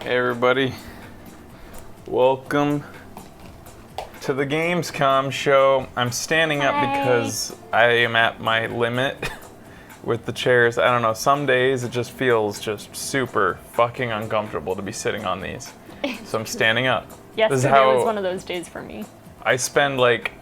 Hey everybody, welcome to the Gamescom show. I'm standing up because I am at my limit with the chairs. I don't know, some days it just feels just super fucking uncomfortable to be sitting on these. So I'm standing up. Yesterday was one of those days for me. I spend like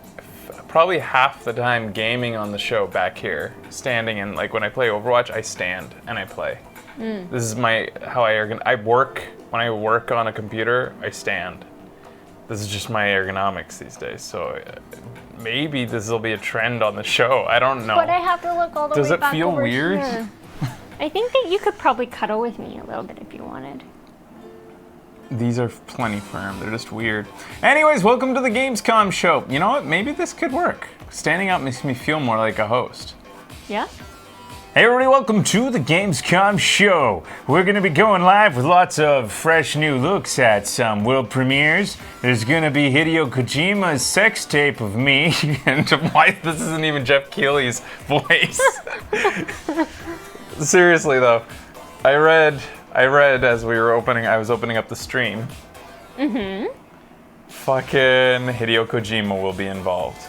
probably half the time gaming on the show back here, standing, and like when I play Overwatch, I stand and I play. This is how I work. When I work on a computer, I stand. This is just my ergonomics these days. So maybe this will be a trend on the show. I don't know. But I have to look all the Does way it back feel over weird? here. I think that you could probably cuddle with me a little bit if you wanted. These are plenty firm. They're just weird. Anyways, welcome to the Gamescom show. You know what? Maybe this could work. Standing up makes me feel more like a host. Yeah? Hey everybody, welcome to the Gamescom show. We're going to be going live with lots of fresh new looks at some world premieres. There's going to be Hideo Kojima's sex tape of me, and why this isn't even Jeff Keighley's voice. Seriously though, I read as we were I was opening up the stream. Fucking Hideo Kojima will be involved.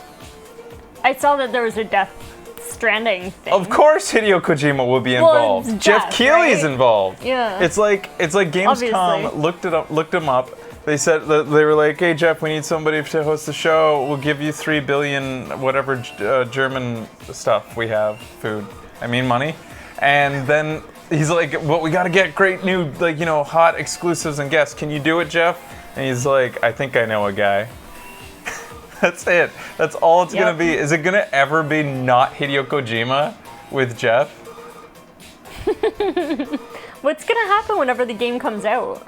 I saw that there was a Death Stranding thing. Of course Hideo Kojima will be involved. Well, it's Jeff Jeff, Keighley's right? involved. Yeah. It's like Gamescom Obviously. looked him up. They said that they were like, "Hey Jeff, we need somebody to host the show. We'll give you 3 billion whatever German stuff we have, money." And then he's like, "Well, we got to get great new hot exclusives and guests. Can you do it, Jeff?" And he's like, "I think I know a guy." That's it. That's all it's gonna be. Is it gonna ever be not Hideo Kojima with Jeff? What's gonna happen whenever the game comes out?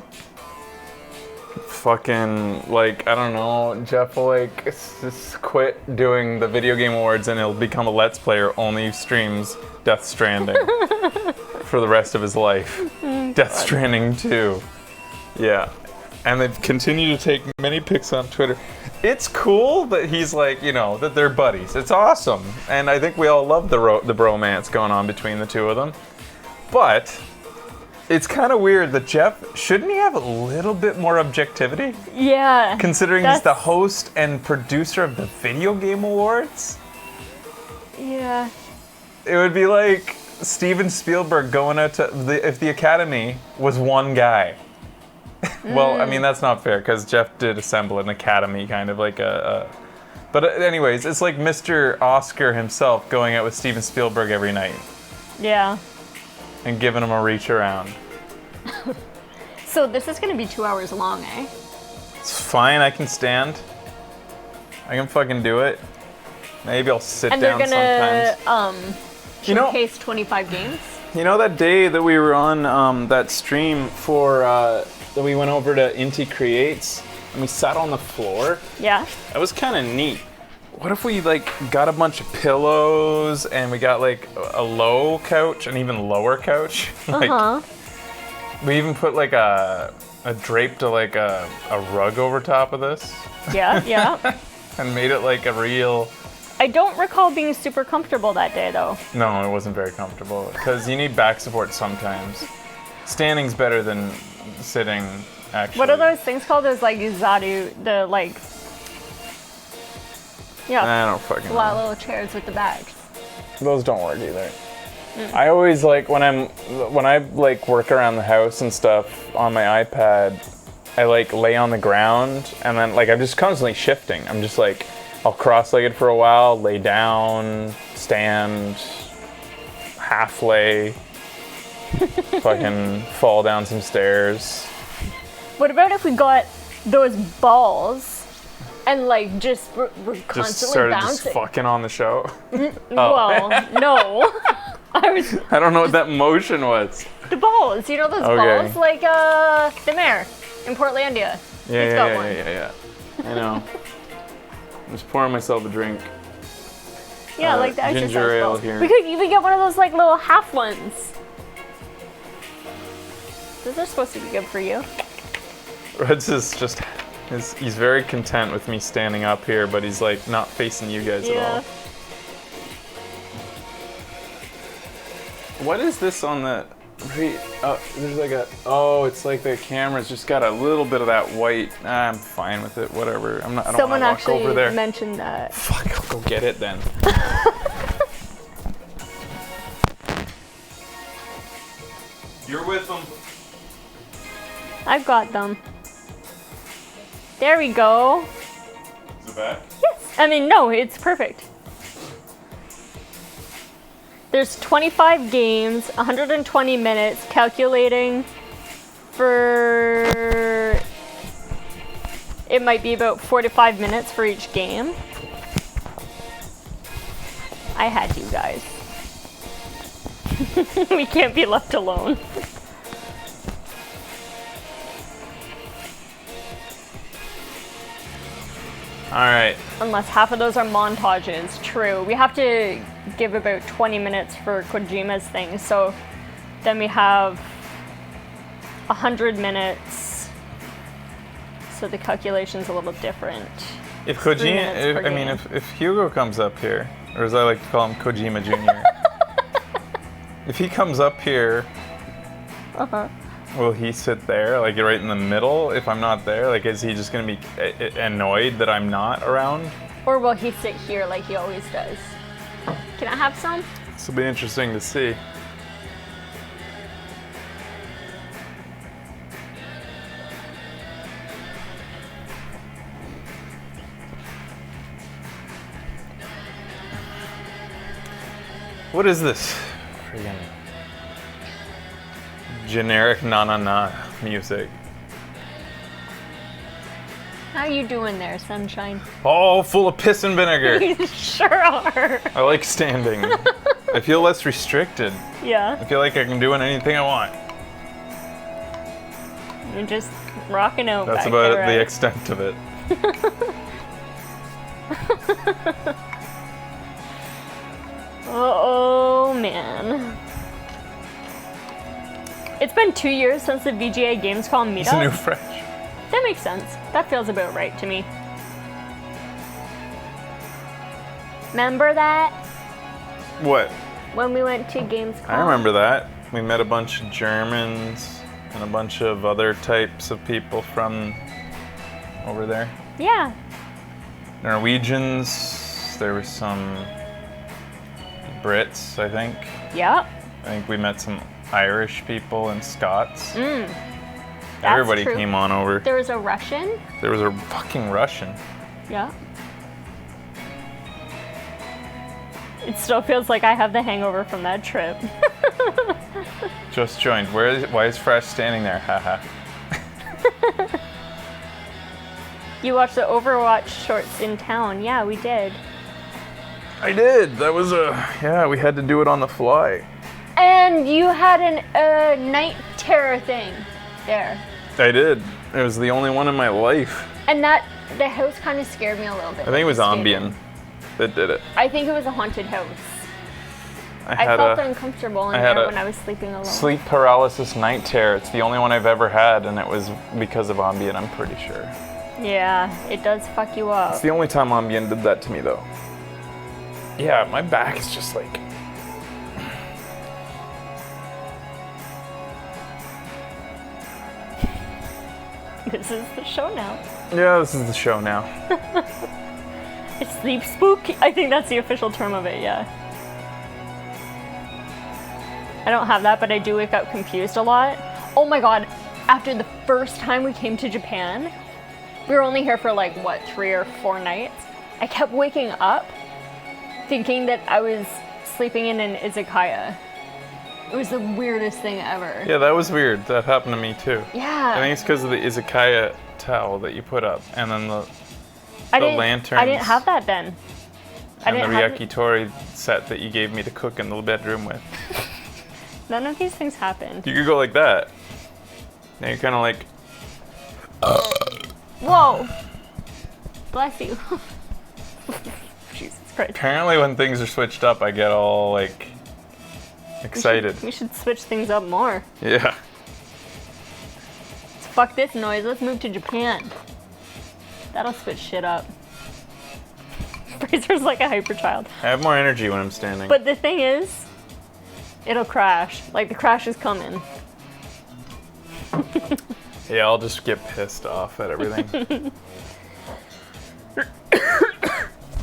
Fucking, I don't know, Jeff will just quit doing the video game awards and he'll become a Let's Player, only streams Death Stranding for the rest of his life. Death Stranding 2. Yeah. And they've continued to take many pics on Twitter. It's cool that he's that they're buddies. It's awesome. And I think we all love the bromance going on between the two of them. But it's kind of weird that shouldn't he have a little bit more objectivity? Yeah. Considering he's the host and producer of the Video Game Awards? Yeah. It would be like Steven Spielberg going out to if the Academy was one guy. Well, I mean, that's not fair, because Jeff did assemble an academy, kind of like But anyways, it's like Mr. Oscar himself going out with Steven Spielberg every night. Yeah. And giving him a reach around. So this is going to be 2 hours long, eh? It's fine, I can stand. I can fucking do it. Maybe I'll sit down sometimes. And they're going to showcase 25 games? You know that day that we were on that stream for... that we went over to Inti Creates and we sat on the floor? Yeah. That was kind of neat. What if we got a bunch of pillows and we got a low couch, an even lower couch? We even put a drape to a rug over top of this. Yeah, yeah. And made it a real... I don't recall being super comfortable that day though. No, it wasn't very comfortable because you need back support sometimes. Standing's better than sitting, actually. What are those things called? There's Zaru, I don't fucking know. Little chairs with the backs. Those don't work either. I always when I work around the house and stuff on my iPad, I lay on the ground and then I'm just constantly shifting. I'm just I'll cross-legged for a while, lay down, stand, half lay. Fucking fall down some stairs. What about if we got those balls and just we're constantly just started bouncing? just fucking on the show? Well, no. I don't know what that motion was. The balls, you know those balls? The mayor in Portlandia. Yeah. I know. I'm just pouring myself a drink. Yeah, the exercise ginger ale balls. here. We could even get one of those little half ones. Those are supposed to be good for you. Reds he's very content with me standing up here, but he's not facing you guys at all. What is this on the There's like a. Oh, it's like the camera's just got a little bit of that white. I'm fine with it. Whatever. I don't want Someone to walk actually over there. mentioned that. Fuck, I'll go get it then. You're with them. I've got them. There we go. Is it back? Yes. I mean, no, it's perfect. There's 25 games, 120 minutes, calculating for. It might be about 45 minutes for each game. I had you guys. We can't be left alone. Alright. Unless half of those are montages. True. We have to give about 20 minutes for Kojima's thing, so then we have 100 minutes. So the calculation's a little different. If 3 Kojima, minutes per I mean, game. if Hugo comes up here, or as I like to call him, Kojima Jr. If he comes up here, will he sit there, like right in the middle? If I'm not there, like, is he just gonna be annoyed that I'm not around? Or will he sit here like he always does? Can I have some? This will be interesting to see. What is this? Friggin' generic na music. How you doing there, sunshine? Oh, full of piss and vinegar. You sure are. I like standing. I feel less restricted. Yeah, I feel like I can do anything I want. you're just rocking out. That's back about there, the right? extent of it. Oh man. It's been 2 years since the VGA Gamescom It's a new meetup. fresh. That makes sense. That feels about right to me. Remember that? What? When we went to Gamescom? I remember that. We met a bunch of Germans and a bunch of other types of people from over there. Yeah. Norwegians. There were some Brits, I think. Yep. I think we met some Irish people and Scots. That's Everybody true. came on over. There was a Russian. There was a fucking Russian. Yeah. It still feels like I have the hangover from that trip. Just joined. Why is Fresh standing there? Haha. You watched the Overwatch shorts in town. Yeah, we did. I did. That was yeah, we had to do it on the fly. And you had a night terror thing there. I did. It was the only one in my life. And the house kind of scared me a little bit. I think it was when we stayed Ambien in. that did it. I think it was a haunted house. I I had felt a uncomfortable in I had there a when I was sleeping alone. sleep paralysis night terror. It's the only one I've ever had, and it was because of Ambien, I'm pretty sure. Yeah, it does fuck you up. It's the only time Ambien did that to me, though. Yeah, my back is just like... This is the show now. Yeah, this is the show now. It's sleep spook. I think that's the official term of it, yeah. I don't have that, but I do wake up confused a lot. Oh my god, after the first time we came to Japan, we were only here for like, what, 3 or 4 nights? I kept waking up thinking that I was sleeping in an izakaya. It was the weirdest thing ever. Yeah, that was weird. That happened to me, too. Yeah. I think it's because of the izakaya towel that you put up, and then the lanterns. I didn't have that then. and the yakitori set that you gave me to cook in the bedroom with. None of these things happened. You could go like that. Now you're kind of like... Whoa! Bless you. Jesus Christ. Apparently when things are switched up, I get all, like, excited. We should switch things up more. Yeah. Fuck this noise, let's move to Japan. That'll switch shit up. Fraser's like a hyper child. I have more energy when I'm standing. But the thing is, It'll crash. Like the crash is coming. Yeah, I'll just get pissed off at everything.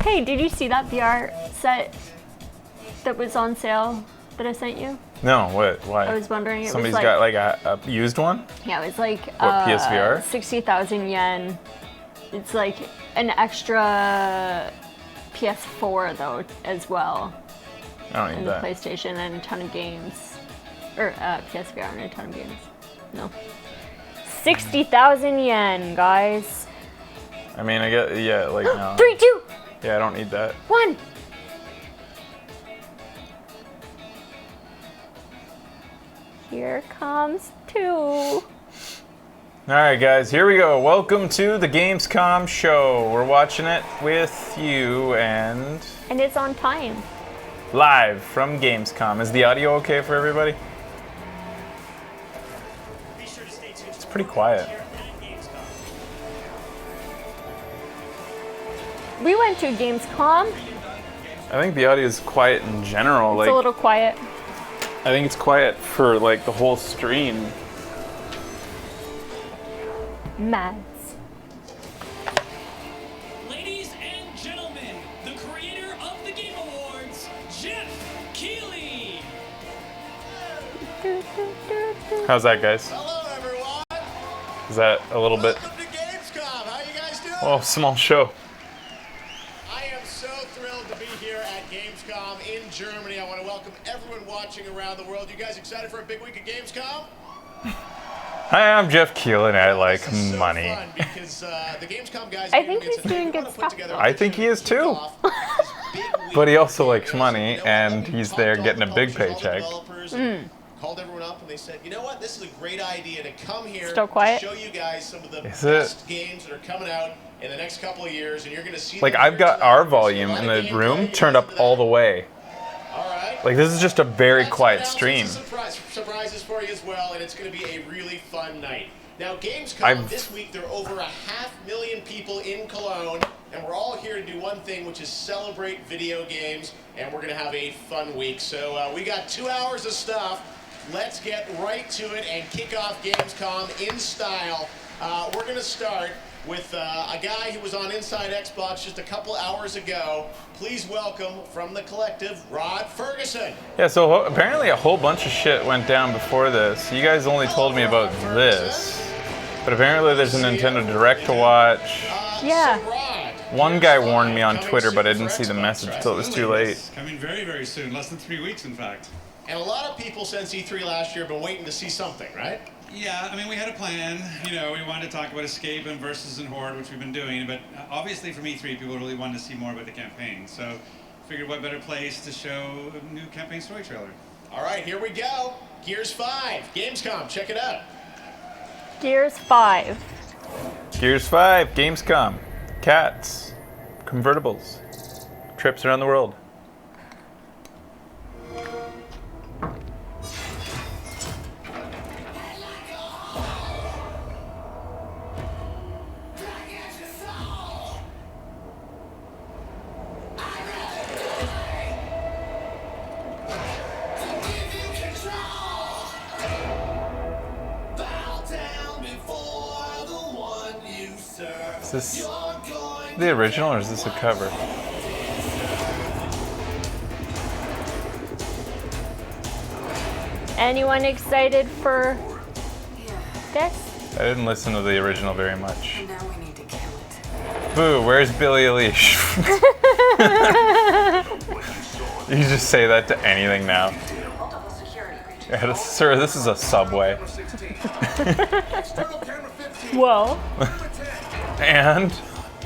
Hey, did you see that VR set that was on sale that I sent you? No, what? Why? I was wondering. Somebody's it was got like a used one? Yeah, it was like What, PSVR? 60,000 yen. It's like an extra PS4 though as well, I don't and need the that. PlayStation and a ton of games, or PSVR and a ton of games. No, 60,000 yen, guys. I mean, I get, yeah, like, no. 3, 2, Yeah, I don't need that. 1. Here comes 2. All right, guys, here we go. Welcome to the Gamescom show. We're watching it with you and And it's on time. live from Gamescom. Is the audio okay for everybody? It's pretty quiet. We went to Gamescom. I think the audio is quiet in general. It's a little quiet. I think it's quiet for like the whole stream. Mads. Ladies and gentlemen, the creator of the Game Awards, Jeff Keighley. How's that, guys? Hello, everyone. Is that a little bit? Welcome to Gamescom. How you guys doing? Well, small show. I am so thrilled to be here at Gamescom in Germany. I want to welcome everyone watching around the world. You guys excited for a big week at Gamescom? Hi, I'm Jeff Keel and I like This is so money. fun because the Gamescom guys. I came think to me and he's said, doing "Hey, we good wanna put stuff, together though." a I think he is kick too. off this big week But he also of likes games." money, You know what? and We he's talked there to all getting the a big publishers, all the paycheck. developers, and Called everyone up and they said, you know what, this is a great idea to come here Still quiet? to show you guys some of the Is it? best games that are coming out in the next couple of years, and you're going to see. Like, them I've here got tonight. our You're gonna see a volume lot in of the gameplay. room You turned listen up to all that? the way. All right. Like, this is just a very Got some quiet announcements stream. and surprises for you as well, and it's going to be a really fun night. Now, Gamescom I've- this week, there are over 500,000 people in Cologne, and we're all here to do one thing, which is celebrate video games, and we're going to have a fun week. So we got 2 hours of stuff. Let's get right to it and kick off Gamescom in style. We're going to start with a guy who was on Inside Xbox just a couple hours ago. Please welcome from the collective, Rod Ferguson. Yeah, so apparently a whole bunch of shit went down before this. You guys only told me about this. But apparently there's a Nintendo Direct to watch. Yeah. So Rod, One guy warned me on coming Twitter, but I soon didn't for see the Xbox, message right? until it was too late. Coming very, very soon. Less than 3 weeks, in fact. And a lot of people since E3 last year have been waiting to see something, right? Yeah, I mean, we had a plan. You know, we wanted to talk about Escape and Versus and Horde, which we've been doing. But obviously from E3, people really wanted to see more about the campaign. So figured what better place to show a new campaign story trailer. All right, here we go. Gears 5, Gamescom, check it out. Gears 5. Gears 5, Gamescom, cats, convertibles, trips around the world. Is this the original or is this a cover? Anyone excited for this? I didn't listen to the original very much. Now we need to kill it. Boo, where's Billy Eilish? You just say that to anything now. Multiple security breaches. Yeah, sir, this is a subway. Whoa. And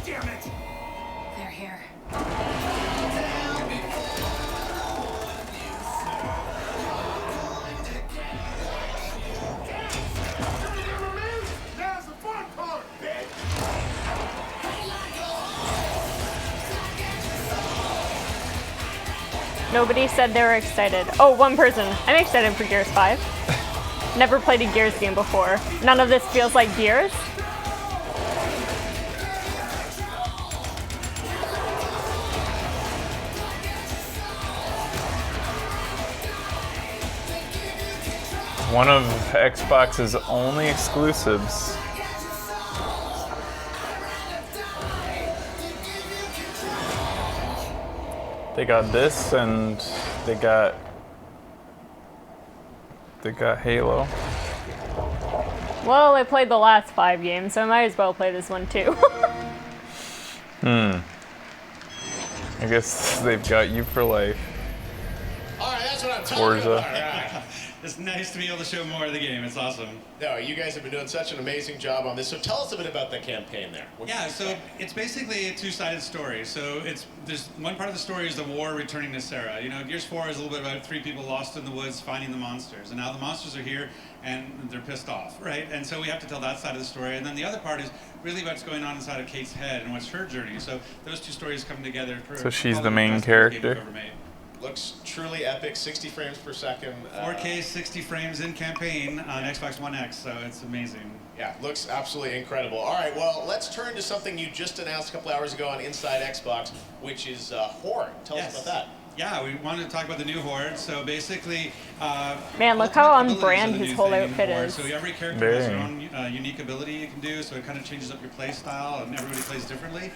They're here. Nobody said they were excited. Oh, one person. I'm excited for Gears 5. Never played a Gears game before. None of this feels like Gears. One of Xbox's only exclusives. They got this and they got Halo. Well, I played the last 5 games, so I might as well play this one too. I guess they've got you for life. All right, that's what I'm talking Forza. about. All right. It's nice to be able to show more of the game. It's awesome. No, you guys have been doing such an amazing job on this. So tell us a bit about the campaign there. What Yeah, can you so say? it's basically a two-sided story. So there's one part of the story is the war returning to Sarah. You know, Gears 4 is a little bit about 3 people lost in the woods finding the monsters, and now the monsters are here and they're pissed off, right? And so we have to tell that side of the story. And then the other part is really what's going on inside of Kate's head and what's her journey. So those two stories come together. So she's probably the main best video game character? we've ever made. Looks truly epic, 60 frames per second. 4K, 60 frames in campaign on Xbox One X, so it's amazing. Yeah, looks absolutely incredible. All right, well, let's turn to something you just announced a couple hours ago on Inside Xbox, which is Horde. Tell us about that. Yeah, we wanted to talk about the new Horde. So basically, Man, look how on ultimate abilities brand are the his new whole thing in outfit Horde. is. So every character has their Very. own unique ability you can do, so it kind of changes up your play style, and everybody plays differently.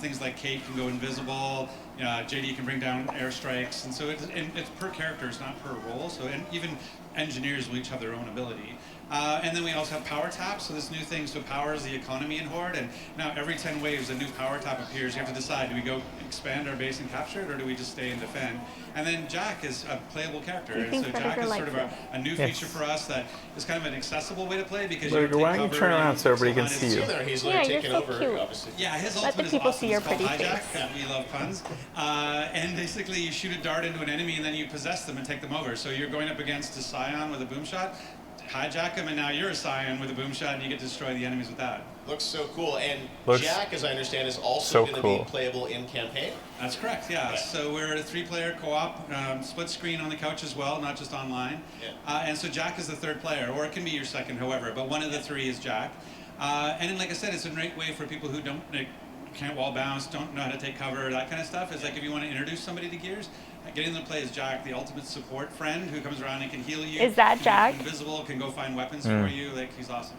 Things like Kate can go invisible, JD can bring down airstrikes, and so it's per character, it's not per role. So even engineers will each have their own ability. And then we also have power taps, so this new thing, so power is the economy in Horde, and now every 10 waves a new power tap appears. You have to decide, do we go expand our base and capture it, or do we just stay and defend? And then Jack is a playable character, You and think so Jack Predator is sort of likes a new Yes. feature for us that is kind of an accessible way to play because Luger, you can why take don't you cover, turn around and so everybody can behind see it. you? See there, he's Yeah, literally you're taken so over, cute. obviously. Yeah, his Let the ultimate is people awesome. see your It's called pretty Hijack. face. We love puns. And basically, you shoot a dart into an enemy, and then you possess them and take them over. So you're going up against a Scion with a boom shot, hijack him, and now you're a Scion with a boom shot, and you get to destroy the enemies with that. Looks so cool. And Looks Jack, as I understand, is also so going to cool. be playable in campaign. That's correct, yeah. So we're a 3-player co-op, split screen on the couch as well, not just online. Yeah. And so Jack is the 3rd player, or it can be your 2nd, however, but one of the 3 is Jack. And then, like I said, it's a great way for people who can't wall bounce, don't know how to take cover, that kind of stuff. It's like if you want to introduce somebody to Gears, getting them to play as Jack, the ultimate support friend who comes around and can heal you. Is that can Jack? be invisible, can go find weapons for you. Like, he's awesome.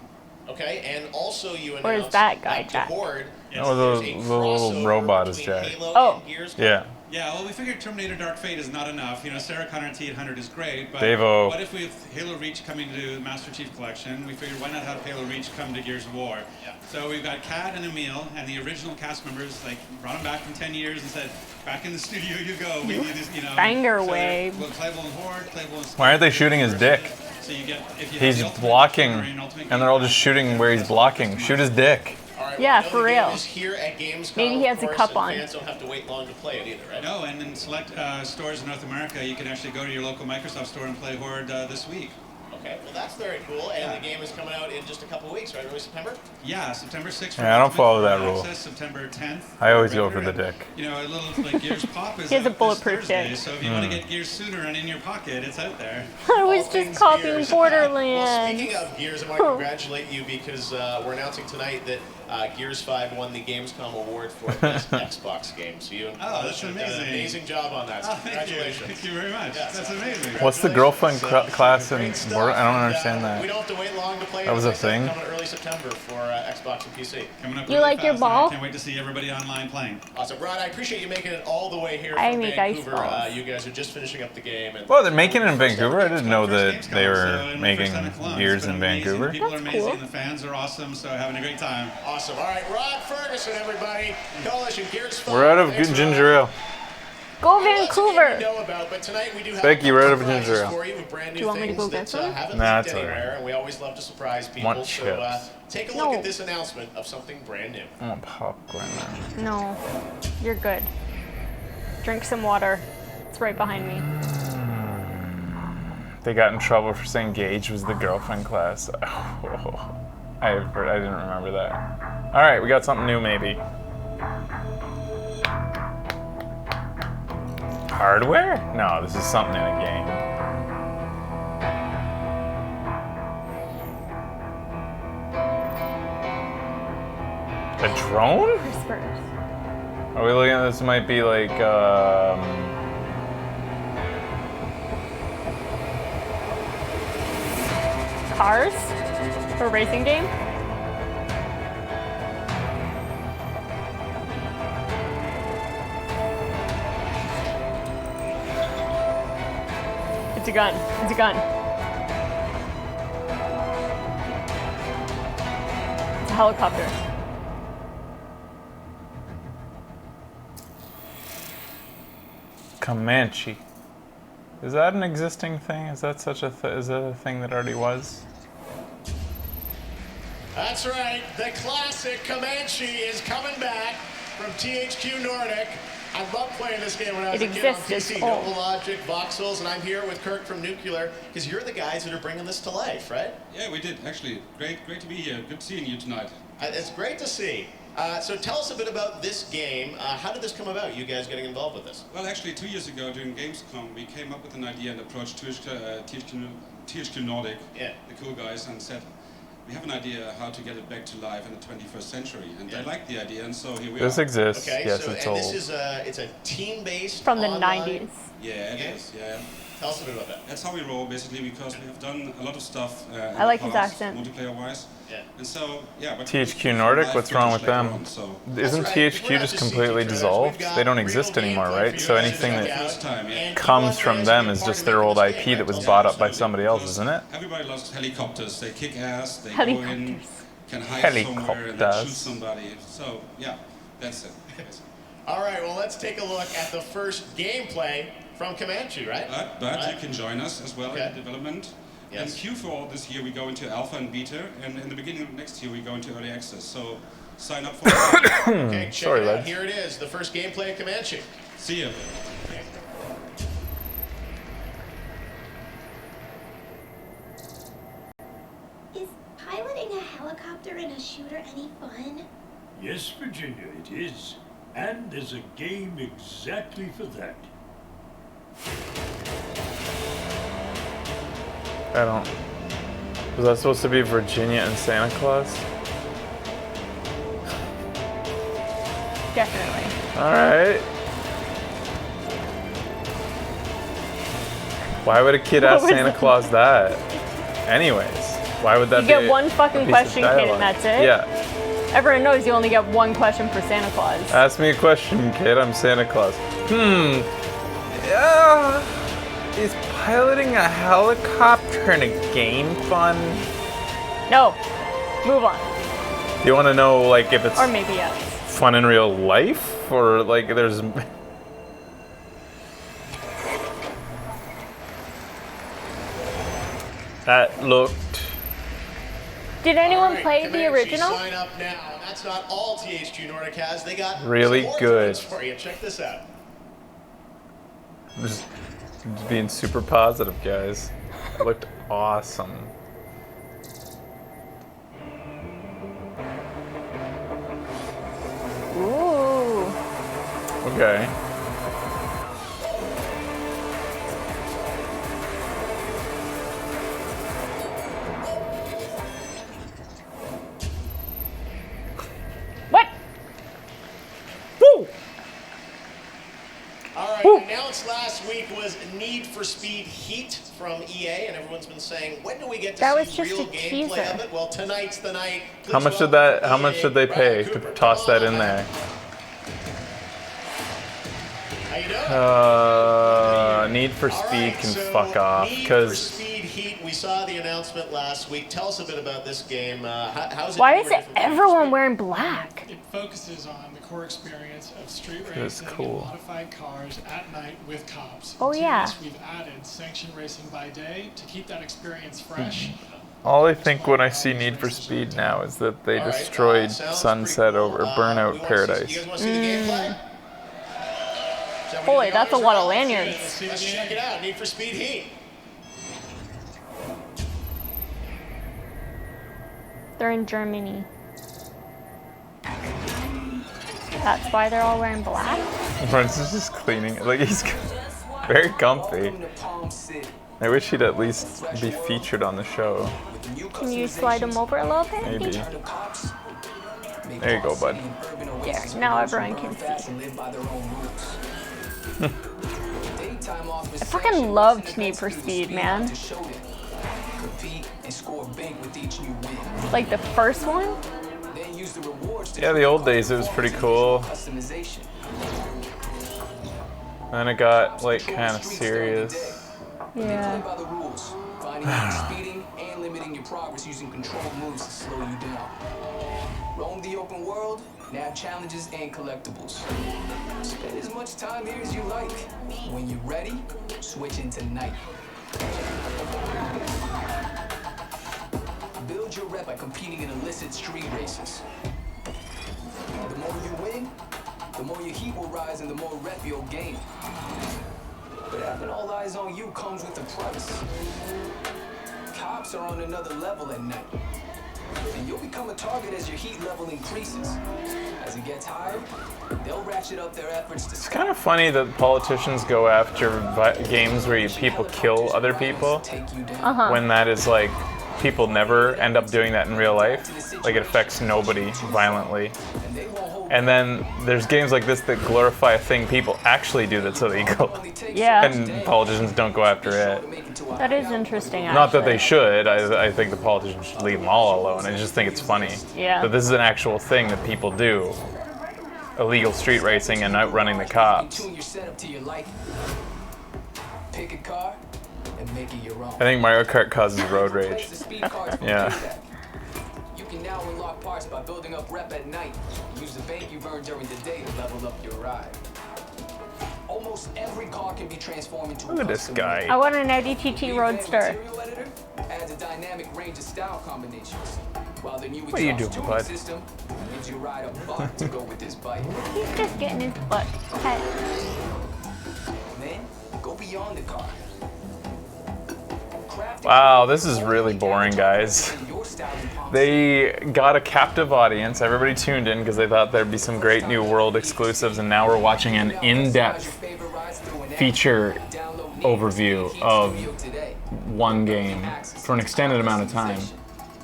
Okay, and also you announced Or is that guy to Jack? Horde. Oh, there's the a little crossover robot is between Jack. Halo Oh. and Gears. Yeah. Yeah, well, we figured Terminator Dark Fate is not enough. You know, Sarah Connor T-800 is great, but Dave-O. what if we have Halo Reach coming to the Master Chief Collection? We figured why not have Halo Reach come to Gears of War? Yeah. So we've got Kat and Emil, and the original cast members, like, brought them back from 10 years and said, back in the studio you go. We need this, you know. Banger so they're wave. playable in Horde, playable in Why aren't they shooting his dick? So you get, if you have He's the Ultimate blocking, Marine, Ultimate and they're all Game just Pass, shooting where he's blocking. Shoot his dick. All right, Yeah, well, I know for the game real. is here at Gamescom, Maybe he has of a course, cup and on. Fans don't have to wait long to play it either, right? No, and in select stores in North America, you can actually go to your local Microsoft store and play Horde this week. Okay, well that's very cool. And the game is coming out in just a couple of weeks, right? Early September? Yeah, September 6th. for Yeah, I don't Ultimate follow that Early rule. Access, September 10th. I always go regular, for the and, dick. You know, a little like Gears Pop is He has a out this bulletproof Thursday, dick. so if you want to get Gears sooner and in your pocket, it's out there. I All was things just copying Gears. Borderlands. Well, speaking of Gears, I want to congratulate you because we're announcing tonight that Gears 5 won the Gamescom award for Best Xbox Game. So you and that's Coalition have done an amazing. amazing job on that. So Thank you. congratulations. Thank you very much. Yes. That's amazing. What's the girlfriend class in Great stuff. Border? I don't And, understand We that. don't have to wait long to play. That was As a I said, thing? Coming early September for Xbox and PC. Coming up You really like your fast, and ball? I can't wait to see everybody online playing. Awesome, Rod. I appreciate you making it all the way here I from make ice Vancouver. balls. You guys are just finishing up the game. And Well, they're making it in First Vancouver. I ever didn't know that Gamescom, they so, were and my making first time at Cologne. Gears It's been in amazing. Vancouver. The people That's are amazing. cool. The fans are awesome. So having a great time. Awesome. All right, Rod Ferguson, everybody. Coalition Gears 5. We're out of Thanks, good Rod. ginger ale. Go Lots of games Vancouver. you know about, but tonight we do have Becky, a we're couple out of surprises ginger ale. for you with brand new you want me to things go get that some? haven't Nah, leaked it's all anywhere, right. and we always love to surprise people. Want So chips. take a look No. at this announcement of something brand new. I want popcorn now. No, you're good. Drink some water. It's right behind me. They got in trouble for saying Gage was the girlfriend class. I didn't remember that. All right, we got something new maybe. Hardware? No, this is something in a game. A drone? Whispers. Are we looking at this? Might be like, Cars? For a racing game? It's a gun. It's a gun. It's a helicopter. Comanche. Is that an existing thing? Is that such a is that a thing that already was? That's right. The classic Comanche is coming back from THQ Nordic. I loved playing this game when I was It a kid on exists, it's PC. old. Noble Logic, Voxels, and I'm here with Kirk from Nuclear because you're the guys that are bringing this to life, right? Yeah, we did actually. Great to be here. Good seeing you tonight. It's great to see. So tell us a bit about this game. How did this come about, you guys getting involved with this? Well, actually, 2 years ago during Gamescom, we came up with an idea and approached THQ Nordic, Yeah. the cool guys, and said, we have an idea how to get it back to life in the 21st century. And they liked the idea, and so here we This are. exists. Okay, Yes, so it's and old. this is it's a team-based From the online- 90s. Yeah, it Okay. is. Yeah. Tell us a bit about that. That's how we roll, basically, because we have done a lot of stuff. In I like the his past, accent. multiplayer-wise. Yeah. And so, yeah. But THQ Nordic, life what's wrong footage with later them? on, so. Isn't That's right. We're THQ not just just completely CT dissolved? trailers. They don't We've got exist real anymore, gameplay right? for So you guys anything to that check out. First time, yeah. And comes you from want them fans is to be just part their of old this IP game, that was right? bought up by Absolutely, somebody else, because isn't it? Everybody loves helicopters. They kick ass. They go in, Helicopters. can hide somewhere and then Helicopters. shoot somebody. So yeah, that's it. All right, well, let's take a look at the first gameplay from Comanche, right? But Right. you can join us as well Okay. in development. Yes. In Q4 this year we go into alpha and beta, and in the beginning of next year we go into early access. So sign up for it. Okay, check Sorry, it out. lads. Here it is, the first gameplay of Comanche. See ya. Is piloting a helicopter in a shooter any fun? Yes, Virginia, it is. And there's a game exactly for that. I don't. Was that supposed to be Virginia and Santa Claus? Definitely. Alright. Why would a kid ask was Santa that? Claus that? Anyways, why would that You be? get one fucking a piece of question, kid, and dialogue? that's it? Yeah. Everyone knows you only get one question for Santa Claus. Ask me a question, kid. I'm Santa Claus. Yeah. Is piloting a helicopter in a game fun? No. Move on. Do you want to know, like, if it's Or maybe yes. fun in real life, or like there's? That looked. Did anyone All right, play the Comanche, original? Sign up now. And that's not all THQ Nordic has. They got Really some more good. toys for you. Check this out. Just being super positive, guys. It looked awesome. Ooh. Okay. What? Woo! All right, Woo. announced last week was Need for Speed Heat from EA, and everyone's been saying, when do we get to That see was just real a gameplay teaser. of it? Well, tonight's the night. How Please much did welcome that? How EA, much did they pay Bradley to Cooper. toss that in Come on, there? How you doing? Need for All Speed right, can so fuck off Need for because Speed Heat. We saw the announcement last week. Tell us a bit about this game. How's it? Why newer, is it different from everyone wearing black? It focuses on the core experience of street That's racing cool. and modified cars at night with cops. Oh, To yeah. this, we've added sanctioned racing by day to keep that experience fresh. all I think when I see Need for Speed now is that they All right, destroyed sounds Sunset pretty cool. over We Burnout wanna see- Paradise. You guys want to see the gameplay? Is that what Boy, you that's a guys lot are of on? lanyards. Let's check it out. Need for Speed Heat. They're in Germany. That's why they're all wearing black? Prince is just cleaning it. Like, he's very comfy. I wish he'd at least be featured on the show. Can you slide them over a little bit? Maybe. There you go, bud. There, now everyone can see. I fucking loved Need for Speed, man. you win. Like the first one? Then use the rewards to Yeah, the old days it was pretty cool. customization. Then it got like kind of serious. Play Yeah. by the rules, finding out speeding and limiting your progress using controlled moves to slow you down. Roam the open world, nab challenges and collectibles. Spend as much time here as you like. When you're ready, switch into night. Build your rep by competing in illicit street races. The more you win, the more your heat will rise and the more rep you'll gain. But having all eyes on you comes with a price. Cops are on another level at night. And you'll become a target as your heat level increases. As it gets higher, they'll ratchet up their efforts to It's kind of funny that politicians go after games where people kill other people when that is like people never end up doing that in real life. Like it affects nobody violently. And then there's games like this that glorify a thing people actually do that's illegal. Yeah. And politicians don't go after it. That is interesting, actually. Not that they should. I think the politicians should leave them all alone. I just think it's funny. Yeah. That this is an actual thing that people do. Illegal street racing and outrunning the cops. tune your setup to your liking. Pick a car and make it your own. I think Mario Kart causes road rage. Yeah. You can now unlock parts by building up rep at night. Use the bank you've earned during the day to level up your ride. Almost every car can be transformed into Look at this guy. I want an Audi TT Roadster. Material editor adds a dynamic range of style combinations. While the new What are you exhaust doing, tuning bud? system gives you ride a buck to go with this bike. He's just getting his butt pet. Then go beyond the car. Wow, this is really boring, guys. They got a captive audience. Everybody tuned in because they thought there'd be some great new world exclusives, and now we're watching an in-depth feature overview of one game for an extended amount of time.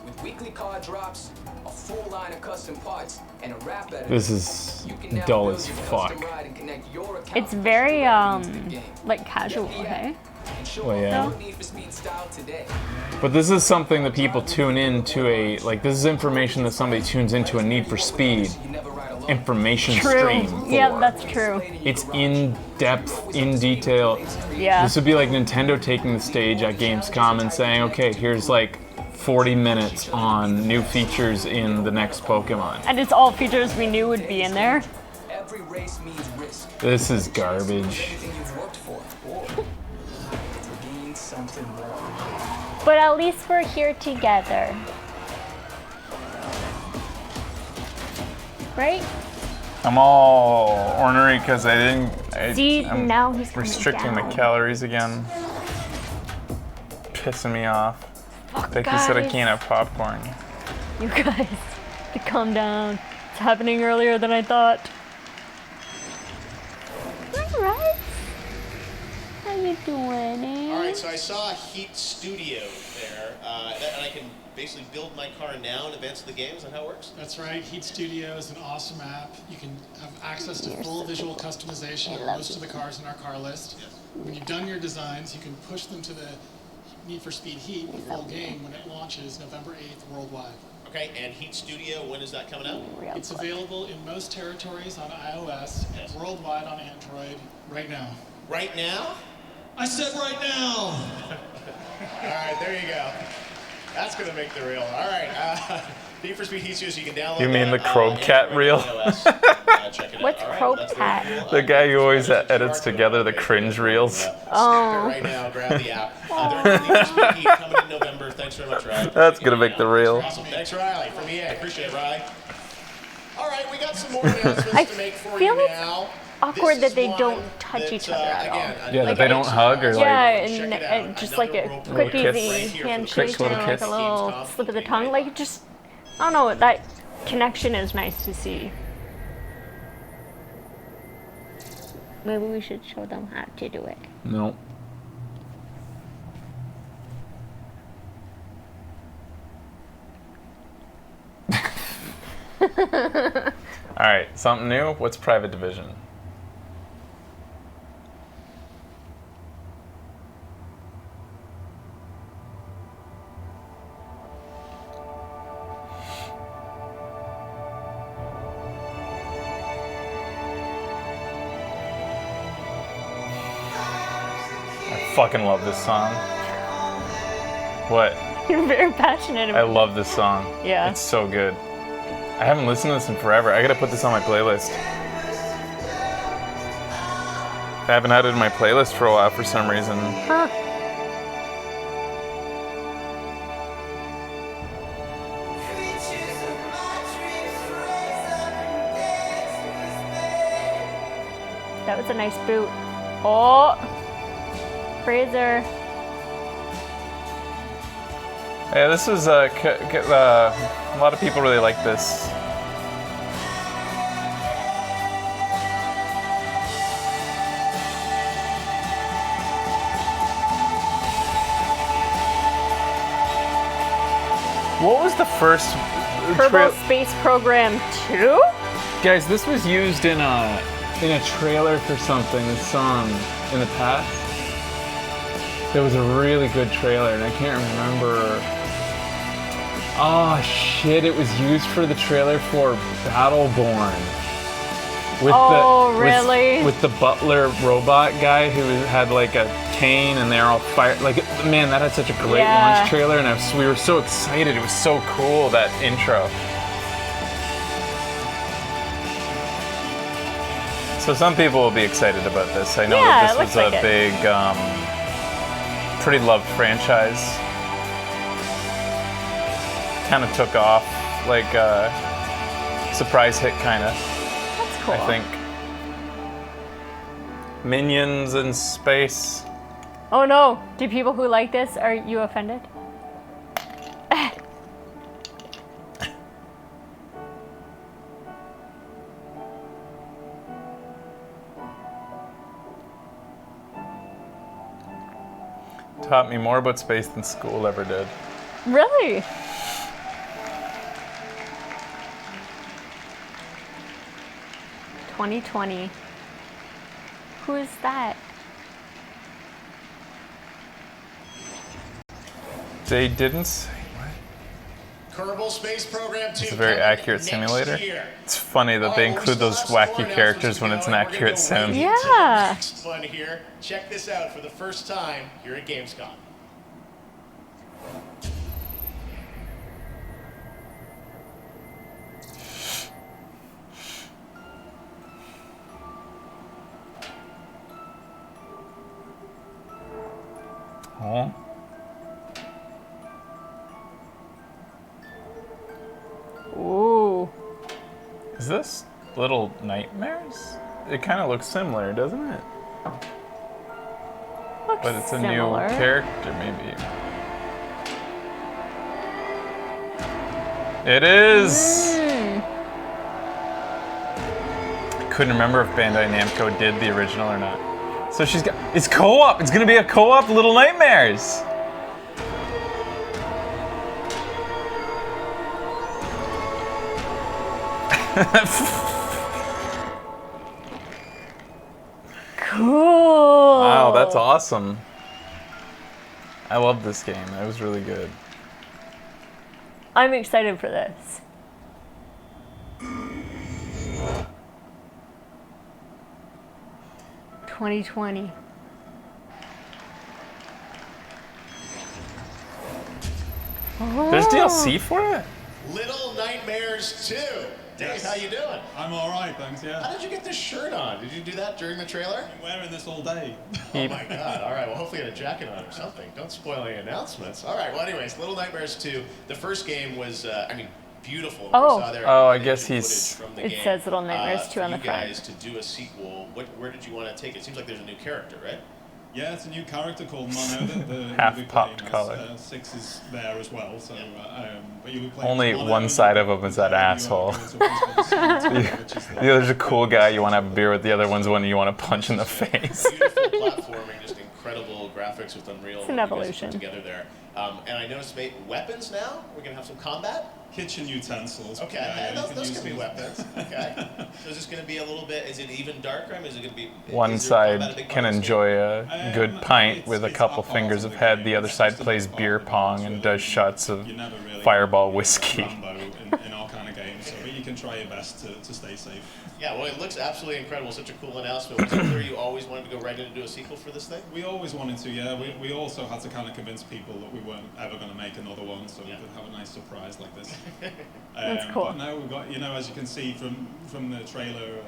With weekly car drops, a full line of custom parts, and a rap editor. This is dull as fuck. It's very, like casual, okay? Well, yeah. Need for speed style today. But this is something that people tune into this is information that somebody tunes into a Need for Speed information stream for. Yeah, that's true. It's in depth, in detail. Yeah. This would be like Nintendo taking the stage at Gamescom and saying, okay, here's like 40 minutes on new features in the next Pokemon. And it's all features we knew would be in there. Every race means risk. This is garbage. Anything you've worked for, or to gain something more. But at least we're here together. Right? I'm all ornery because I'm See, now he's coming restricting down. the calories again. Pissing me off. Fuck, Becky said I guys. can't have popcorn. You guys, to calm down. It's happening earlier than I thought. Alright. How you doing, eh? All right, so I saw Heat Studio there, and I can basically build my car now in advance of the game. Is that how it works? That's right. Heat Studio is an awesome app. You can have access to full visual customization of most of the cars in our car list. When you've done your designs, you can push them to the Need for Speed Heat full game when it launches November 8th worldwide. Okay, and Heat Studio, when is that coming out? It's available in most territories on iOS, worldwide on Android, right now. Right now? I said right now! All right, there you go. That's going to make the reel. All right, Need for Speed Heat Studio, so you can download You mean that, the Crobat reel? Check it What's out. All right, Crobat? The guy who always edits together the cringe reels. Oh. Right now, grab the app. They're Need for Speed Heat coming in November. Thanks very much, Riley. That's gonna make the reel. Awesome. Thanks, Riley, from EA. Appreciate it, Riley. All right, we got some more announcements I to make for feel you it's now. awkward This that is they one don't touch each other at all. Yeah, that they don't hug or Yeah, like. and just like a Little quick kiss. easy Quick handshake little and like kiss. a little slip of the tongue. Like just, I don't know, that connection is nice to see. Maybe we should show them how to do it. No. All right, something new. What's Private Division? fucking love this song. What? You're very passionate I about love this song. Yeah. It's so good. I haven't listened to this in forever. I gotta put this on my playlist. I haven't added my playlist for a while for some reason. Huh. That was a nice boot. Oh, Fraser. Yeah, this was a lot of people really like this. What was the first Kerbal Space Program 2? Guys, this was used in a trailer for something, this song, in the past. There was a really good trailer, and I can't remember. Oh shit, it was used for the trailer for Battleborn. Really? With the butler robot guy who had like a cane and they're all fired. Like, man, that had such a great launch trailer, and we were so excited. It was so cool, that intro. So some people will be excited about this. I know that this was a big, pretty loved franchise. Kind of took off, like a surprise hit, kind of. That's cool. I think. Minions in space. Oh no! Do people who like this, are you offended? Taught me more about space than school ever did. Really? "2020. Who is that? They didn't say Kerbal Space Program 2. It's a very accurate simulator. It's funny that they include those wacky characters when it's an accurate sim. Yeah. Next one here. Check this out for the first time here at Gamescom. Oh. Ooh. Is this Little Nightmares? It kind of looks similar, doesn't it? Looks but it's a similar. new character, maybe. It is! I couldn't remember if Bandai Namco did the original or not. So she's got, it's co-op! It's gonna be a co-op Little Nightmares! Cool! Wow, that's awesome. I love this game. It was really good. I'm excited for this. "2020. There's DLC for it? Little Nightmares 2. Dave, how you doing? I'm all right, thanks, yeah. How did you get this shirt on? Did you do that during the trailer? I'm wearing this all day. Oh my god, all right, well hopefully you had a jacket on or something. Don't spoil any announcements. All right, well anyways, Little Nightmares 2. The first game was, beautiful. Oh. We saw there Oh, I guess he's... from the It game. says Little Nightmares 2 on the For front. you guys to do a sequel, where did you want to take it? Seems like there's a new character, right? Yeah, it's a new character called Mono. The Half-popped game color. Has, 6 is there as well, so but you'll be playing Only Mono, one side of him is that asshole. The other's a cool guy you want to have a beer with, the other one's one you want to punch in the face. Beautiful platforming, just incredible graphics with Unreal. It's an what you guys evolution. put together there. And I noticed weapons now. We're gonna have some combat. Kitchen utensils. Okay, Yeah, you can those use could be them. weapons. Okay. So is this gonna be a little bit? Is it even darker? I mean, is it gonna be? One is there combat a side big can part of this enjoy a good pint it's with a up couple parts fingers of of the head, game. the other It's side just a plays big beer part pong of and it. does shots of You never really fireball get whiskey. Rambo in all kind of games. So, but you can try your best to stay safe. Yeah, well, it looks absolutely incredible. Such a cool announcement. Was it clear you always wanted to go right in and do a sequel for this thing? We always wanted to, yeah. We also had to kind of convince people that we weren't ever going to make another one, so we could have a nice surprise like this. That's cool. But now we've got, you know, as you can see from the trailer,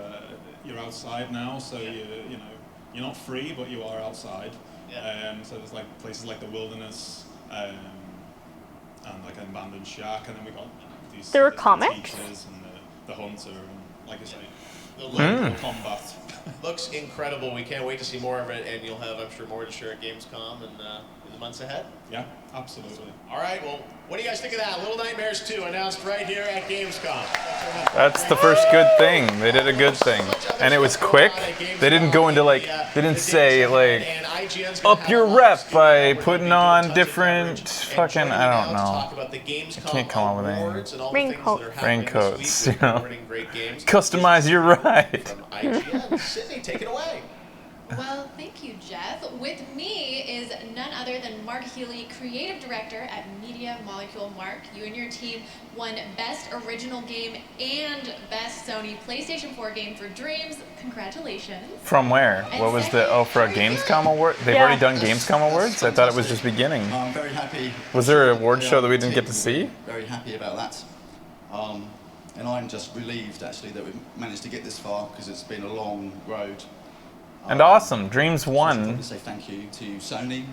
you're outside now, so you're not free, but you are outside. Yeah. So there's like places like the wilderness, and like an abandoned shack, and then we got these. There were the comics? teachers and the hunter, and like I say, The local combat. Looks incredible. We can't wait to see more of it, and you'll have, I'm sure, more to share at Gamescom in the months ahead. Yeah, absolutely. All right, well, what do you guys think of that? Little Nightmares 2 announced right here at Gamescom. That's the first good thing. They did a good thing. And it was quick. They didn't go into like, they didn't say like, up your rep by putting on different fucking, I don't know. I can't come up with anything. Raincoats, you know. Customize your ride. From IGN, Sydney, take it away. Well, thank you, Jeff. With me is none other than Mark Healy, Creative Director at Media Molecule. Mark, you and your team won Best Original Game and Best Sony PlayStation 4 Game for Dreams. Congratulations. From where? What was the, oh, for a Gamescom award? They've already done Gamescom awards? I thought it was just beginning. I'm very happy. Was there an award show that we didn't get to see? Very happy about that. And I'm just relieved, actually, that we managed to get this far, because it's been a long road. And awesome, Dreams I won. want to say thank you to Sony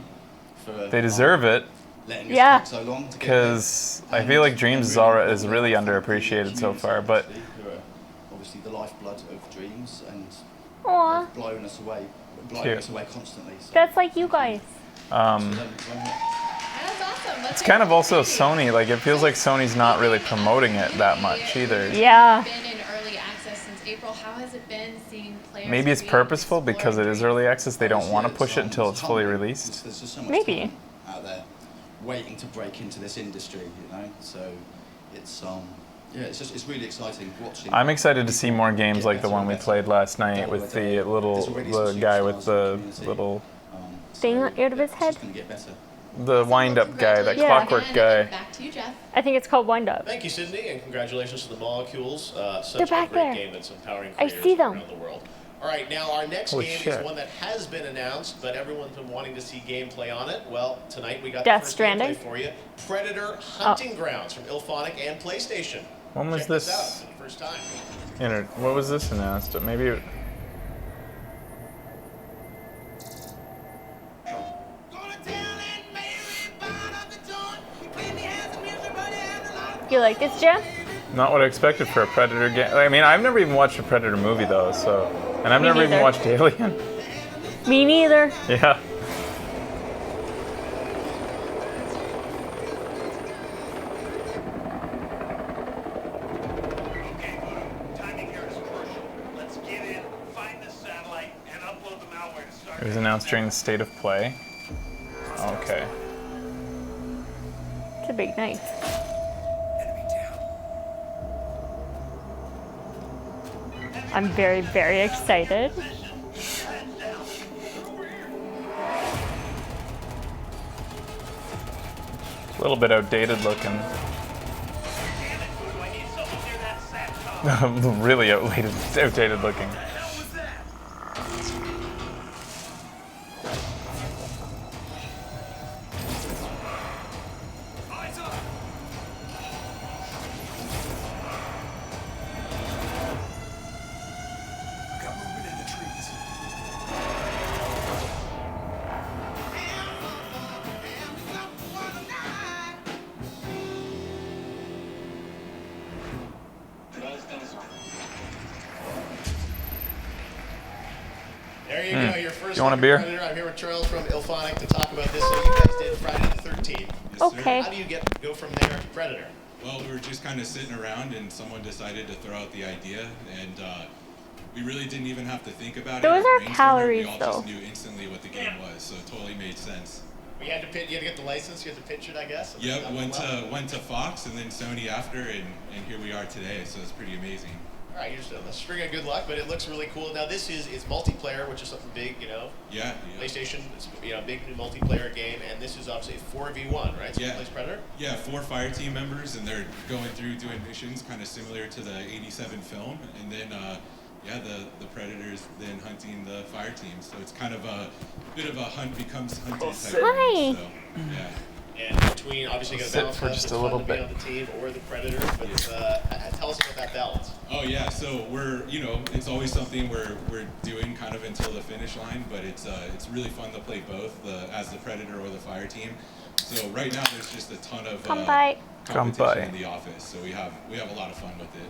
for They deserve it. letting us take so long to get Because I feel like Dreams is really underappreciated so far, but who are obviously the lifeblood of Dreams, and Aw. they've blown us away Cute. constantly. So That's like you guys. That's awesome. It's kind of also Sony, like it feels like Sony's not really promoting it that much either. Yeah. Been in early access since April. How has it been seeing players? Maybe it's purposeful because it is early access. They don't want to push it until it's fully released. There's just so much Maybe. talent out there waiting to break into this industry, you know. So it's yeah, it's really exciting watching. I'm excited to see more games like the one we played last night with the the guy with the little Thing out of his head? the wind-up guy, that Yeah. clockwork guy. Back to you, Jeff. I think it's called Wind Up. Thank you, Sydney, and congratulations to the Molecules. Such They're back a great there. game that's empowering I creators see them. around the world. All right, now our next Holy game is shit. one that has been announced, but everyone's been wanting to see gameplay on it. Well, tonight we got Death the first Stranding? gameplay for you. Predator Hunting Grounds from Ilphonic and PlayStation. When was Check this this? out for the first time. What was this announced? Maybe it, You like this, Jim? not what I expected for a Predator game. I mean, I've never even watched a Predator movie though, so, and I've Me never even neither. watched Alien. Me neither. Yeah. It was announced during the State of Play. Okay. It's a big knife. I'm very, very excited. A little bit outdated looking. Really outdated looking. There you go, your first You want a look at beer? Predator. I'm here with Charles from Ilphonic to talk about this. So you guys did Friday the 13th. Okay. How do you go from there to Predator? Well, we were just kind of sitting around, and someone decided to throw out the idea, and we really didn't even have to think about Those it. or are brainstorm it. calories, We all though. just knew instantly what the game was, so it totally made sense. You had to get the license, you had to pitch it, I guess? Yep, went to Fox and then Sony after, and here we are today, so it's pretty amazing. All right, you're just a string of good luck, but it looks really cool. Now this is multiplayer, which is something big, you know. Yeah. PlayStation, it's, you know, big new multiplayer game, and this is obviously a 4v1, right? So Yeah. you plays Predator. Yeah, 4 fire team members, and they're going through doing missions, kind of similar to the '87 film, and then yeah, the Predators then hunting the fire team. So it's kind of a bit of a hunt becomes hunted type Hi. thing. So, yeah. And between, obviously, you got to Sit balance for that. just It's a fun little to be bit. on the team or the Predator, but tell us about that balance. Oh yeah, so we're, you know, it's always something we're doing kind of until the finish line, but it's really fun to play both as the Predator or the fire team. So right now there's just a ton of competition in the office, so we have a lot of fun with it.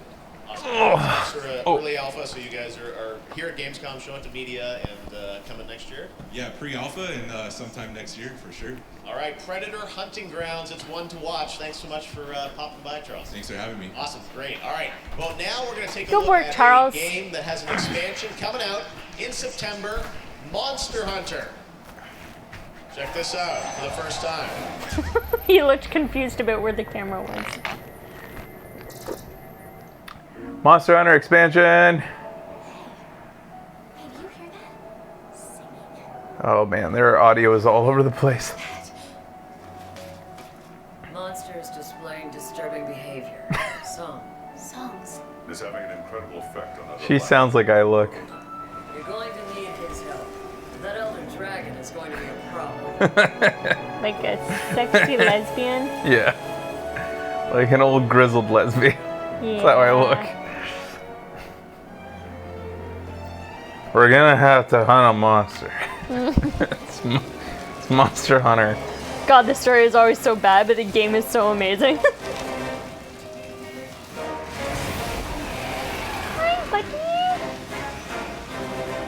Awesome. Sort of early alpha, so you guys are here at Gamescom, showing it to media, and coming next year. Yeah, pre-alpha and sometime next year for sure. All right, Predator Hunting Grounds. It's one to watch. Thanks so much for popping by, Charles. Thanks for having me. Awesome, great. All right, well now we're going to take a Good look work, at Charles. a game that has an expansion coming out in September, Monster Hunter. Check this out for the first time. He looked confused about where the camera was. Monster Hunter expansion. Oh man, their audio is all over the place. Monsters displaying disturbing behavior. Songs. Is having an incredible effect on other She lives. sounds like I look. You're going to need his help. That elder dragon is going to be a problem. Like a sexy lesbian. Yeah. Like an old grizzled lesbian. That's how I look. We're gonna have to hunt a monster. It's Monster Hunter. God, the story is always so bad, but the game is so amazing. Hi, buddy.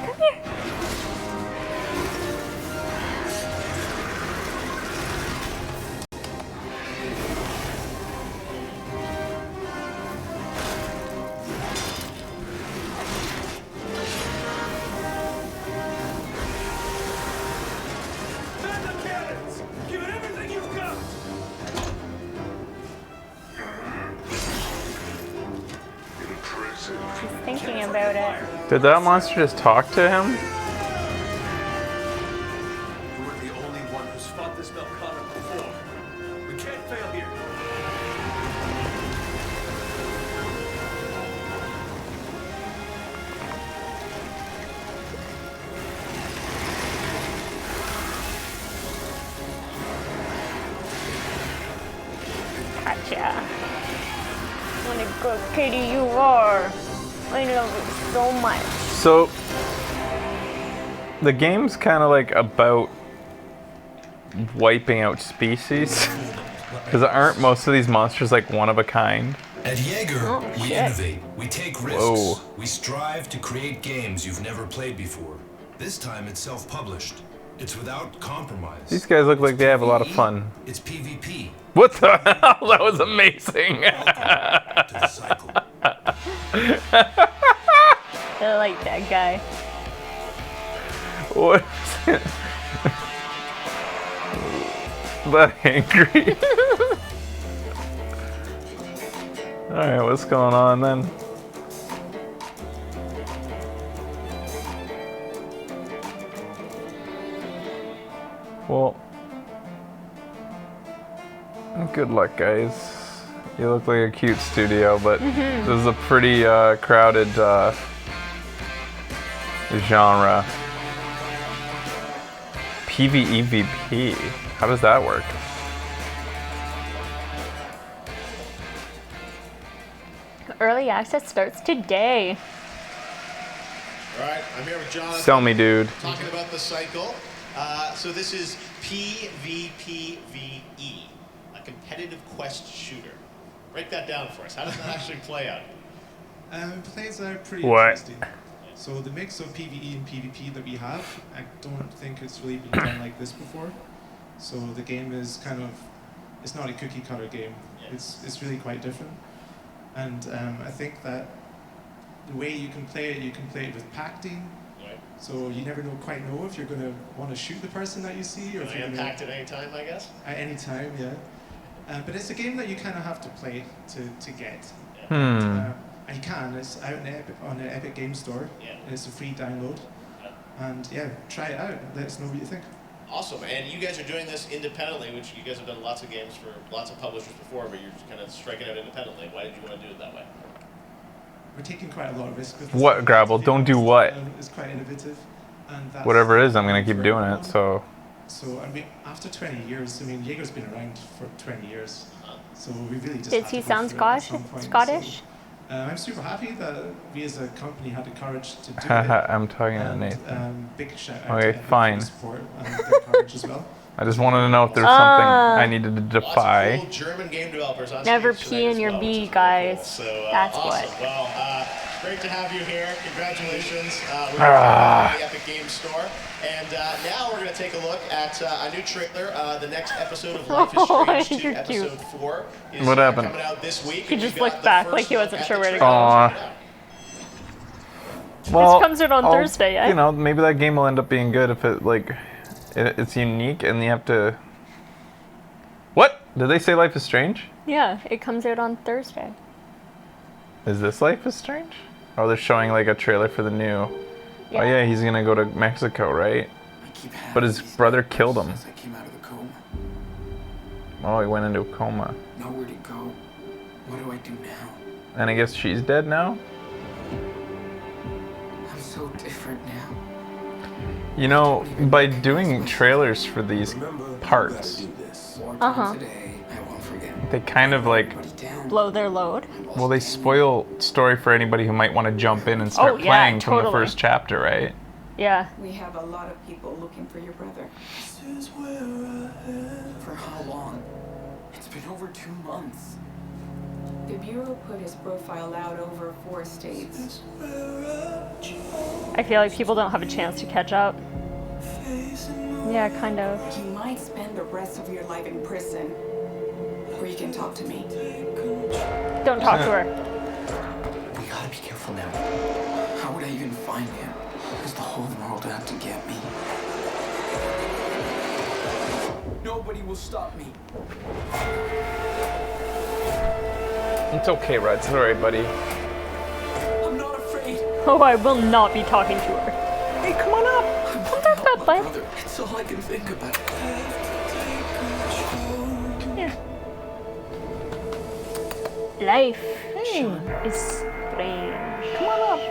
Come here. Man the cannons! Give it everything you've got! She's thinking about it. Did that monster just talk to him? You were the only one who's fought this Melkana before. We can't fail here. Gotcha. What a good kitty you are. I love you so much. So the game's kind of like about wiping out species. Because aren't most of these monsters like one of a kind? At Jaeger, we innovate, we take risks, Whoa. we strive to create games you've never played before. This time it's self-published. It's without compromise. These guys look like they have a lot of fun. It's PvP. What the hell? That was amazing. I like that guy. What? That angry. Alright, what's going on then? Well, good luck, guys. You look like a cute studio, but Mhm. this is a pretty crowded genre. PvEVP. How does that work? Early access starts today. All right, I'm here with Jonathan. Sell me, dude. Talking about the cycle. So this is PvPvE, a competitive quest shooter. Break that down for us. How does that actually play out? It plays out pretty What? interesting. So the mix of PvE and PvP that we have, I don't think it's really been done like this before. So the game is kind of, it's not a cookie cutter game. It's really quite different. And I think that the way you can play it with pacting. So you never quite know if you're going to want to shoot the person that you see, or if you're Impact at any time, I guess? at any time, yeah. But it's a game that you kind of have to play to get. Hmm. You can. It's out on the Epic Game Store. Yeah. It's a free download. And yeah, try it out. Let us know what you think. Awesome. And you guys are doing this independently, which you guys have done lots of games for lots of publishers before, but you're just kind of striking out independently. Why did you want to do it that way? We're taking quite a lot of risk with this. What, Gravel? Don't do what? It's quite innovative. And that's Whatever it is, I'm gonna keep doing it. So. So I mean, after 20 years, I mean, Jaeger's been around for 20 years. So we really just. Does had he to go sound through it at some point. Scottish? So, I'm super happy that we as a company had the courage to do it. I'm talking to Nathan. Big shout out Okay, to Epic fine. for the support and their courage as well. I just wanted to know if there's something I needed to defy. Lots of cool German game developers on Never stage pee tonight in as your well, bee, which is really guys. cool. So, That's awesome. what. Well, great to have you here. Congratulations. We're at the Epic Game Store. And now we're going to take a look at a new trailer. The next episode of Life is Strange 2, You're cute. episode 4 is What happened? coming out this week. He And just we've got looked the back first like he look wasn't at sure the where to trailer. go. Check it out. Well, comes out on Thursday, eh? You know, maybe that game will end up being good if it it's unique and you have to. What? Did they say Life is Strange? Yeah, it comes out on Thursday. Is this Life is Strange? Oh, they're showing like a trailer for the new. Yeah. Oh yeah, he's gonna go to Mexico, right? But his brother killed him. I came out of the coma. Oh, he went into a coma. Nowhere to go. What do I do now? And I guess she's dead now? I'm so different now. You know, by doing trailers for these parts, they kind of like, Blow their load. well, they spoil story for anybody who might want to jump in and start Oh, yeah, playing from the totally. first chapter, right? Yeah. We have a lot of people looking for your brother. For how long? It's been over 2 months. The Bureau put his profile out over 4 states. I feel like people don't have a chance to catch up. Yeah, kind of. You might spend the rest of your life in prison. Or you can talk to me. Don't talk to her. We gotta be careful now. How would I even find him? Is the whole world out to get me? Nobody will stop me. It's okay, Rod. It's alright, buddy. I'm not afraid. Oh, I will not be talking to her. Hey, come on up. Come back up, bud. Brother, it's all I can think about. Yeah. Life is strange. Come on up.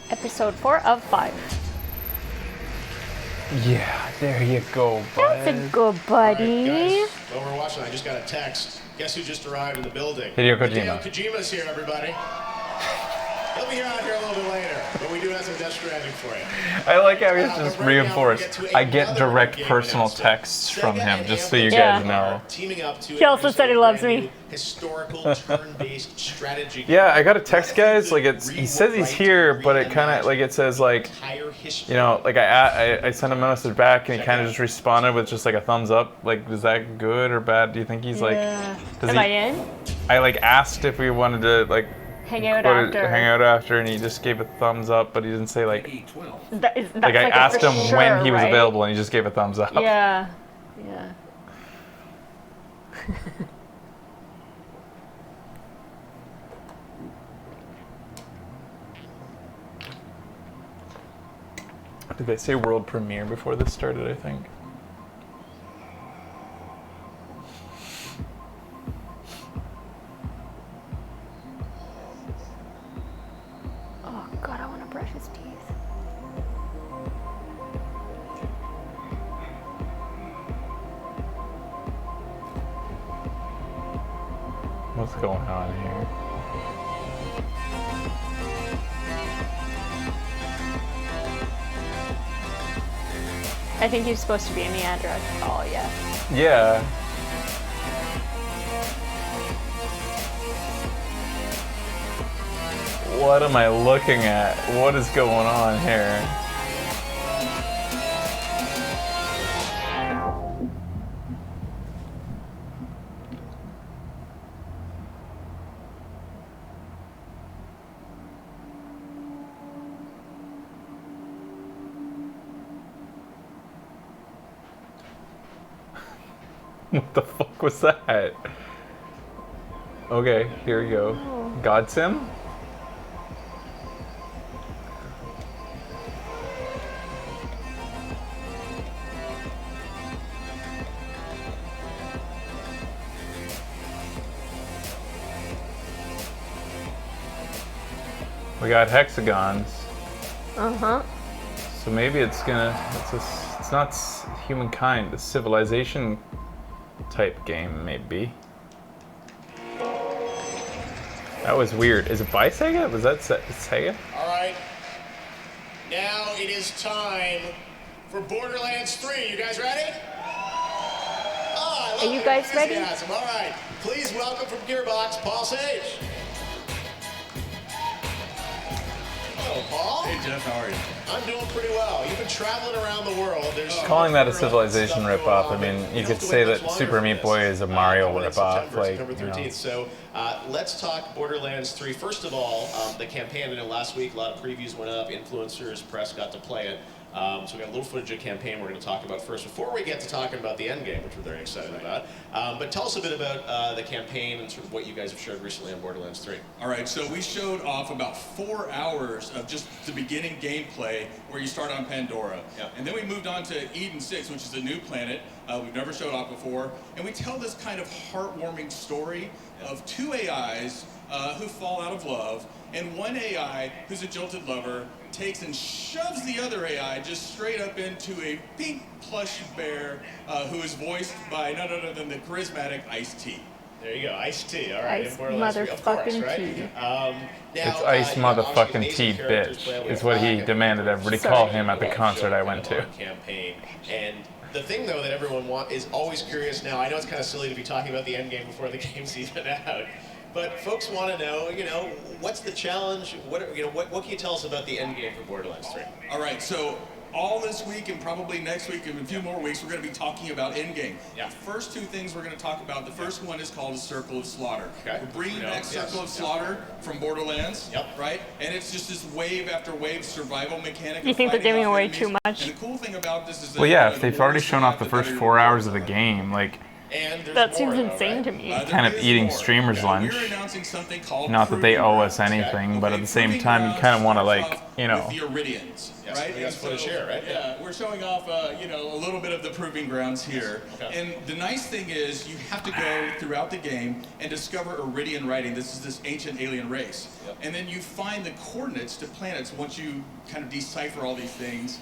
Episode 4 of 5. Yeah, there you go, bud. That's a good buddy. Guys, while we're watching, I just got a text. Guess who just arrived in the building? Hideo Kojima. Hideo Kojima's here, everybody. He'll be out here a little bit later, but we do have some Death Stranding for you. I like how he's just but right now reinforced. we get to I get another direct game personal announcement. texts from Sega him, and just so you Anthem guys are know. Teaming up to He also introduce said he a loves brand me. new historical turn-based strategy. Yeah, I got a text, guys. Like he says he's here, but it kind of like it says like, you know, like I sent him a message back and he kind of just responded with just like a thumbs up. Like, is that good or bad? Do you think he's like? Does Am he, I in? I like asked if we wanted to like Hang out go to after. hang out after, and he just gave a thumbs up, but he didn't say like. That's Like I a asked for him sure, when he was right? available, and he just gave a thumbs up. Yeah. Yeah. Did they say world premiere before this started? I think. Oh God, I want to brush his teeth. What's going on here? I think he's supposed to be in the Android. Oh yeah. Yeah. What am I looking at? What is going on here? What the fuck fuck was that? Okay, here we go. God Sim? We got hexagons. Uh-huh. So maybe it's gonna, it's not humankind, a civilization type game, maybe. That was weird. Is it by Sega? Was that Sega? All right. Now it is time for Borderlands 3. You guys ready? Oh, Are you guys ready? All right. Please welcome from Gearbox, Paul Sage. Hello, Paul. Hey, Jeff, how are you? I'm doing pretty well. You've been traveling around the world. There's Calling that a Civilization ripoff, I mean, you could say that Super Meat Boy is a Mario ripoff, like, September 13th. So let's talk Borderlands 3. First of all, the campaign. I know last week a lot of previews went up, influencers, press got to play it. So we got a little footage of campaign we're going to talk about first before we get to talking about the end game, which we're very excited about. But tell us a bit about the campaign and sort of what you guys have showed recently on Borderlands 3. All right, so we showed off about 4 hours of just the beginning gameplay where you start on Pandora. Yeah. And then we moved on to Eden 6, which is a new planet we've never showed off before. And we tell this kind of heartwarming story of 2 AIs who fall out of love, and one AI who's a jilted lover takes and shoves the other AI just straight up into a pink plush bear who is voiced by none other than the charismatic Ice-T. There you go, Ice-T. All right, Ice of course, motherfucking right? T. It's Ice motherfucking T, bitch, is what he demanded everybody call him at the concert I went to. Campaign. And the thing, though, that everyone is always curious now, I know it's kind of silly to be talking about the end game before the game's even out, but folks want to know, what's the challenge? What can you tell us about the end game for Borderlands 3? All right, so all this week and probably next week and a few more weeks, we're going to be talking about endgame. Yeah. The first 2 things we're going to talk about, the first one is called a Circle of Slaughter. Okay. We're bringing back Circle of Slaughter from Borderlands, right? And it's just this wave after wave survival mechanic. You think they're giving away too much? And the cool thing about this is that, Well, yeah, if they've already shown off the first 4 hours of the game, like, that seems insane to me. kind of eating streamer's lunch. Not that they owe us anything, but at the same time, you kind of want to, like, the Iridians, right? We got footage here, right? Yeah, we're showing off, a little bit of the proving grounds here. Okay. And the nice thing is, you have to go throughout the game and discover Iridian writing. This is this ancient alien race. Yep. And then you find the coordinates to planets once you kind of decipher all these things.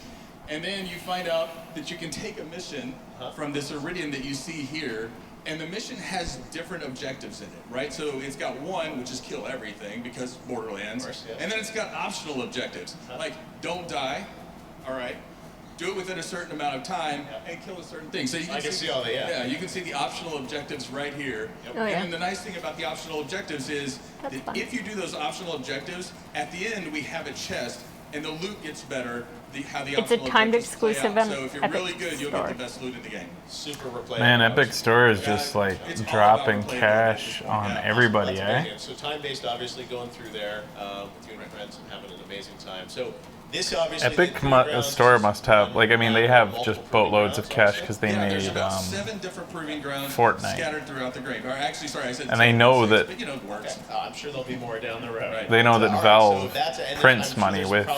And then you find out that you can take a mission from this Iridian that you see here, and the mission has different objectives in it, right? So it's got one, which is kill everything, because Borderlands, and then it's got optional objectives, like don't die, all right, do it within a certain amount of time, and kill a certain thing. So you can see all that, yeah, you can see the optional objectives right here. Yep. Oh, yeah. And the nice thing about the optional objectives is that if you do those optional objectives, at the end we have a chest, and the loot gets better. It's a timed exclusive on so if you're really good, you'll get the best loot in the game. Super replayable. Man, Epic Store is just like dropping cash on everybody, eh? So time-based, obviously, going through there with you and your friends and having an amazing time. So this obviously. Epic Store must have, like, I mean, they have just boatloads of cash because they made 7 different proving grounds Fortnite. scattered throughout the game. Or actually, sorry, I said. And they know that. But, it works. I'm sure there'll be more down the road. They know that Valve prints money with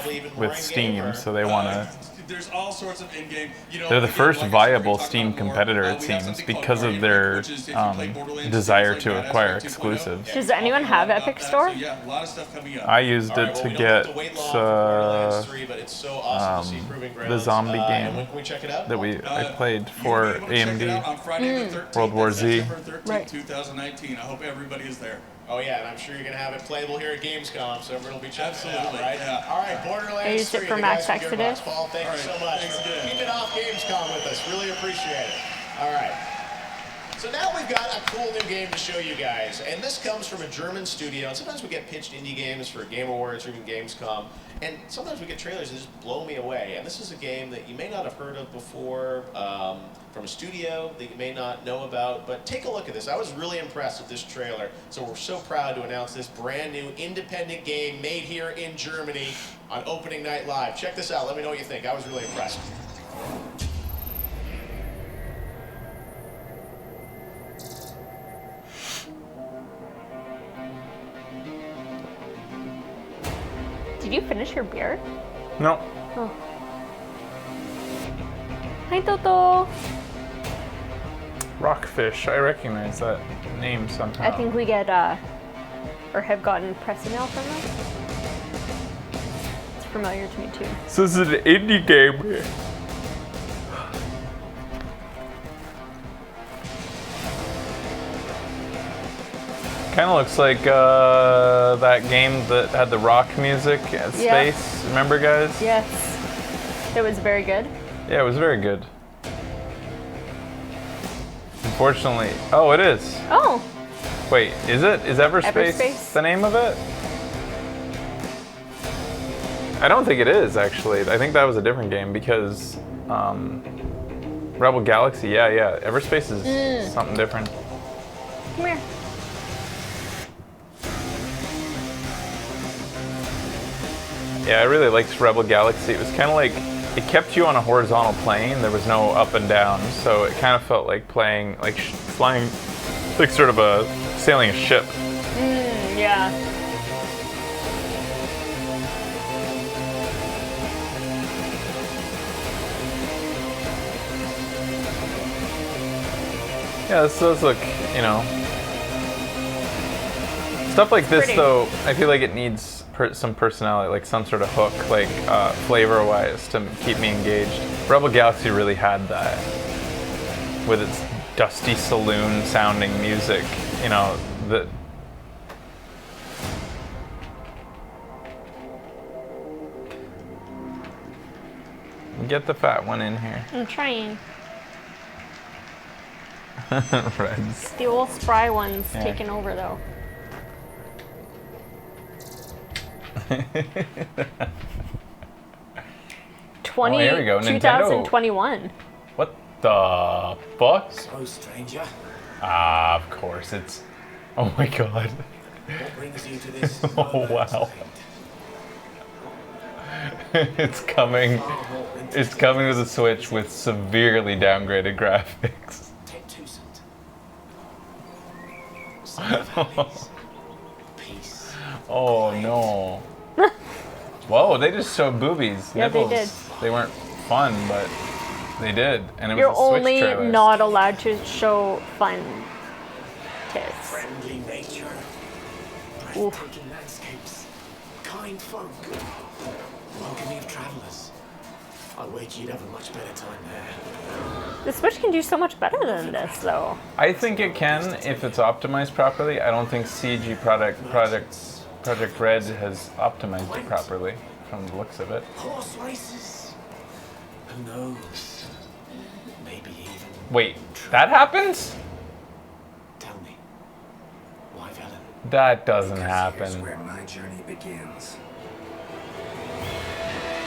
Steam, so they want to. There's all sorts of in-game. They're the first viable Steam competitor, it seems, because of their desire to acquire exclusives. Does anyone have Epic Store? Yeah, a lot of stuff coming up. I used it to get the zombie game that I played for AMD, World War Z. Right. 2019. I hope everybody is there. Oh yeah, and I'm sure you're gonna have it playable here at Gamescom, so everyone will be checking it out, Absolutely, right? yeah. All right, Borderlands 3. I used it for Max Exodus. Paul, thank you so much. Keep it off Gamescom with us. Really appreciate it. All right. So now we've got a cool new game to show you guys, and this comes from a German studio. And sometimes we get pitched indie games for Game Awards or even Gamescom, and sometimes we get trailers that just blow me away. And this is a game that you may not have heard of before, from a studio that you may not know about, but take a look at this. I was really impressed with this trailer, so we're so proud to announce this brand new independent game made here in Germany on opening night live. Check this out. Let me know what you think. I was really impressed. Did you finish your beer? No. Oh. Hi, Toto. Rockfish. I recognize that name somehow. I think we get, or have gotten press mail from them. It's familiar to me too. So this is an indie game. Kind of looks like that game that had the rock music at space. Remember, guys? Yes. It was very good. Yeah, it was very good. Unfortunately, oh, it is. Oh. Wait, is it? Is Everspace the name of it? I don't think it is, actually. I think that was a different game because Rebel Galaxy, yeah. Everspace is something different. Come here. Yeah, I really liked Rebel Galaxy. It was kind of like, it kept you on a horizontal plane. There was no up and down, so it kind of felt like playing, like flying, like sort of sailing a ship. Yeah. Yeah, this does look, you know. Stuff like this, though, I feel like it needs some personality, like some sort of hook, like flavor-wise, to keep me engaged. Rebel Galaxy really had that, with its dusty saloon-sounding music. You know, Get the fat one in here. I'm trying. Reds. The old spry one's taking over, though. Oh, here we go. 2021. What the fuck? So, stranger. Ah, of course it's. Oh my god. What brings you to this? Oh wow. It's coming. It's coming with a Switch with severely downgraded graphics. Take Toussaint. Peace. Oh no. Whoa, they just showed boobies. Yeah, nipples. they did. They weren't fun, but they did. And it You're was a Switch only trailer. not allowed to show fun tits. Friendly nature. Breathtaking landscapes. Kind folk. Welcoming of travelers. I wager you'd have a much better time there. The Switch can do so much better than this, though. I think it can if it's optimized properly. I don't think CG Project Red has optimized it properly from the looks of it. Horse races. Who knows? Maybe even. Wait, that happens? Tell me. Why Velen? That doesn't happen. Here's where my journey begins.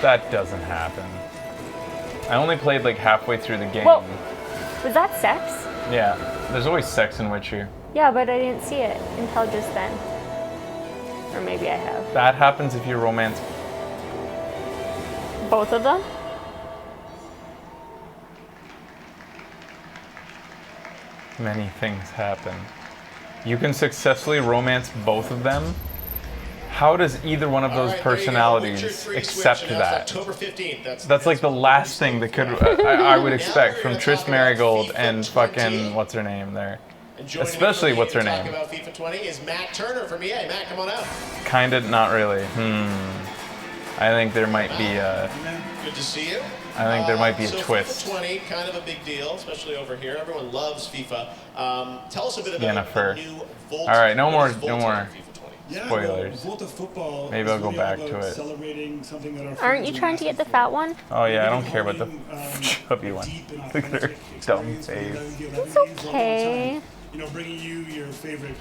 That doesn't happen. I only played like halfway through the game. Whoa. Was that sex? Yeah, there's always sex in Witcher. Yeah, but I didn't see it until just then. Or maybe I have. That happens if you romance Both of them? many things happen. You can successfully romance both of them. How does either one of those personalities accept that? October 15th. That's like the last thing that could I would expect from Triss Marigold and fucking what's her name there. Especially what's her name. Talking about FIFA 20 is Matt Turner from EA. Matt, come on out. Kinda, not really. I think there might be Good to see you. I think there might be a so twist. FIFA 20, kind of a big deal, especially over here. Everyone loves FIFA. Tell us a bit about Yennefer. the new Volta. Alright, no What is more Volta? spoilers. Volta Football Maybe I'll go back to it. Celebrating something that our Aren't you trying to get the fat one? Oh yeah, I don't care about the chubby one. Look at her dumb face. It's okay. You know, bringing you your favorite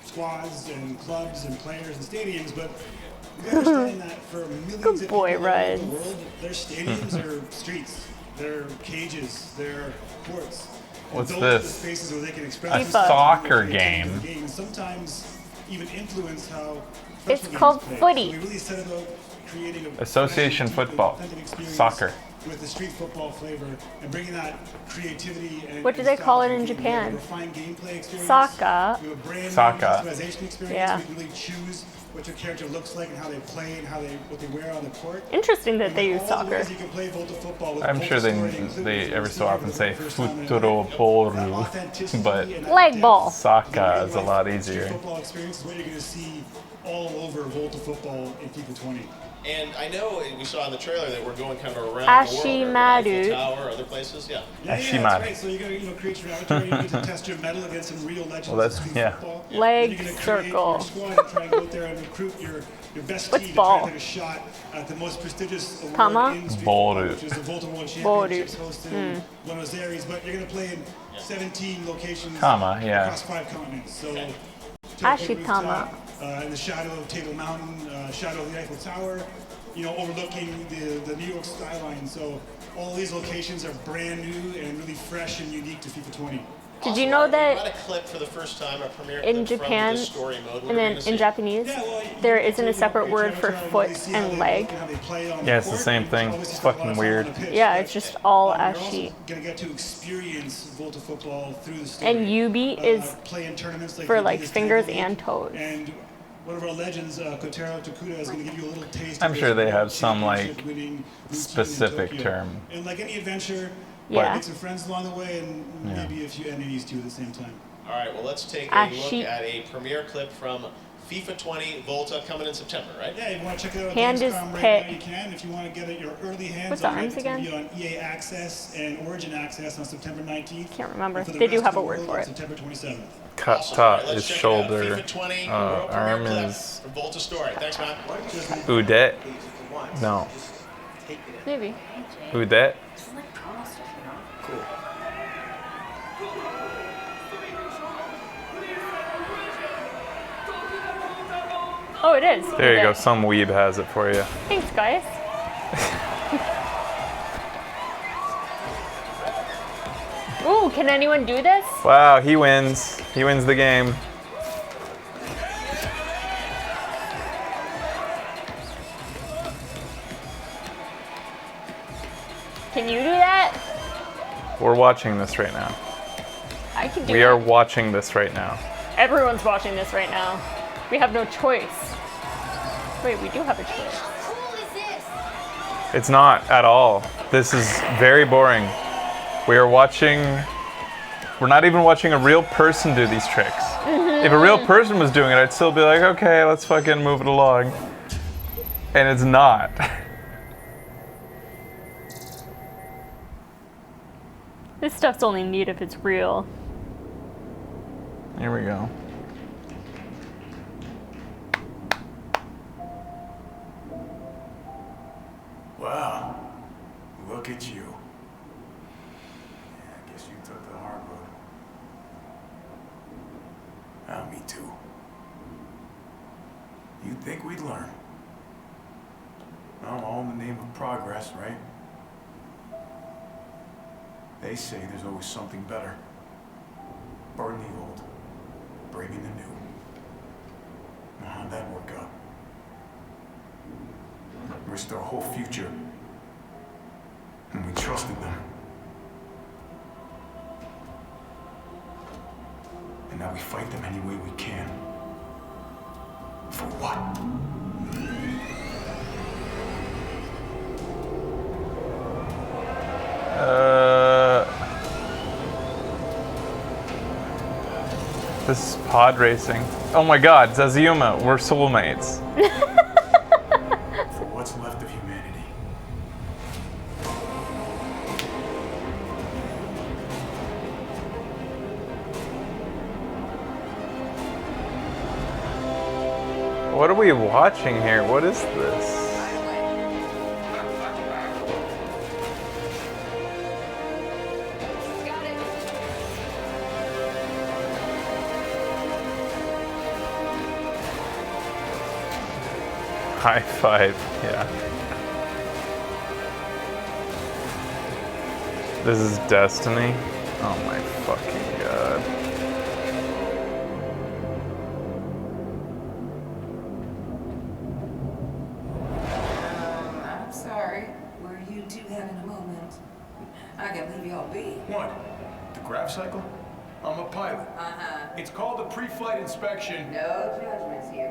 squads and clubs and players and stadiums, but you understand that for millions Good of people boy, around Reds. the world, their stadiums are streets, they're cages, they're courts. And What's those are the this? spaces where they can A express soccer themselves game. in the game, and sometimes even influence how It's professional called games play. footy. So we really set about creating a Association football. authentic experience Soccer. with the street football flavor and bringing that creativity and What do they call it in Japan? refined gameplay experience. Soccer. We have a brand new Soccer. customization experience. Yeah. We can really choose what your character looks like and how they play and what they wear on the court. Interesting that they use All the soccer. ways you can play Volta football with I'm Volta sure Story, they including every so often say Futuro futuro, but Leg ball. soccer is a lot easier. football experience is what you're going to see all over Volta football in FIFA 20. And I know we saw in the trailer that we're going kind of around the world. Ashimaru. Eiffel Tower, other places, yeah. Yeah, Ashimaru. that's right. So you're going to create your avatar. You get to test your mettle against some real legends. Well, that's of street yeah. football. Leg You're gonna create circle. your squad and try and go out there and recruit your best What's team ball? to try and take a shot at the most prestigious award Tama? in street Boru. football, which is the Volta World Boru. Championships hosted in Buenos Aires. But you're going to play in 17 locations Tama, yeah. across 5 continents. So Ashitama. in the shadow of Table Mountain, shadow of the Eiffel Tower, overlooking the New York skyline. So all these locations are brand new and really fresh and unique to FIFA 20. Did you know We got that a clip for the first time, a premiere in clip from Japan the story mode. and then in Japanese, there isn't a separate word for foot and leg? Yeah, it's the same thing. It's fucking weird. Yeah, it's just all ashi. Gonna get to experience Volta football through the story. And yubi is play in tournaments for Yubi like is fingers Table and League. toes. And one of our legends, Kotaro Tokuda, is going to give you a little taste. I'm of sure this they have World some like Championship winning routine in specific Tokyo. term. And like any adventure, Yeah. make some friends along the way, and Yeah. maybe a few enemies too at the same time. All right, well, let's take a look at a premiere clip from FIFA 20 Volta coming in September, right? Yeah, if you want to check it out on Hand is Gamescom right pit. now, you can. If you want to get it your early hands What's on arms it, it's going to again? be on EA Access and Origin Access on September 19th. Can't remember. And for the They do rest have of a the word world for on it. September 27th. Kata is Let's check it out. shoulder, FIFA 20 world premiere arm clip is from Volta Story. Thanks, Matt. Udet. No. Maybe. Udet. Cool. Oh, it is. There you Okay. go. Some weeb has it for you. Thanks, guys. Ooh, can anyone do this? Wow, he wins. He wins the game. Can you do that? We're watching this right now. I can do We it. are watching this right now. Everyone's watching this right now. We have no choice. Wait, we do have a choice. It's not at all. This is very boring. We are watching. We're not even watching a real person do these tricks. If a real person was doing it, I'd still be like, okay, let's fucking move it along. And it's not. This stuff's only neat if it's real. Here we go. Wow, look at you. Yeah, I guess you took the hard road. Ah, me too. You'd think we'd learn. Well, all in the name of progress, right? They say there's always something better. Burn the old, bring in the new. Now, how'd that work out? Risked our whole future. And we trusted them. And now we fight them any way we can. For what? This is pod racing. Oh my god, Zazuma, we're soulmates. For what's left of humanity. What are we watching here? What is this? High five, yeah. This is Destiny? Oh my fucking god. I'm sorry. Were you two having a moment? I can leave y'all be. What? The grav cycle? I'm a pilot. It's called a pre-flight inspection. No judgments here,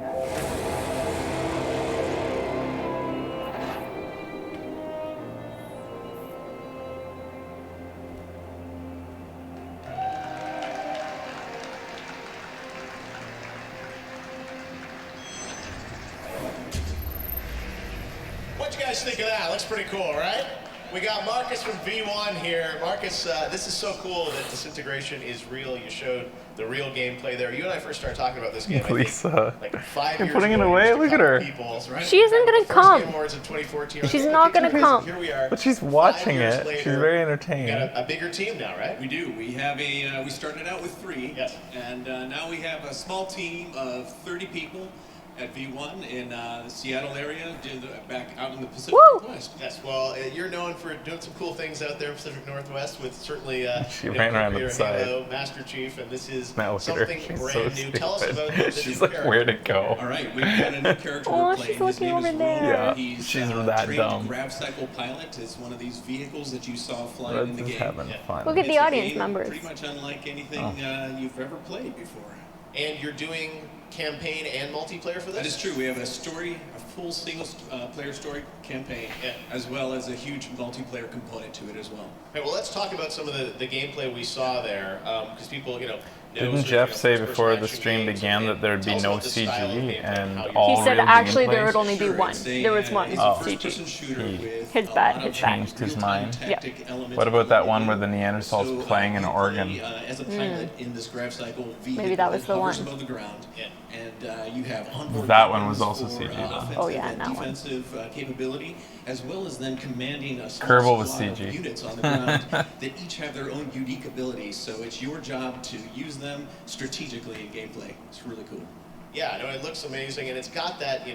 What'd you guys think of that? Looks pretty cool, right? We got Marcus from V1 here. Marcus, this is so cool that Disintegration is real. You showed the real gameplay there. You and I first started talking about this game, Lisa. like 5 You're years putting it ago. away? Look at her. She isn't gonna come. Game Awards in 2014. She's not gonna come. Here we are. But she's watching 5 years it. later. She's very We entertained. got a bigger team now, right? We do. We have we started out with 3. Yes. And now we have a small team of 30 people at V1 in the Seattle area, back out in the Pacific Northwest. Yes, well, you're known for doing some cool things out there in Pacific Northwest with certainly She ran around your the side. Halo, Master Chief, and this is Now look at her. something She's brand so new. Tell us about stupid. the She's new like, where'd it go? All right, we've got a new character Oh, we're she's playing. His looking name over is there. Roy. Yeah, He's she's that trained dumb. Grav Cycle Pilot is one of these vehicles that you saw flying Red's in the just game. having fun. Look at the It's a audience game members. Pretty much unlike anything you've ever played before. And you're doing campaign and multiplayer for this? That is true. We have a story, a full single player story campaign, as well as a huge multiplayer component to it as well. Okay, well, let's talk about some of the gameplay we saw there, because people, know Didn't Jeff say before the stream began that there'd be no CG and all He said real actually gameplay? there would only be one. There was one CG. His bad, his bad. Changed his mind. Yeah. What about that one where the Neanderthals playing an organ? As a pilot in this Grav Cycle vehicle Maybe that was that the hovers one. above the ground, and you have onboard That one was weapons also for, CG though. offensive Oh, yeah, and that one. defensive capability, as well as then commanding a small Kerbal was squad of CG. units on the ground that each have their own unique abilities. So it's your job to use them strategically in gameplay. It's really cool. Yeah, no, it looks amazing, and it's got that,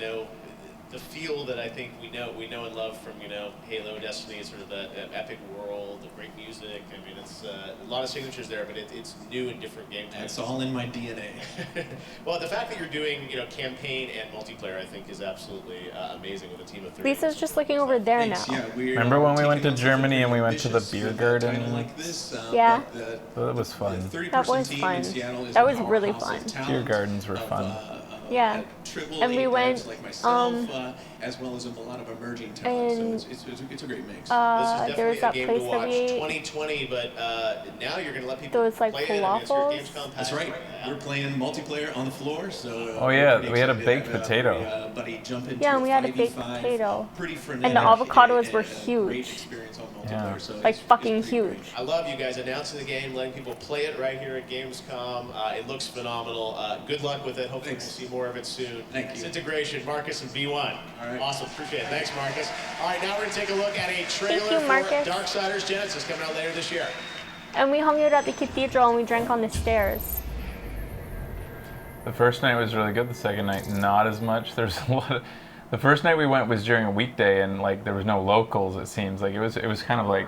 the feel that I think we know and love from, Halo, Destiny, sort of that epic world, the great music. I mean, it's a lot of signatures there, but it's new and different gameplay. It's all in my DNA. Well, the fact that you're doing, campaign and multiplayer, I think, is absolutely amazing with a team of 30. Lisa's just looking over there now. Remember when we went to Germany and we went to the beer garden? Yeah. That was fun. That was fun. That was really fun. Beer gardens were fun. Yeah. And we went, as well as in a lot of emerging talent. and So it's a great mix. there was that game place to that watch. we ate. 2020, but now you're going to let people Those like play it. I mean, it's your falafels. Gamescom That's pass. right. We're playing multiplayer on the floor. So Oh yeah, we had a baked potato. buddy jump into Yeah, and we had a baked 5v5, potato. pretty And frenetic, the avocados were great huge. experience on multiplayer. Yeah. So Like fucking huge. I love you guys announcing the game, letting people play it right here at Gamescom. It looks phenomenal. Good luck with it. Hopefully we'll see more of it soon. Thank you. Disintegration, Marcus and V1. All right. Awesome, appreciate it. Thanks, Marcus. All right, now we're going to take a look at a trailer you, for Marcus. Darksiders Genesis coming out later this year. And we hung out at the cathedral and we drank on the stairs. The first night was really good. The second night, not as much. There's a lot of. The first night we went was during a weekday, and like there was no locals. It seems like it was kind of like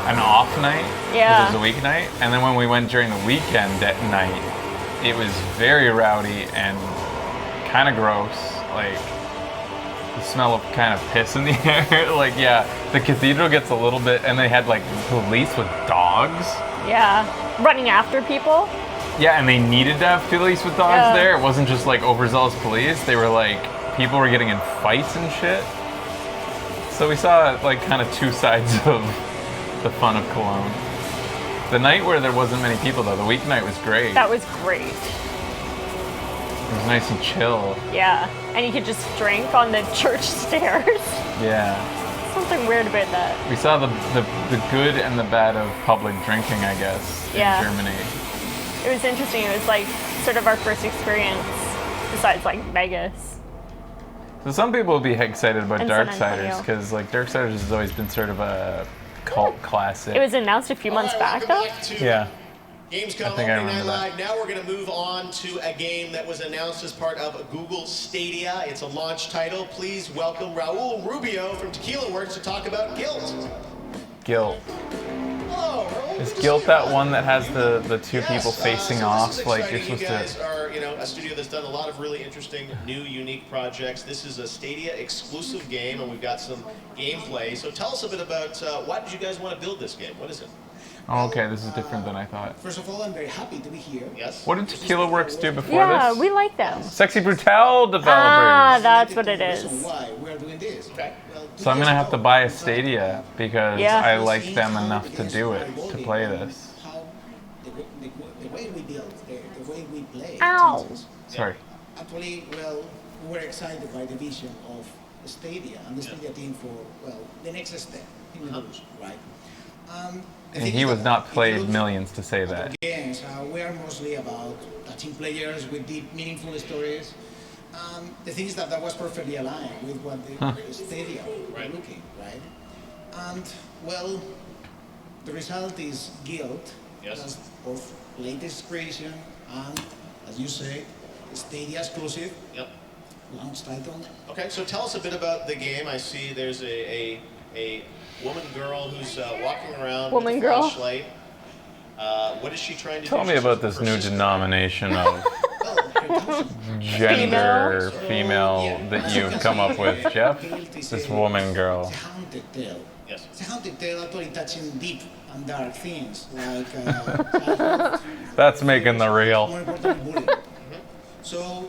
an off night. Yeah. It was a weeknight, and then when we went during the weekend at night, it was very rowdy and kind of gross. Like the smell of kind of piss in the air. Like yeah, the cathedral gets a little bit, and they had like police with dogs. Yeah. Running after people. Yeah, and they needed to have police with dogs Yeah. there. It wasn't just like overzealous police. They were like, people were getting in fights and shit. So we saw like kind of two sides of the fun of Cologne. The night where there wasn't many people though, the weeknight was great. That was great. It was nice and chill. Yeah. And you could just drink on the church stairs. Yeah. Something weird about that. We saw the good and the bad of public drinking, I guess, Yeah. in Germany. It was interesting. It was like sort of our first experience besides like Vegas. So some people will be excited about And San Darksiders Antonio. because like Darksiders has always been sort of a cult classic. It was announced a few months back though. Yeah. Gamescom I think I Opening Night remember that. Live. Now we're going to move on to a game that was announced as part of Google Stadia. It's a launch title. Please welcome Raul Rubio from Tequila Works to talk about Guilt. Guilt. Hello, Raul. Is Guilt that one that has the two people facing so off? This is Like you're exciting. You supposed guys to. are, a studio that's done a lot of really interesting, new, unique projects. This is a Stadia exclusive game, and we've got some gameplay. So tell us a bit about why did you guys want to build this game? What is it? Oh, okay, this is different than I thought. First of all, I'm very happy to be here. Yes. What did Tequila Works do before Yeah, this? we like them. Sexy Brutale developers. Ah, that's what it is. Why we're doing this? Okay. Well, So I'm gonna have to buy a Stadia because Yeah. I like them enough to do it, to play this. How the way we build, the way we play. Ow. changes. Sorry. Actually, well, we're excited by the vision of Stadia and the Stadia team for, well, the next step in evolution, right? The And thing he is was that not if paid you look millions to say at that. our games, we are mostly about touching players with deep, meaningful stories. The thing is that that was perfectly aligned with what the Stadia were looking, right? And, well, the result is Guild, as both latest creation and, as you say, Stadia exclusive. Yep. Launch title. Okay, so tell us a bit about the game. I see there's a woman girl who's walking around Woman with a girl? flashlight. What is she trying to do? Tell me She's about this new denomination of gender female that you've come up with, Jeff. This woman girl. Haunted tale. Yes. It's a haunted tale actually touching deep and dark themes like That's making the reel. more importantly bullying. So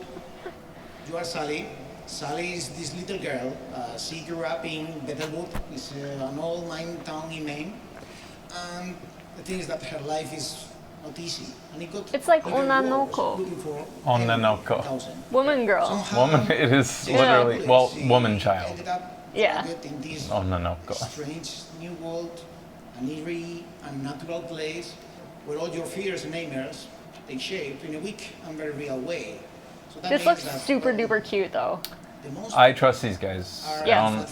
you are Sally. Sally is this little girl. She grew up in Bethelwood. It's an old mine town in Maine. And the thing is that her life is not easy. And it got It's like even Onanoko. worse, looking for Onanoko. Woman girl. Woman, it is literally, well, woman child. ended up Yeah. in this Onanoko. strange new world, an eerie and natural place where all your fears and nightmares take shape in a weak and very real way. So that This means looks that, super well, duper cute though. the most I trust these guys. Yeah.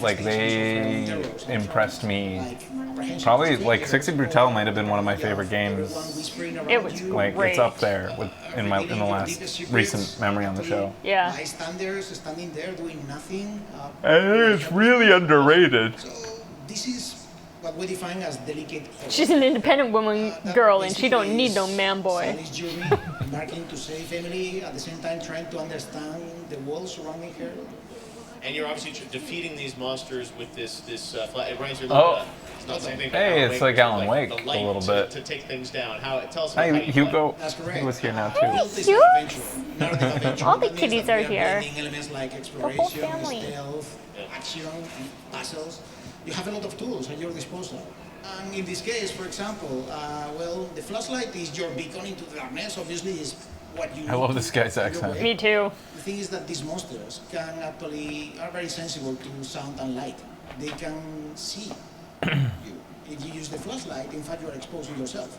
Like they impressed me. Probably like Sexy Brutale might have been one of my favorite games. It was Like great. it's up there with in the last recent memory on the show. Yeah. bystanders standing there doing nothing. And it's really underrated. This is what we define as delicate horror. She's an independent woman girl and she don't need no man boy. Sally's journey, embarking to save Emily, at the same time trying to understand the world surrounding her. And you're obviously defeating these monsters with this it reminds me a Oh. little bit. It's not something Hey, it's like Alan the Wake light a little to, bit. to take things down. Tell us about how Hey, you Hugo. That's correct. He was here now too. All the kitties are here. Blending elements like The exploration, whole family. stealth, action, and puzzles. You have a lot of tools at your disposal. And in this case, for example, well, the flashlight is your beacon into the darkness. Obviously, is what you. I love this guy's accent. Me too. The thing is that these monsters are very sensible to sound and light. They can see you. If you use the flashlight, in fact, you are exposing yourself.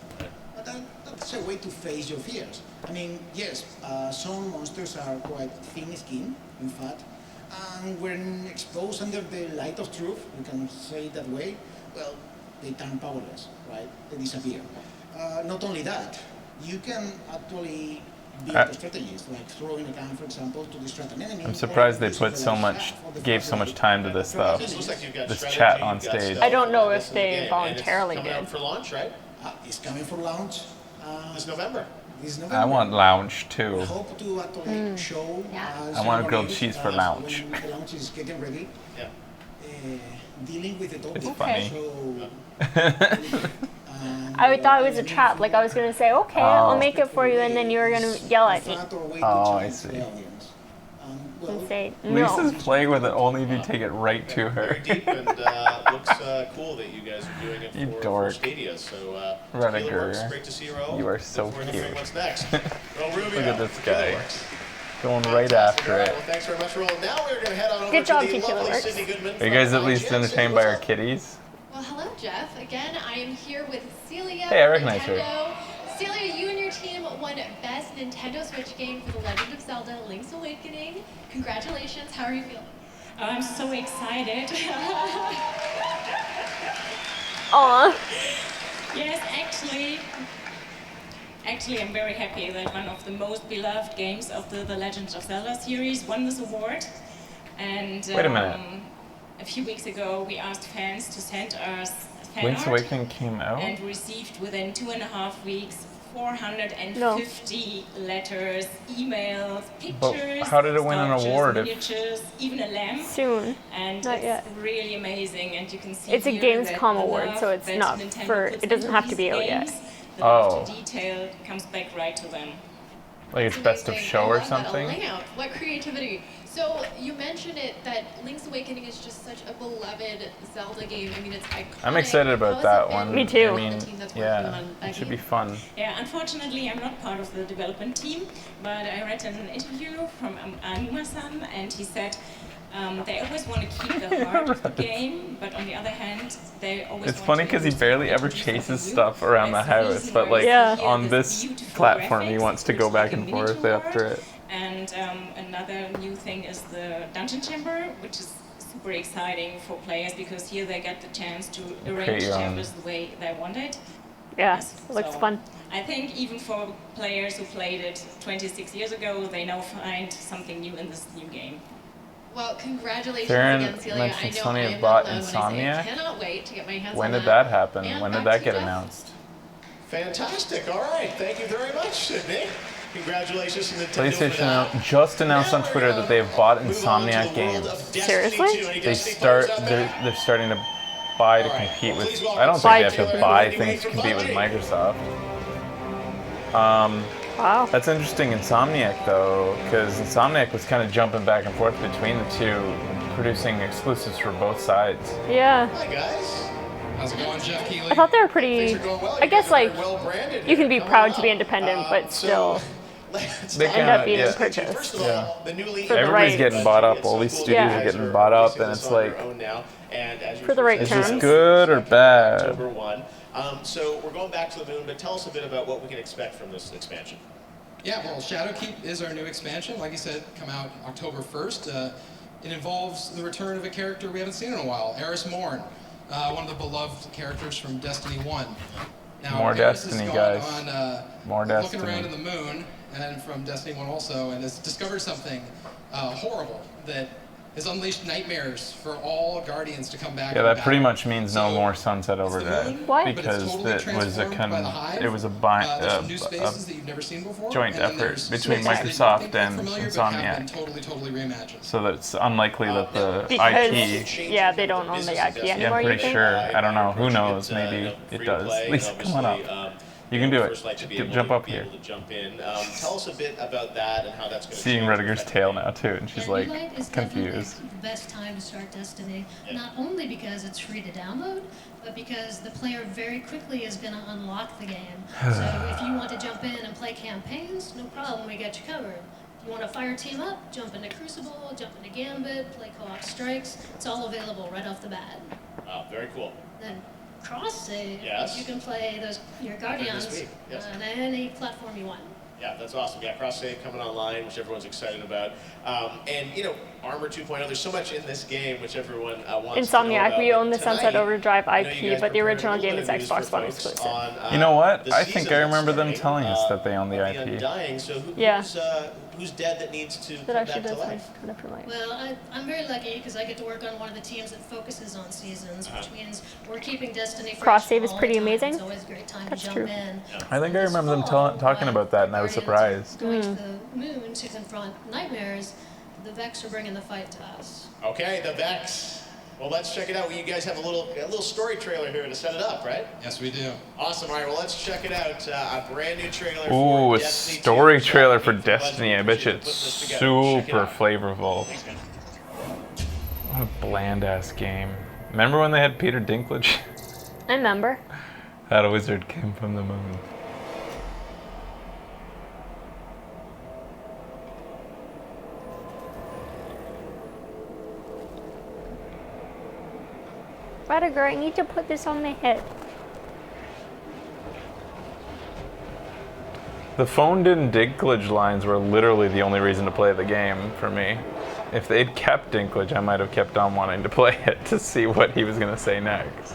But that's a way to face your fears. I mean, yes, some monsters are quite thin-skinned, in fact, and when exposed under the light of truth, you can say it that way, well, they turn powerless, right? They disappear. Not only that, you can actually build strategies, like throwing a gun, for example, to distract an enemy. I'm surprised they put so much, gave so much time to this stuff. This chat on stage. I don't know if they voluntarily coming did. out for launch, right? It's coming for launch. This November. This November. I want lounge too. I hope to actually show. I want a grilled cheese for lounge. When the launch is getting ready. Yeah. Dealing with the topic. It's funny. So, I thought it was a trap. Like I was gonna say, okay, I'll make it for you, and then you were gonna yell at me Oh, I see. and say Lisa's no. playing with it only if you take it right to her. Deep and looks cool that you guys are doing it You for dork. Stadia. So, Rediger, great to see you all. you are so Look forward to cute. hearing what's next. Well, Rubio, Look at this Tequila guy. Works. Going right after it. Well, thanks very much, Roll. Now we're going to head on over Good job, to the Tequila lovely Works. Sydney Goodman. Are you guys from at least IGN. entertained by our kitties? Well, hello, Jeff. Again, I am here with Celia. Hey, I recognize her. Nintendo. Celia, you and your team won Best Nintendo Switch Game for The Legend of Zelda: Link's Awakening. Congratulations. How are you feeling? I'm so excited. Aw. Yes, actually, I'm very happy that one of the most beloved games of the Legend of Zelda series won this award. And Wait a minute. a few weeks ago, we asked fans to send us fan Link's art Awakening came out? and received within 2.5 weeks 450 letters, emails, pictures. how did it win an sculptures, award if- Miniatures, even a lamp. Soon. And Not it's yet. really amazing, and you can see It's a here that Gamescom the award, love so it's that not Nintendo for. puts It doesn't into have to these be out yet. games, the love Oh. to detail comes back right to them. Like it's best of show or something? Layout. What creativity. So you mentioned it that Link's Awakening is just such a beloved Zelda game. I mean, it's iconic. I'm excited about that one. Me too. I mean, yeah, it should be fun. Yeah, unfortunately, I'm not part of the development team, but I read an interview from Anuma-san, and he said they always want to keep the heart of the game, but on the other hand, they always It's want funny to because he barely ever chases stuff around the That's the house, reason but why like you see on this this beautiful platform, he graphics, wants to which go is back like a and forth miniature after art. it. And another new thing is the dungeon chamber, which is super exciting for players because here they get the chance to arrange your own. chambers the way they want it. Yeah, it looks So fun. I think even for players who played it 26 years ago, they now find something new in this new game. Well, congratulations Karen again, Celia. mentioned I know Sony I had am bought not alone when I say Insomniac. I cannot wait to get my hands When on did that happen? And When did back that to get Jeff. announced? Fantastic. All right. Thank you very much, Sydney. Congratulations to Nintendo for PlayStation that. just announced on Twitter that they have bought Insomniac Games. Seriously? They're starting to buy to compete with. I don't think they have to buy things to compete with Microsoft. Wow. That's interesting, Insomniac though, because Insomniac was kind of jumping back and forth between the two, producing exclusives for both sides. Yeah. Hi guys. How's it going, Jeff Keighley? I thought they were pretty. I guess like you can be proud to be independent, but still They end up kinda- being yeah. purchased. Yeah. For the Everybody's right. getting bought up. All these studios Yeah. are getting bought up, and it's like, For the right is this terms. good or bad? October 1. So we're going back to the moon, but tell us a bit about what we can expect from this expansion. Yeah, well, Shadowkeep is our new expansion. Like you said, come out October 1st. It involves the return of a character we haven't seen in a while, Eris Morn, one of the beloved characters from Destiny 1. Now, More Eris Destiny, has gone guys. On, More looking Destiny. around in the moon, and from Destiny 1 also, and has discovered something horrible that has unleashed nightmares for all Guardians to come back. Yeah, and that battle. pretty much means no more Sunset Overdrive. What? Because But it's totally it was a transformed by the Hive. it was a There's some new spaces that you've never seen before, joint and then effort there's between spaces that you Microsoft think are and familiar, but have been Insomniac. totally reimagined. So that it's unlikely that the Because IP. yeah, they don't own the IP Yeah, anymore. I'm you pretty think? sure. I don't know. Who knows? Maybe it does. Lisa, come on up. You can do it. Jump up here. Jump in. Tell us a bit about that and how that's going to Seeing Rediger's tail now too, and she's like Moonlight is confused. definitely the best time to start Destiny, not only because it's free to download, but because the player very quickly is going to unlock the game. So if you want to jump in and play campaigns, no problem, we got you covered. If you want to fire team up, jump into Crucible, jump into Gambit, play co-op strikes, it's all available right off the bat. Wow, very cool. Then cross save, Yes. you can play your Guardians week, yes. on any platform you want. Yeah, that's awesome. Yeah, cross save coming online, which everyone's excited about. And you know, Armor 2.0. There's so much in this game which everyone wants to know Insomniac, about. we own the Tonight, Sunset Overdrive I know you IP, guys but the prepared a original little game bit is of news Xbox for One folks exclusive. on, You know what? the I think season I that's remember them starting, telling us that they own the of IP. Undying. So Yeah. who's dead that needs to That come actually back to does life? kind of remind me. Well, I'm very lucky because I get to work on one of the teams that focuses on seasons, which means we're keeping Destiny fresh Cross save is all pretty the time. amazing. It's always a great time That's to jump true. in. I think I remember them talking about that, and I was surprised. Going to the moon to confront nightmares, the Vex are bringing the fight to us. Okay, the Vex. Well, let's check it out. You guys have a little story trailer here to set it up, right? Yes, we do. Awesome. All right, well, let's check it out. A brand new trailer. Ooh, for a Destiny 2. story trailer for It's a pleasure Destiny. I to bet you put it's this together. Check it super out. flavorful. What a bland ass game. Remember when they had Peter Dinklage? I remember. That wizard came from the moon. Rediger, I need to put this on my head. The phone didn't Dinklage lines were literally the only reason to play the game for me. If they'd kept Dinklage, I might have kept on wanting to play it to see what he was going to say next.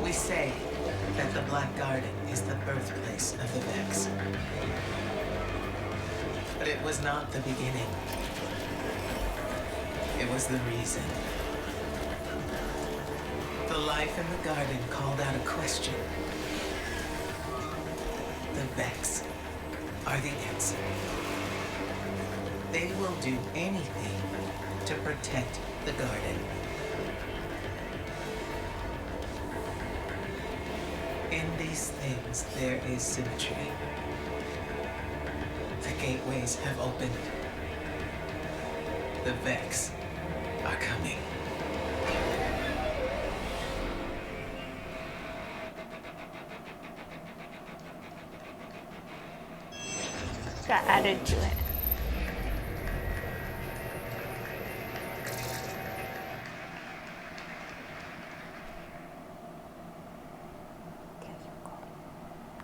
We say that the Black Garden is the birthplace of the Vex. But it was not the beginning. It was the reason. The life in the garden called out a question. The Vex are the answer. They will do anything to protect the garden. In these things, there is symmetry. The gateways have opened. The Vex are coming. Got added to it.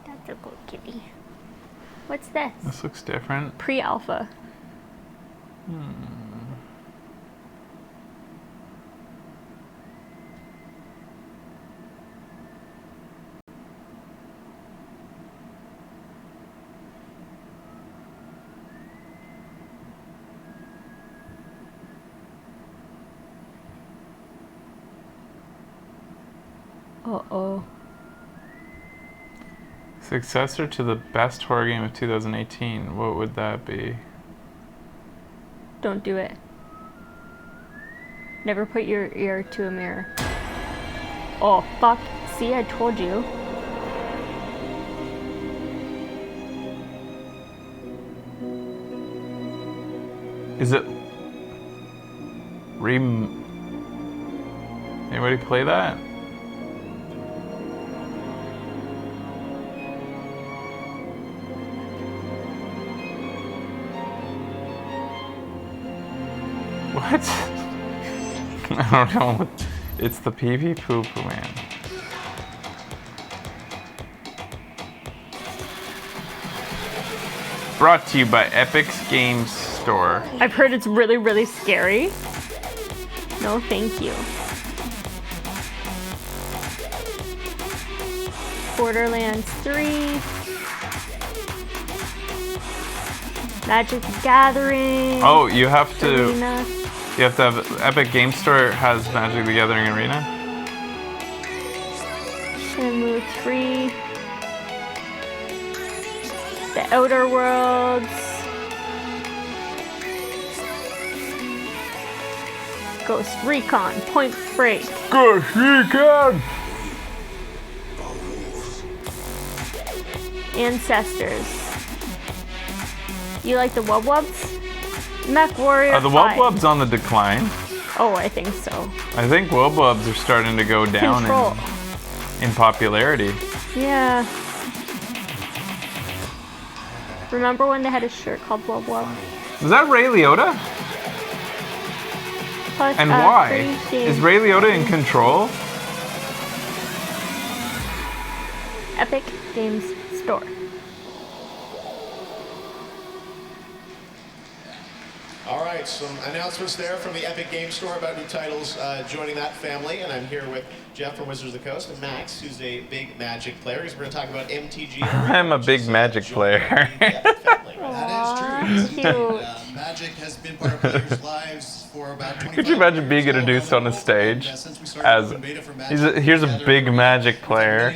That's a cool kitty. What's this? This looks different. Pre-alpha. Uh-oh. Successor to the best horror game of 2018. What would that be? Don't do it. Never put your ear to a mirror. Oh, fuck. See, I told you. Is it... Anybody play that? What? I don't know. It's the pee-pee poo-poo man. Brought to you by Epic's Games Store. I've heard it's really, really scary. No, thank you. Borderlands 3. Magic the Gathering. Oh, you have to... Arena. You have to have... Epic Games Store has Magic the Gathering Arena. Shenmue 3. The Outer Worlds. Ghost Recon, Point Break. Ghost Recon! Ancestors. You like the Wub Wubs? Mech Warrior Are the 5. Wub Wubs on the decline? Oh, I think so. I think Wub Wubs are starting to go down in popularity. Yeah. Remember when they had a shirt called Wub Wub? Is that Ray Liotta? Plus, And why? free Is game. Ray Liotta in control? Epic Games Store. All right, some announcements there from the Epic Games Store about new titles joining that family. And I'm here with Jeff from Wizards of the Coast and Max, who's a big Magic player. We're going to talk about MTG. I'm a big Magic player. That is true. Cute. Magic has been part of players' lives for about 25 Could you imagine being introduced on a stage as here's a big Magic player?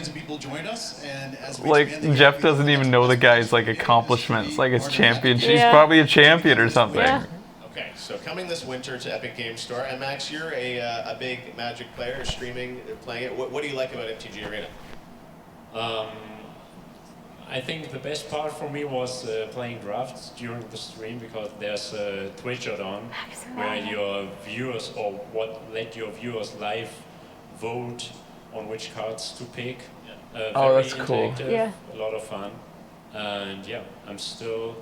Like Jeff doesn't even know the guy's like accomplishments, like his championship. He's probably a champion or something. Yeah. Okay, so coming this winter to Epic Games Store, and Max, you're a big Magic player, streaming, playing it. What do you like about MTG Arena? I think the best part for me was playing drafts during the stream because there's a Twitch on where your viewers let your viewers live vote on which cards to pick. Oh, Very that's cool. interactive, Yeah. A lot of fun, and yeah, I'm still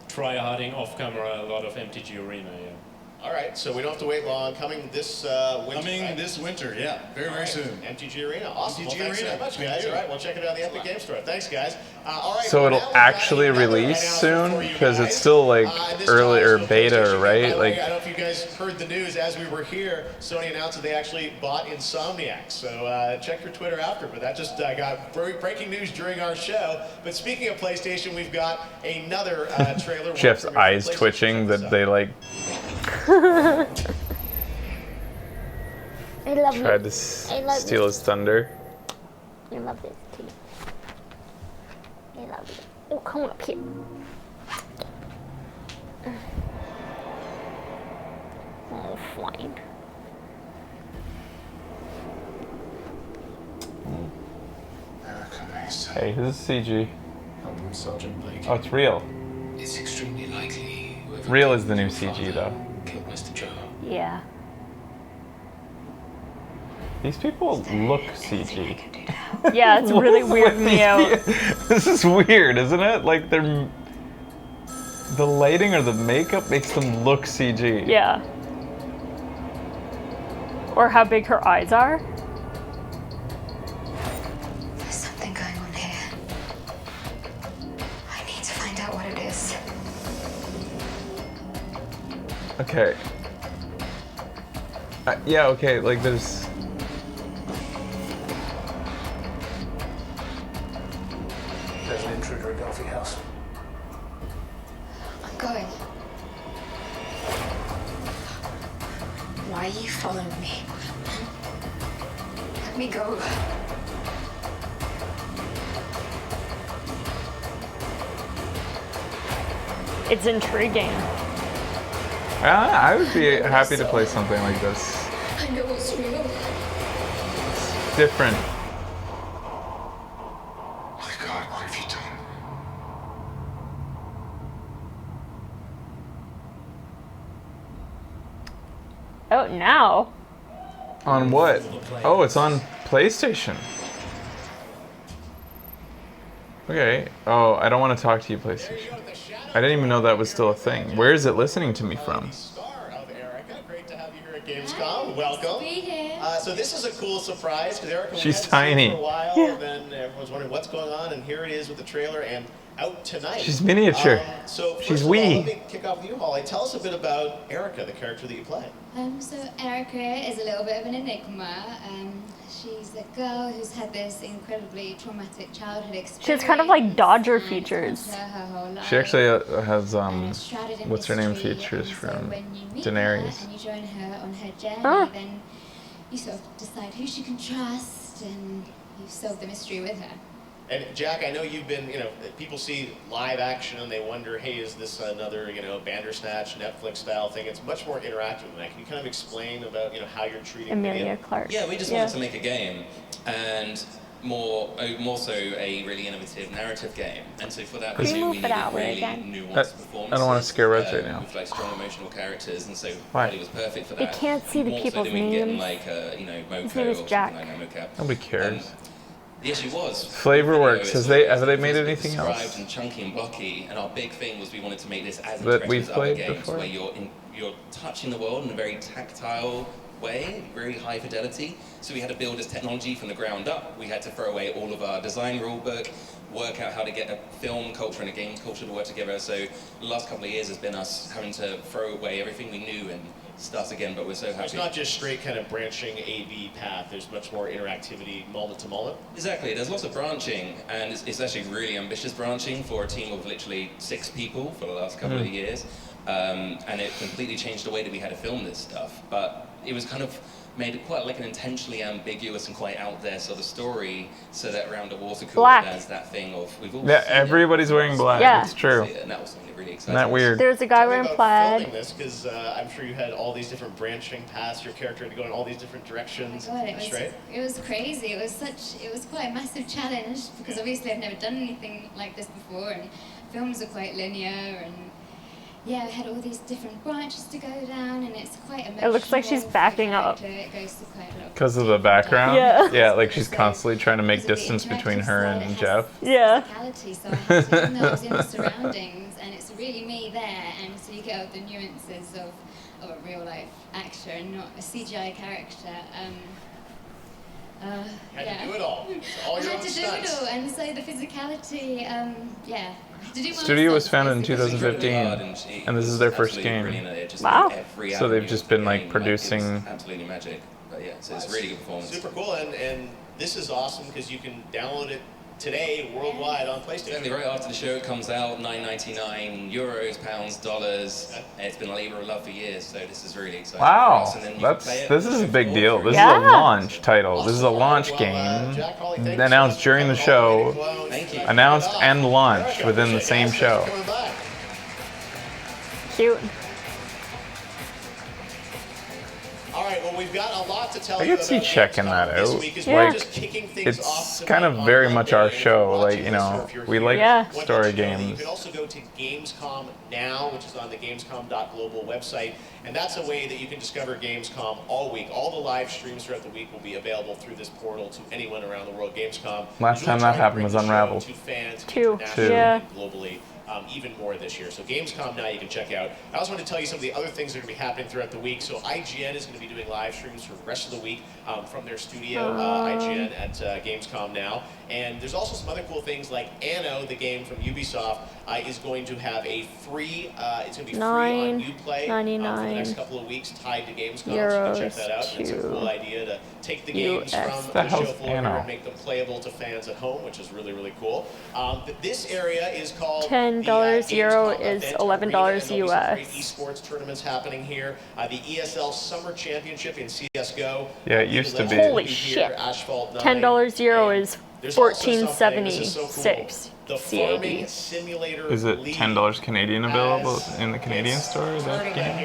try-harding off camera a lot of MTG Arena. Yeah. All right, so we don't have to wait long. Coming this winter. Coming this winter, yeah. Very soon. MTG Arena. Awesome. MTG Well, thanks Arena. so much, Thank guys. you. All right, we'll check it out on the Epic Game Store. Thanks, guys. All right. So it'll actually release soon because it's still like early or beta, right? Like, I don't know if you guys heard the news as we were here. Sony announced that they actually bought Insomniac. So check your Twitter after. But that just got breaking news during our show. But speaking of PlayStation, we've got another trailer. Jeff's eyes twitching that they like I love tried to I love steal his thunder. I love this too. I love it. Oh, come on up here. Oh, fine. Hey, this is CG. Sergeant Blake. Oh, it's real. It's extremely likely whoever Real is the new CG though. killed Mr. Joe. Yeah. These people look CG. Yeah, it's really weird me out. This is weird, isn't it? Like the lighting or the makeup makes them look CG. Yeah. Or how big her eyes are. There's something going on here. I need to find out what it is. Okay. Yeah, okay, like there's... There's an intruder at Delphi House. I'm going. Why are you following me? Let me go. It's intriguing. I would be happy to play something like this. I know it's real. Different. My God, what have you done? Oh, now. On what? Oh, it's on PlayStation. Okay. Oh, I don't want to talk to you, PlayStation. I didn't even know that was still a thing. Where is it listening to me from? Great to have you here at Gamescom. Welcome. So this is a cool surprise because Erica, She's we hadn't tiny. seen her for a while, and then everyone's wondering what's going on, and here it is with the trailer and out tonight. She's miniature. So first She's of all, wee. let me kick off with you, Molly. Tell us a bit about Erica, the character that you play. So Erica is a little bit of an enigma. She's a girl who's had this incredibly traumatic childhood experience. She has kind of like Dodger features. She actually has, what's her name features from Daenerys. And you join her on her journey, Ah. then you sort of decide who she can trust, and you solve the mystery with her. And Jack, I know you've been, people see live action and they wonder, hey, is this another, Bandersnatch, Netflix style thing? It's much more interactive than that. Can you kind of explain about, how you're treating Amelia video? Clark. Yeah, we just wanted to make a game, and more so a really innovative narrative game. And so for that, we knew we needed really nuanced performances. I don't want to scare Reds right now. With like strong emotional characters, and so Why? Holly was perfect for They that. can't see the More people's so than we can get in names. like His Moko name or is Jack. something like that, Mocap. Nobody cares. The issue was Flavorworks. Have they made anything anything else described and chunky and blocky, and our big thing was we wanted to make this as that interactive we've as other played games, before? where you're touching the world in a very tactile way, very high fidelity. So we had to build this technology from the ground up. We had to throw away all of our design rule book, work out how to get a film culture and a game culture to work together. So the last couple of years has been us having to throw away everything we knew and start again, but we're so happy. It's not just straight kind of branching AV path. There's much more interactivity, moment to moment. Exactly, there's lots of branching, and it's actually really ambitious branching for a team of literally 6 people for the last couple of years. And it completely changed the way that we had to film this stuff. But it was kind of made quite like an intentionally ambiguous and quite out there sort of story, so that around the water cooler Black. there's that thing of we've all Yeah, seen everybody's it. wearing black. Yeah. It's true. And that was something really Isn't exciting. that weird? There's a guy wearing plaid. Filming this, because I'm sure you had all these different branching paths. Your character had to go in all these different directions. Oh my God, That's right. it was crazy. It was quite a massive challenge because obviously I've never done anything like this before, and films are quite linear, and yeah, I had all these different branches to go down, and it's quite emotional. It looks like she's for the backing up. character. It goes to quite a lot of Because of the background? Yeah. Yeah, like she's constantly trying to make distance between her and Jeff. Yeah. physicality, so I had to, even though I was in the surroundings, and it's really me there, and so you get all the nuances of a real life actor and not a CGI character. Had yeah. to do it all. It's all I your had own to do stunts. it all, and so the physicality, yeah. I had to do my Studio own was stunts, founded in basically. 2015, and this is their first game. Wow. So they've just been like producing. Absolutely magic. But yeah, so it's a really good performance. Super cool, and this is awesome because you can download it today worldwide on PlayStation. Exactly, right after the show it comes out, €9.99, euros, pounds, dollars. It's been a labor of love for years, so this is really exciting. Wow, for us. And then you can play it this is a big deal. This is Yeah. a launch title. This is a launch game announced during the show, announced and launched within the same show. Cute. All right, well, we've got a lot to tell I you could see about checking that Gamescom this out. week as we're Like, just kicking things off it's tonight kind of on very Monday. much our If you're show. Like, watching you this or know, if you're we here, like Yeah. want to story let you know that You games. can also go to Gamescom Now, which is on the Gamescom.global website, and that's a way that you can discover Gamescom all week. All the live streams throughout the week will be available through this portal to anyone around the world. Gamescom. Last is time really that trying to happened bring was the show Unravel. To fans Two. internationally Yeah. and globally. Even more this year. So Gamescom Now you can check out. I also want to tell you some of the other things that are going to be happening throughout the week. So IGN is going to be doing live streams for the rest of the week from their studio, IGN at Gamescom Now. And there's also some other cool things like Anno, the game from Ubisoft, is going to have a free, it's going to be free on Uplay for the next couple of weeks tied to Gamescom. So you can check that out. It's a cool idea to take the games from the show floor and make them playable to fans at home, which is really, really cool. This area is called $10 euro is $11 Great US. esports tournaments happening here. The ESL Summer Championship in CS:GO. Yeah, it used to be. Holy shit. $10 euro is $14.76 The Farming CAD. Simulator Is it League. $10 Canadian available in the Canadian store? That game?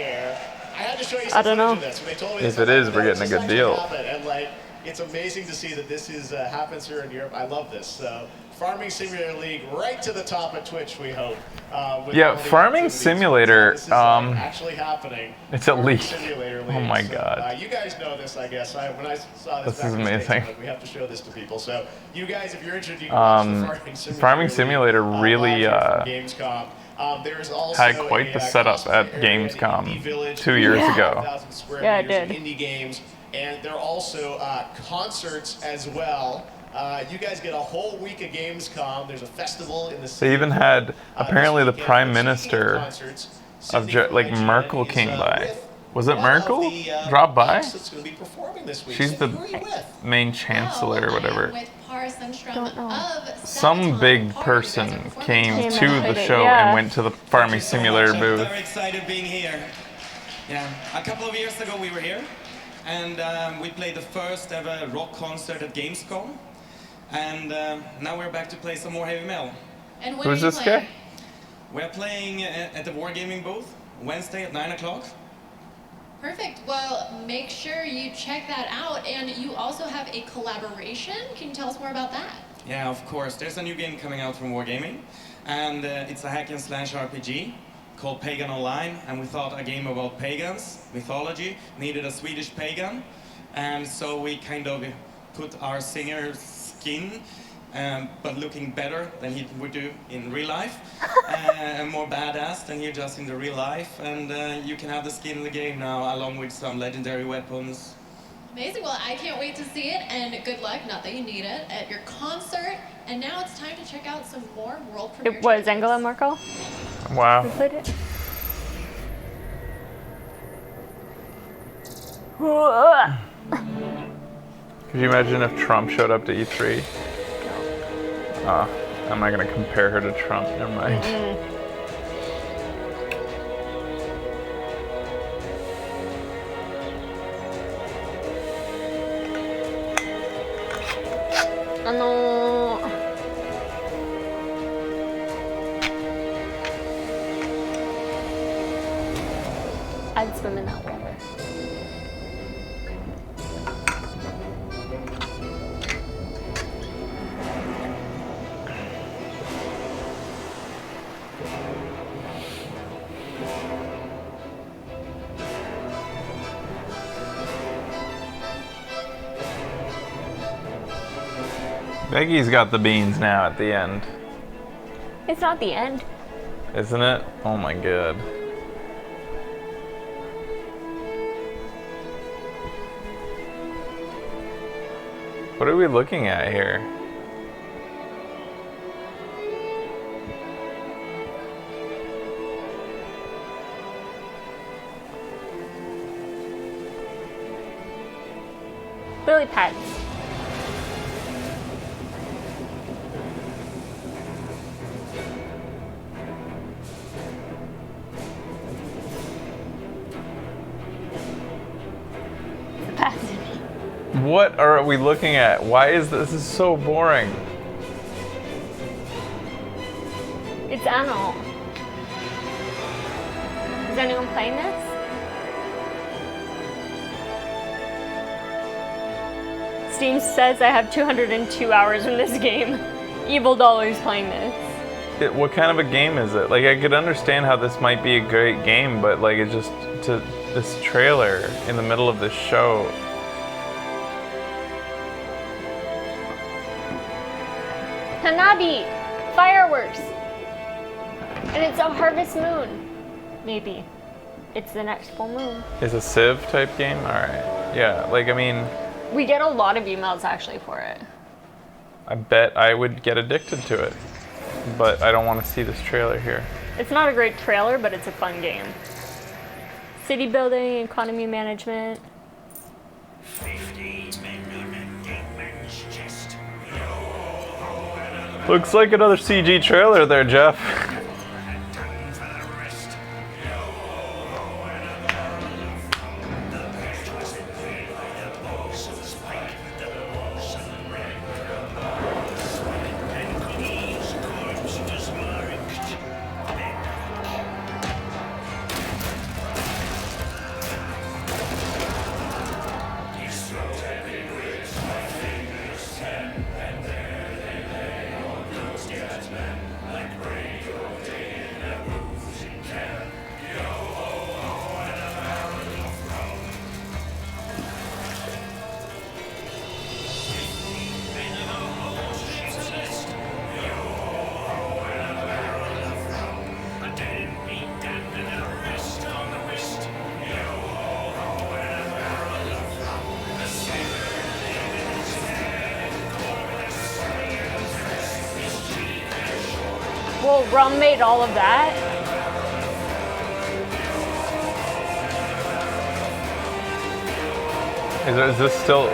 I had to show you I don't know. some footage of this. When they told me If this, it I is, was we're like, getting a "This good actually deal." happened." And like, it's amazing to see that this is happens here in Europe. I love this. So, Farming Simulator League, right to the top at Twitch, we hope. With Yeah, all the Farming activities. Simulator, This is actually happening. it's a Farming leak. Simulator Oh League. my So, God. you guys know this, I guess. When I saw this, This back is in the States, amazing. I'm like, we have to show this to people. So, you guys, if you're interested, you can watch the Farming Simulator really live here from Gamescom. There's also had quite the setup at Gamescom 2 years ago. 1,000 square Yeah, it meters of did. indie games, and there are also concerts as well. You guys get a whole week of Gamescom. There's a festival in the city. They even had apparently the this Prime weekend. Minister Concerts. of like Merkel came by. Was it one of Merkel? the, Dropped by? acts that's going to be performing this week. She's So the who are you with? main chancellor or whatever. With Par Sundstrom of Some big person came Came to and the played it, show yeah. and went to the Farming Simulator I'm booth. very excited being here. Yeah, a couple of years ago we were here, and we played the first ever rock concert at Gamescom, and now we're back to play some more heavy metal. And Who's this guy? We're playing at the Wargaming booth Wednesday at 9 o'clock. Perfect. Well, make sure you check that out. And you also have a collaboration. Can you tell us more about that? Yeah, of course. There's a new game coming out from Wargaming, and it's a hack and slash RPG called Pagan Online, and we thought a game about pagans, mythology, needed a Swedish pagan, and so we kind of put our singer's skin, but looking better than he would do in real life, and more badass than he does in the real life, and you can have the skin in the game now, along with some legendary weapons. Amazing. Well, I can't wait to see it. And good luck, not that you need it, at your concert. And now it's time to check out some more world premiere. It was Angela Merkel. Wow. Who played it? Could you imagine if Trump showed up to E3? I'm not gonna compare her to Trump. Never mind. No. I'd swim in that water. Becky's got the beans now at the end, It's not the end. isn't it? Oh my god. What are we looking at here? Lily pads. What are we looking at? Why is this is so boring? It's Anno. Is anyone playing this? Steam says I have 202 hours in this game. Evil Dollar's playing this. What kind of a game is it? Like, I could understand how this might be a great game, but like, it just to this trailer in the middle of this show. Hanabi! Fireworks! And it's a harvest moon. Maybe. It's the next full moon. Is a Civ type game? Alright. Yeah, like, I mean... We get a lot of emails actually for it. I bet I would get addicted to it. But I don't want to see this trailer here. It's not a great trailer, but it's a fun game. City building, economy management. 50 men on a dead man's chest. Looks like another CG trailer there, Jeff. Well, Rum made all of that. Is this still...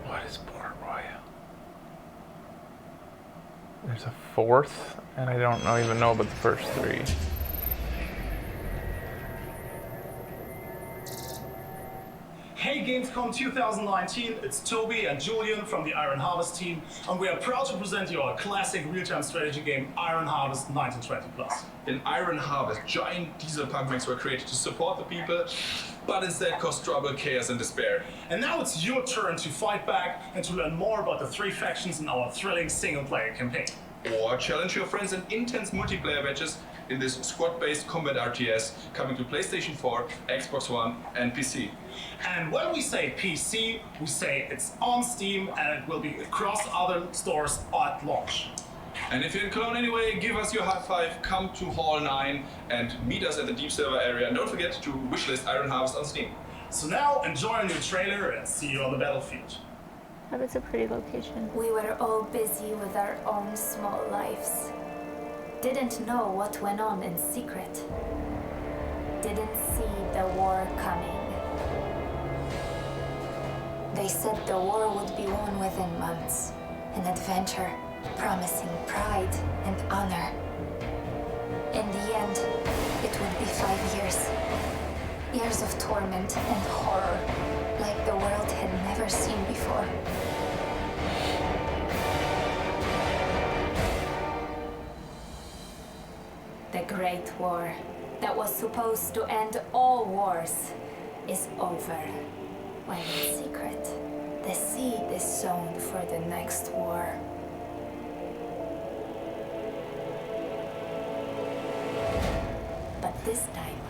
What is Port Royal? There's a fourth, and I don't even know about the first three. Hey Gamescom 2019, it's Toby and Julian from the Iron Harvest team, and we are proud to present you our classic real-time strategy game, Iron Harvest 1920+. In Iron Harvest, giant diesel punk mechs were created to support the people, but instead caused trouble, chaos, and despair. And now it's your turn to fight back and to learn more about the three factions in our thrilling single-player campaign. Or challenge your friends in intense multiplayer matches in this squad-based combat RTS coming to PlayStation 4, Xbox One, and PC. And when we say PC, we say it's on Steam and it will be across other stores at launch. And if you're in Cologne anyway, give us your high five, come to Hall 9 and meet us at the Deep Silver area, and don't forget to wishlist Iron Harvest on Steam. So now enjoy a new trailer and see you on the battlefield. That was a pretty location. We were all busy with our own small lives. Didn't know what went on in secret. Didn't see the war coming. They said the war would be won within months. An adventure promising pride and honor. In the end, it would be 5 years. Years of torment and horror, like the world had never seen before. The Great War, that was supposed to end all wars, is over. When in secret, the seed is sown for the next war. But this time,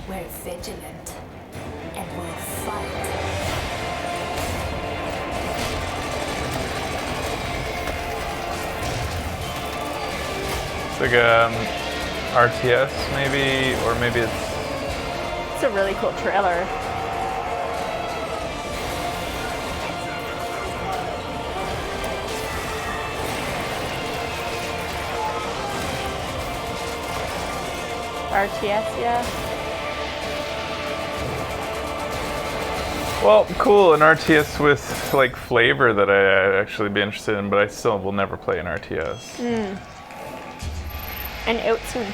we're vigilant and we'll fight. It's like RTS maybe, or maybe It's a really cool trailer. RTS, yeah. Well, cool, an RTS with like flavor that I'd actually be interested in, but I still will never play an RTS. And out soon.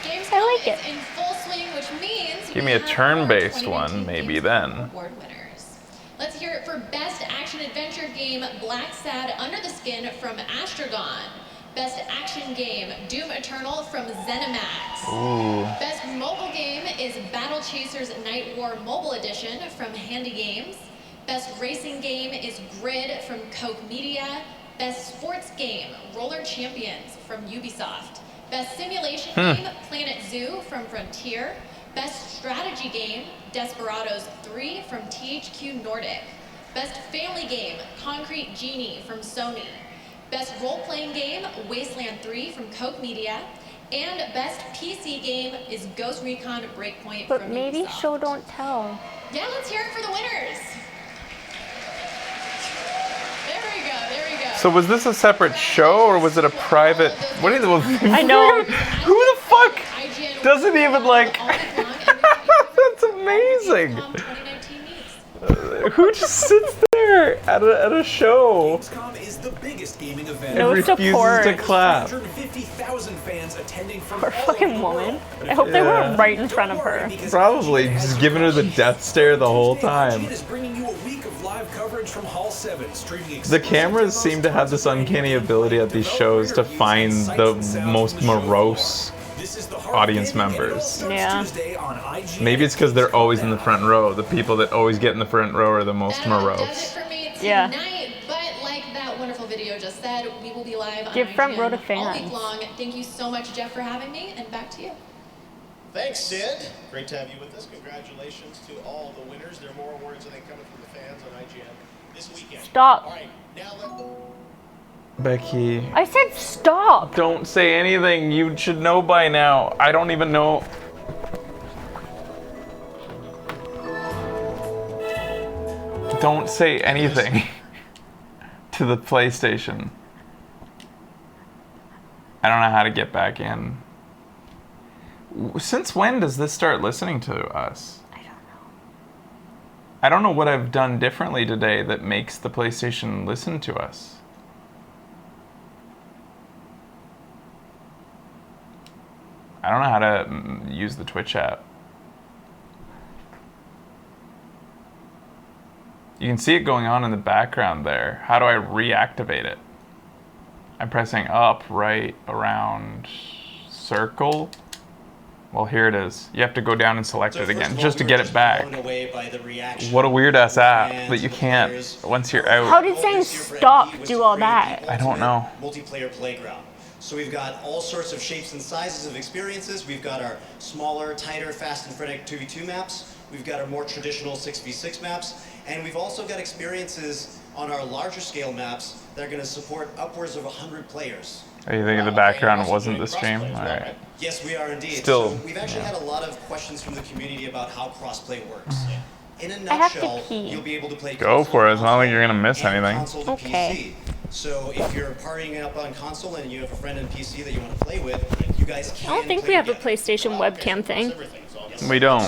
Gamescom I like is it. in full swing, which means Give we me a have turn-based our one, 2019 maybe Gamescom then. Award winners. Let's hear it for Best Action Adventure Game, Black Sad Under the Skin from Astragon. Best Action Game, Doom Eternal from ZeniMax. Ooh. Best Mobile Game is Battle Chasers Night War Mobile Edition from Handy Games. Best Racing Game is Grid from Koch Media. Best Sports Game, Roller Champions from Ubisoft. Best Simulation Game, Planet Zoo from Frontier. Best Strategy Game, Desperados 3 from THQ Nordic. Best Family Game, Concrete Genie from Sony. Best Role-Playing Game, Wasteland 3 from Koch Media. And Best PC Game is Ghost Recon Breakpoint But from maybe Ubisoft. show don't tell. Yeah, let's hear it for the winners. There we go, there we go. So was this a separate show or was it a private? What is it? I know. Who the fuck doesn't even like? That's amazing. Who just sits there at a show Gamescom is the biggest gaming event. No and refuses support. to clap? 350,000 fans attending from Poor all fucking over the woman. world. I hope they Yeah. weren't right in front of her. Probably just giving her the death stare the whole time. IGN is bringing you a week of live coverage from Hall 7, streaming The exclusive cameras demos, seem to have this uncanny ability at these shows to find the most morose This is the Heart audience Gaming, and it all members. starts Yeah. Tuesday on IGN. Maybe it's because they're always in the front row. The people that always get in the front row are the most That does it morose. for me Yeah. tonight, but like that wonderful video just said, we will be live Give on front row to IGN all week fans. long. Thank you so much, Jeff, for having me, and back to you. Thanks, Sid. Great to have you with us. Congratulations to all the winners. There are more awards, I think, coming from the fans on IGN this weekend. Stop. All right, now let... Becky, I said stop. don't say anything. You should know by now. I don't even know. Don't say anything to the PlayStation. I don't know how to get back in. Since when does this start listening to us? I don't know. I don't know what I've done differently today that makes the PlayStation listen to us. I don't know how to use the Twitch app. You can see it going on in the background there. How do I reactivate it? I'm pressing up, right, around, circle. Well, here it is. You have to go down and select it again just to get it back. What a weird ass app that you can't once you're out. How did saying stop do all that? I don't know. Multiplayer playground. So we've got all sorts of shapes and sizes of experiences. We've got our smaller, tighter, fast and frenetic 2v2 maps. We've got our more traditional 6v6 maps. And we've also got experiences on our larger scale maps that are going to support upwards of 100 players. Are you thinking the background wasn't the stream? All right. Yes, we are indeed. Still, so we've actually had a lot of questions from the community about how crossplay works. In a I have to nutshell, pee. you'll be able to play Go for it. It's not like you're gonna miss anything. console to Okay. PC. So if you're partying up on console and you have a friend in PC that you want to play with, you guys can. I don't think play we have a together. PlayStation webcam thing. We don't.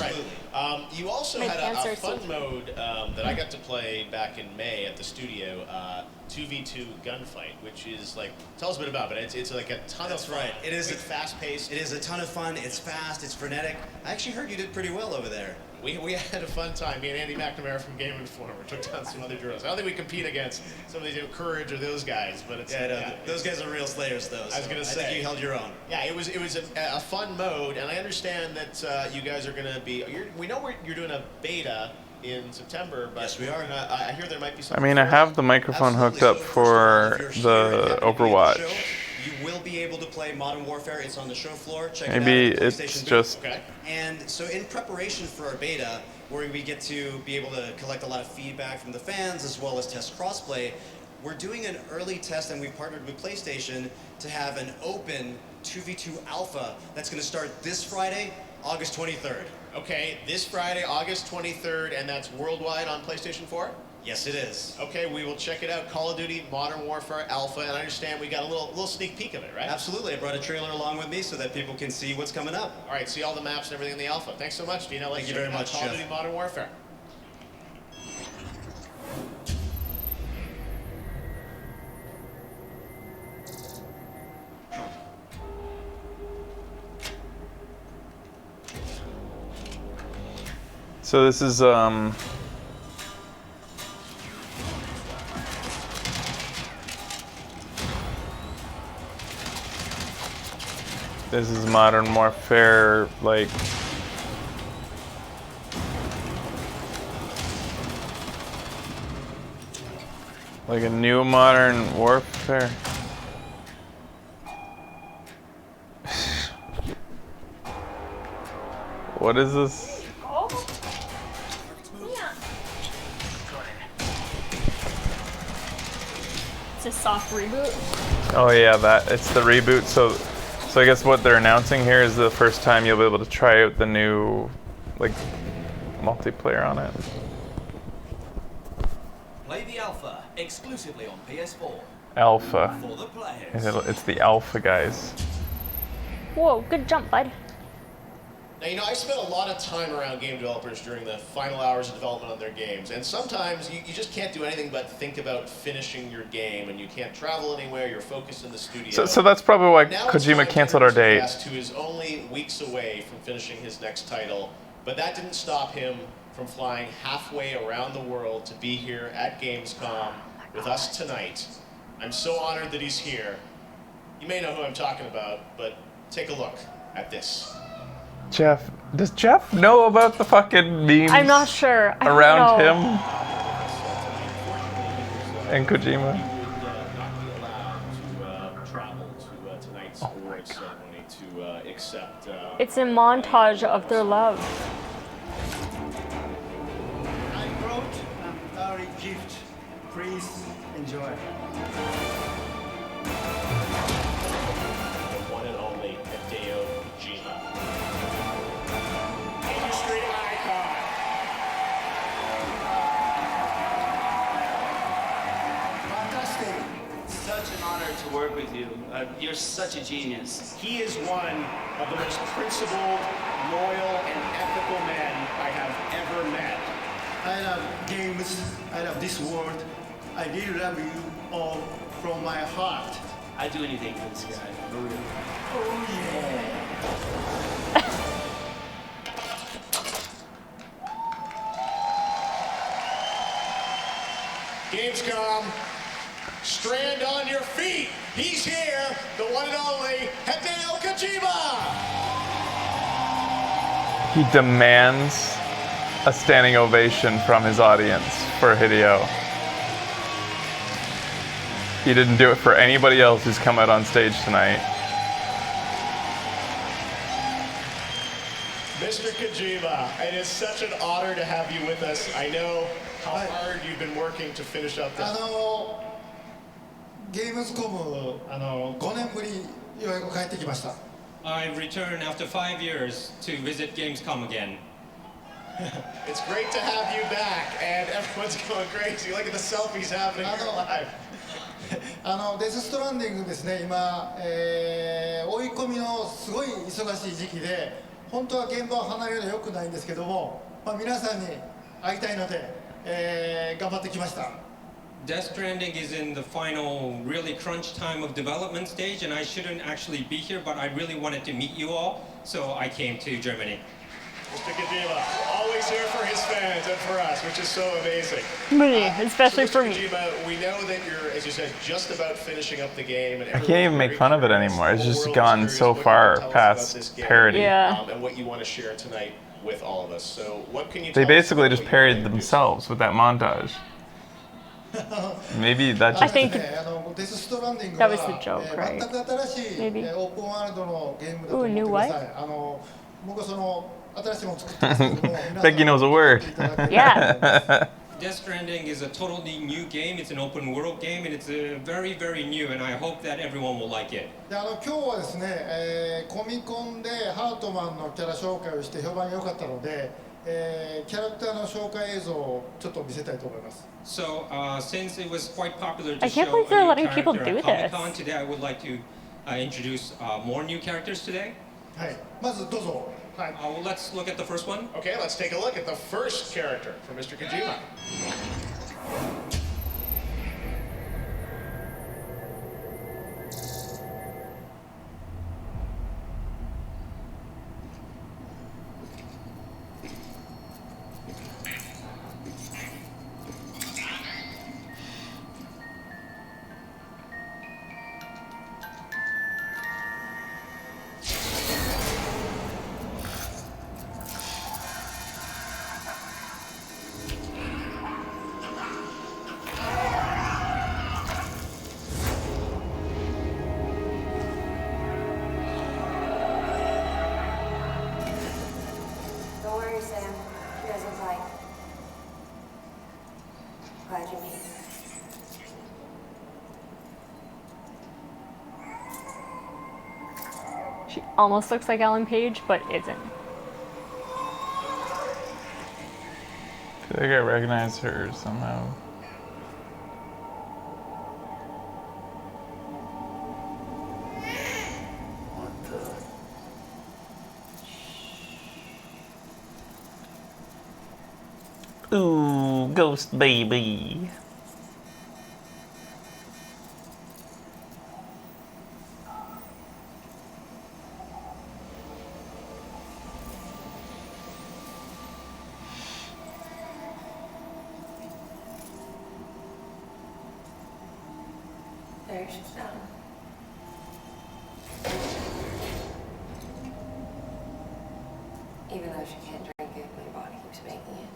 You also My had pants a are fun see-through. mode that I got to play back in May at the studio, 2v2 gunfight, which is like, tell us a bit about it. It's like a ton That's of fun. right. It is It's fast-paced. It is a ton of fun. It's fast. It's frenetic. I actually heard you did pretty well over there. We had a fun time. Me and Andy McNamara from Game Informer took down some other journalists. I don't think we compete against some of these, Courage or those guys, but it's Those guys are real slayers, though. I was gonna say, I think you held your own. Yeah, it was a fun mode, and I understand that you guys are gonna be. We know you're doing a beta in September, but Yes, we are. I hear there might be some. I mean, I have the microphone hooked up for the Overwatch. You will be able to play Modern Warfare. It's on the show floor. Check Maybe it out. at the it's PlayStation just- booth. And so in preparation for our beta, where we get to be able to collect a lot of feedback from the fans as well as test crossplay, we're doing an early test and we've partnered with PlayStation to have an open 2v2 alpha that's going to start this Friday, August 23rd. Okay, this Friday, August 23rd, and that's worldwide on PlayStation 4? Yes, it is. Okay, we will check it out. Call of Duty Modern Warfare Alpha, and I understand we got a little sneak peek of it, right? Absolutely. I brought a trailer along with me so that people can see what's coming up. All right, see all the maps and everything in the Alpha. Thanks so much, Dino. Thank you very much, Call of Jeff. Duty Modern Warfare. So this is this is Modern Warfare, like a new Modern Warfare. What is this? It's a soft reboot. Oh yeah, it's the reboot. So I guess what they're announcing here is the first time you'll be able to try out the new, like, multiplayer on it. Play the Alpha exclusively on PS4. Alpha. For the players. It's the Alpha, guys. Whoa, good jump, bud. Now, you know, I spent a lot of time around game developers during the final hours of development on their games, and sometimes you just can't do anything but think about finishing your game, and you can't travel anywhere, you're focused in the studio. So that's probably why Now Kojima canceled our date. Who is only weeks away from finishing his next title, but that didn't stop him from flying halfway around the world to be here at Gamescom with us tonight. I'm so honored that he's here. You may know who I'm talking about, but take a look at this. Jeff, does Jeff know about the fucking memes? I'm not sure. I don't around know. him and Kojima. Travel to tonight's awards ceremony to accept. It's a montage of their love. I brought a gift. Please enjoy. The one and only Hideo Kojima. Industry icon. Fantastic. Such an honor to work with you. You're such a genius. He is one of the most principled, loyal, and ethical men I have ever met. I love games. I love this world. I really love you all from my heart. I'd do anything for this guy. For real. Oh yeah. Gamescom, strand on your feet. He's here, the one and only Hideo Kojima. He demands a standing ovation from his audience for Hideo. He didn't do it for anybody else who's come out on stage tonight. Mr. Kojima, it is such an honor to have you with us. I know how hard you've been working to finish up this. ゲームズコム5年ぶりようやく帰ってきました。 I return after 5 years to visit Gamescom again. It's great to have you back, and everyone's going crazy. Look at the selfies happening here live. デスストランディングですね、今、追い込みのすごい忙しい時期で、本当は現場を離れるのは良くないんですけども、皆さんに会いたいので、頑張ってきました。 Death Stranding is in the final, really crunch time of development stage, and I shouldn't actually be here, but I really wanted to meet you all, so I came to Germany. Mr. Kojima, always here for his fans and for us, which is so amazing. Me, especially so for me. Kojima, we know that you're, as you said, just about finishing up the game. And I can't even make fun of it anymore. It's just gone so far past parody. Yeah. And what you want to share tonight with all of us. So what can you They tell us basically about just what you parodied themselves with that montage. Maybe that just... I think デスストランディング that は was the joke, right? 全く新しい Maybe. オープンワールドのゲームだと Ooh, 思って new くだ what? さい。僕はその新しいものを作ってますけども、 Becky knows a word. Yeah. Death Stranding is a totally new game. It's an open world game, and it's very, very new, and I hope that everyone will like it. で今日はですね、コミコンでハートマンのキャラ紹介をして評判が良かったので、キャラクターの紹介映像をちょっと見せたいと思います。 So, since it was quite popular to I can't show believe a they're new letting people character do at this. Comic-Con, today I would like to introduce more new characters today. はい、まずどうぞ。はい。Well, let's look at the first one. Okay, let's take a look at the first character for Mr. Kojima. Don't worry, Sam. She doesn't bite. Glad you made it. She almost looks like Ellen Page, but isn't. I feel like I recognize her somehow. Ooh, ghost baby. There she's down. Even though she can't drink it, my body keeps making it.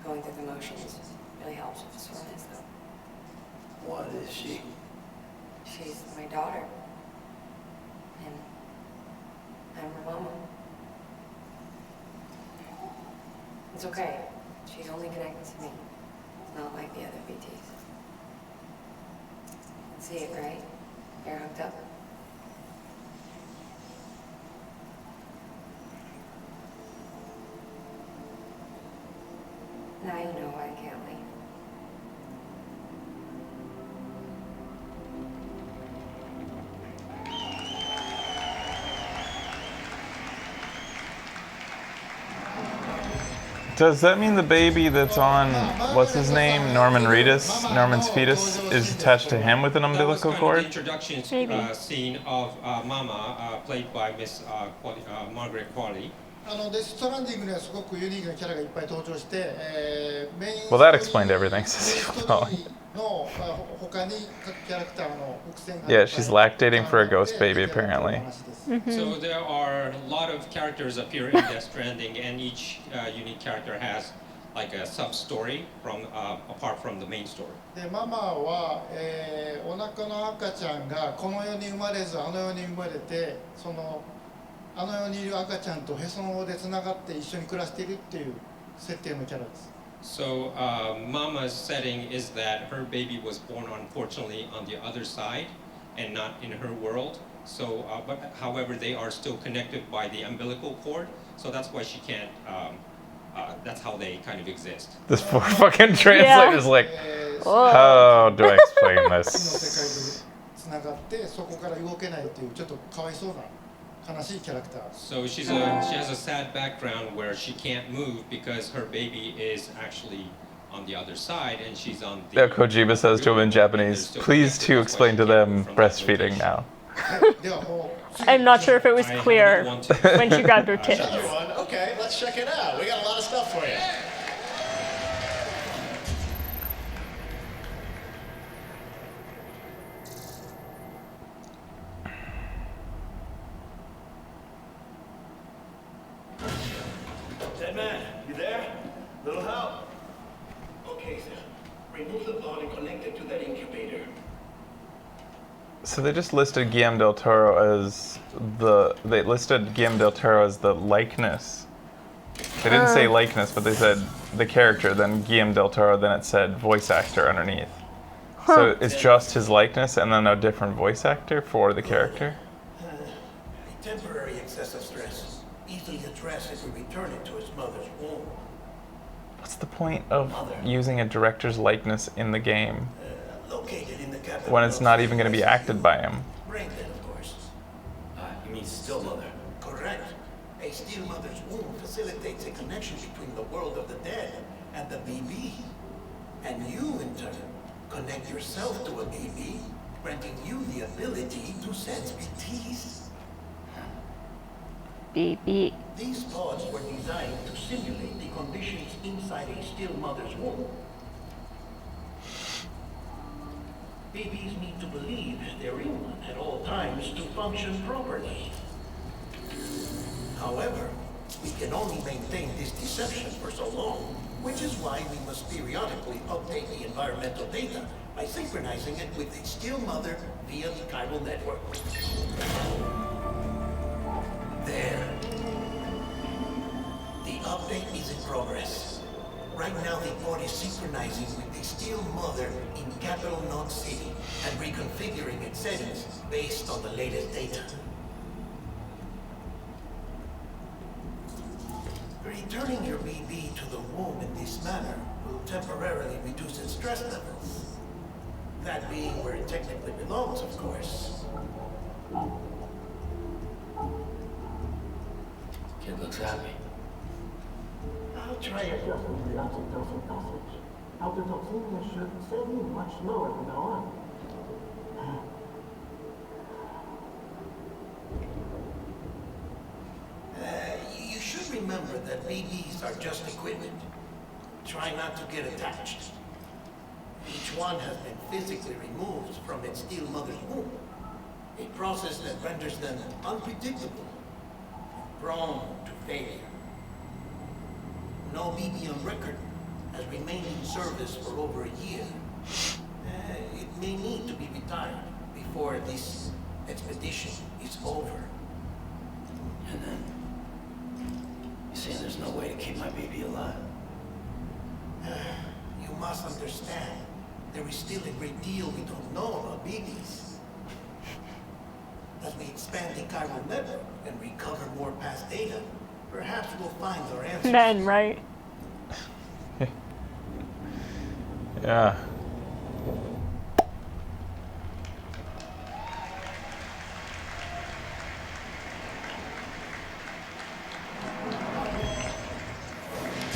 Going through the motions really helps with the soreness, though. What is she? She's my daughter. And I'm her mama. It's okay. She's only connected to me. It's not like the other BTs. You can see it, right? They're hooked up. Now you know why I can't leave. Does that mean the baby that's on, what's his name, Norman Reedus, Norman's fetus, is attached to him with an umbilical cord? Introduction scene of Mama, played by Miss Margaret Qualley. デストランディングにはすごくユニークなキャラがいっぱい登場して、メイン Well, that explained everything, says Evil Dolly. の他に各キャラクターの伏線が Yeah, she's lactating for a ghost baby, apparently. So there are a lot of characters appear in Death Stranding, and each unique character has like a sub-story from apart from the main story. でママは、お腹の赤ちゃんがこの世に生まれずあの世に生まれてあの世にいる赤ちゃんとへその緒でつながって一緒に暮らしているっていう設定のキャラです。So Mama's setting is that her baby was born unfortunately on the other side and not in her world. So, but however, they are still connected by the umbilical cord. So that's why she can't. That's how they kind of exist. This poor fucking translator's like, how do I explain this? つながってそこから動けないっていうちょっとかわいそうな。So she has a sad background where she can't move because her baby is actually on the other side and she's on the... Yeah, Kojima says to him in Japanese, please to explain to them breastfeeding now. I'm not sure if it was clear when she grabbed her tits. Okay, let's check it out. We got a lot of stuff for you. Dead man, you there? Little help? Okay, sir. Remove the pod and connect it to that incubator. So they just listed Guillermo del Toro as the likeness. They didn't say likeness, but they said the character, then Guillermo del Toro, then it said voice actor underneath. So it's just his likeness and then a different voice actor for the character? Temporary excessive stress. If easily addressed if we return it to its mother's womb. What's the point of using a director's likeness in the game Located in the capital. when it's not even going to be acted by him? Braindead, of course. You mean still mother? Correct. A still mother's womb facilitates a connection between the world of the dead and the BB. And you, in turn, connect yourself to a BB, granting you the ability to sense BTs. BB. These pods were designed to simulate the conditions inside a still mother's womb. Babies need to believe they're in one at all times to function properly. However, we can only maintain this deception for so long, which is why we must periodically update the environmental data by synchronizing it with a still mother via the chiral network. There. The update is in progress. Right now, the pod is synchronizing with the still mother in Capital Knot City and reconfiguring its settings based on the latest data. Returning your BB to the womb in this manner will temporarily reduce its stress levels. That being where it technically belongs, of course. Kid looks happy. I'll try adjusting the oxytocin dosage. Autotoxemia should set in much lower from now on. You should remember that BBs are just equipment. Try not to get attached. Each one has been physically removed from its still mother's womb. A process that renders them unpredictable, prone to failure. No BB on record has remained in service for over a year. It may need to be retired before this expedition is over. And then, you saying there's no way to keep my baby alive? You must understand, there is still a great deal we don't know about BBs. As we expand the chiral network and recover more past data, perhaps we'll find our answers. Men, right? Yeah.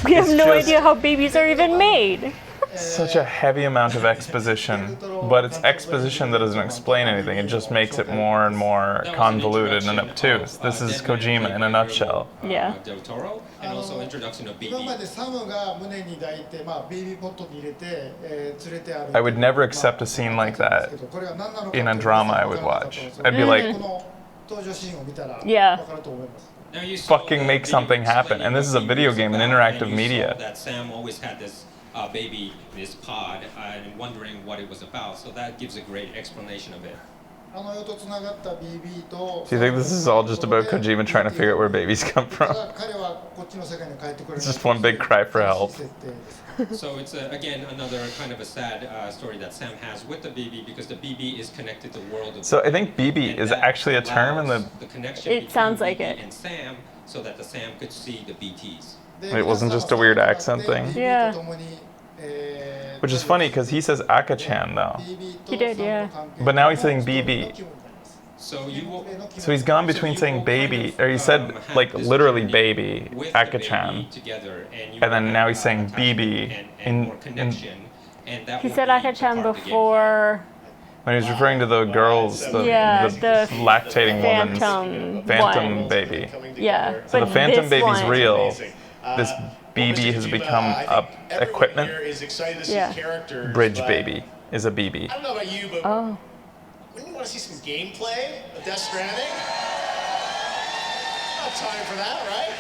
We have It's no just- idea how babies are even made. Such a heavy amount of exposition, but it's exposition that doesn't explain anything. It just makes it more and more convoluted and obtuse. This is Kojima in a nutshell. Yeah. Del Toro, and also introduction of 今 BB. までサムが胸に抱いて、ベイビーポットに入れて、連れて歩いて I would never accept a scene like that これが何なのか in a drama I would watch. I'd be こ like, の登場シーンを見たら Yeah. 分かると思います。 Now you saw, fucking make something happen. And this is a video game, an interactive and you saw media. that Sam always had this baby in his pod and wondering what it was about. So that gives a great explanation of it. あの世とつながった BB と Do you think this is all just about Kojima trying to figure out where babies come た from? だ彼はこっちの世界に帰ってくれる It's just one big cry for help. So it's again another kind of a sad story that Sam has with the BB because the BB is connected to the world of. So I think BB is actually a term in the... The connection It sounds between like BB it. and Sam, so that the Sam could see the BTs. It wasn't just a weird accent thing? Yeah. Which is funny because he says Aka-chan though. He did, yeah. But now he's saying BB. So you will. So he's gone between saying baby, or he said like literally baby, Aka-chan. Together, And then now he's saying BB in He said Aka-chan before. when he was referring to the girls, the lactating woman's phantom one. baby. Yeah. So the but phantom this baby's one- real. This BB has become a equipment. Is excited to see Yeah. characters. Bridge but baby is a BB. I don't know about you, but Oh. wouldn't you want to see some gameplay of Death Stranding? Not time for that, right?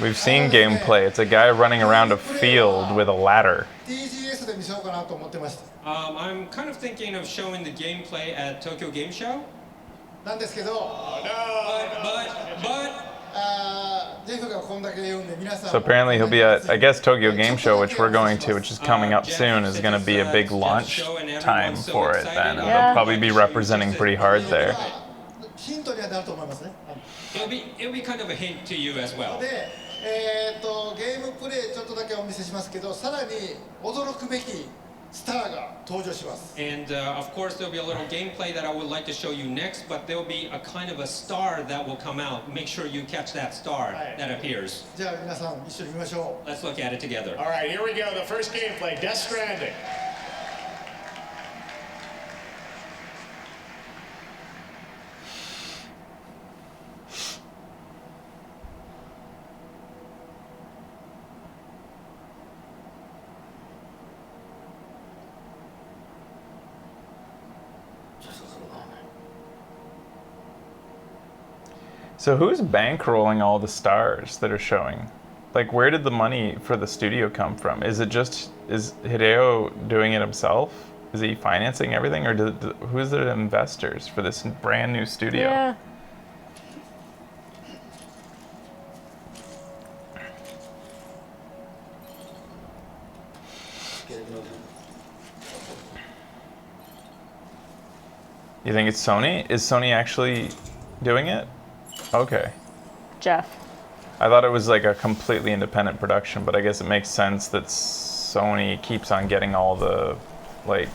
We've seen gameplay. It's a guy running around a field with a ladder. TGS で見せようかなと思ってました。 I'm kind of thinking of showing the gameplay at Tokyo Game Show. なんですけど、ジェフがこんだけ言うんで皆さん So apparently he'll be at, I guess, Tokyo Game Show, which we're going to, which is coming up soon, is going to be a big launch time for it then. And they'll probably be representing pretty hard there. ヒントにはなると思いますね。It'll be kind of a hint to you as well. で、ゲームプレイちょっとだけお見せしますけど、さらに驚くべきスターが登場します。And of course, there'll be a little gameplay that I would like to show you next, but there'll be a kind of a star that will come out. Make sure you catch that star that appears. じゃあ皆さん一緒に見ましょう。 Let's look at it together. All right, here we go. The first gameplay, Death Stranding. So who's bankrolling all the stars that are showing? Like, where did the money for the studio come from? Is Hideo doing it himself? Is he financing everything, or who's the investors for this brand new studio? Yeah. You think it's Sony? Is Sony actually doing it? Okay. Jeff. I thought it was like a completely independent production, but I guess it makes sense that Sony keeps on getting all the like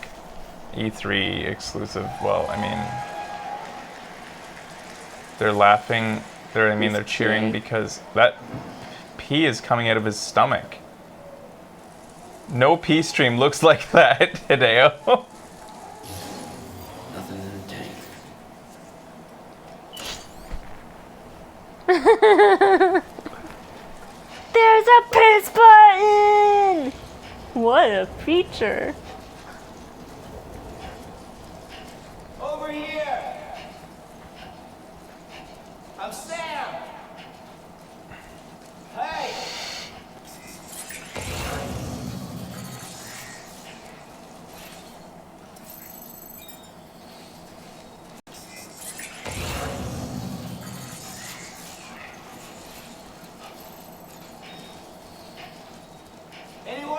E3 exclusive. Well, I mean, they're laughing. They're cheering because that pee is coming out of his stomach. No pee stream looks like that, Hideo. Nothing in the tank. There's a piss button! What a feature. Over here! I'm Sam! Hey! Anyone?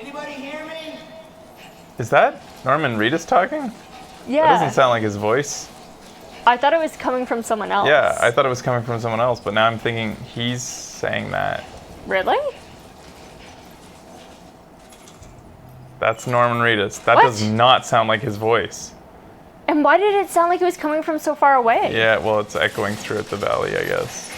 Anybody hear me? Is that Norman Reedus talking? Yeah. That doesn't sound like his voice. I thought it was coming from someone else. Yeah, I thought it was coming from someone else, but now I'm thinking he's saying that. Really? That's Norman Reedus. That What? does not sound like his voice. And why did it sound like it was coming from so far away? Yeah, well, it's echoing through at the valley, I guess.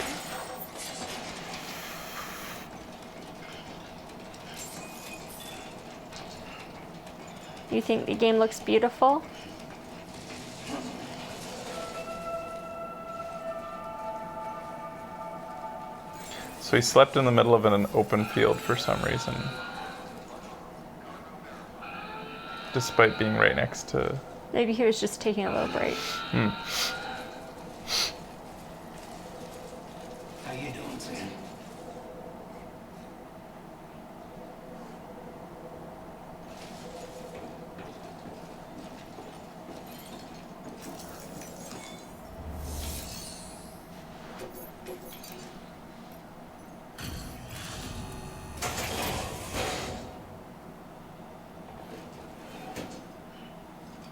You think the game looks beautiful? So he slept in the middle of an open field for some reason. Despite being right next to... Maybe he was just taking a little break. How you doing, Sam?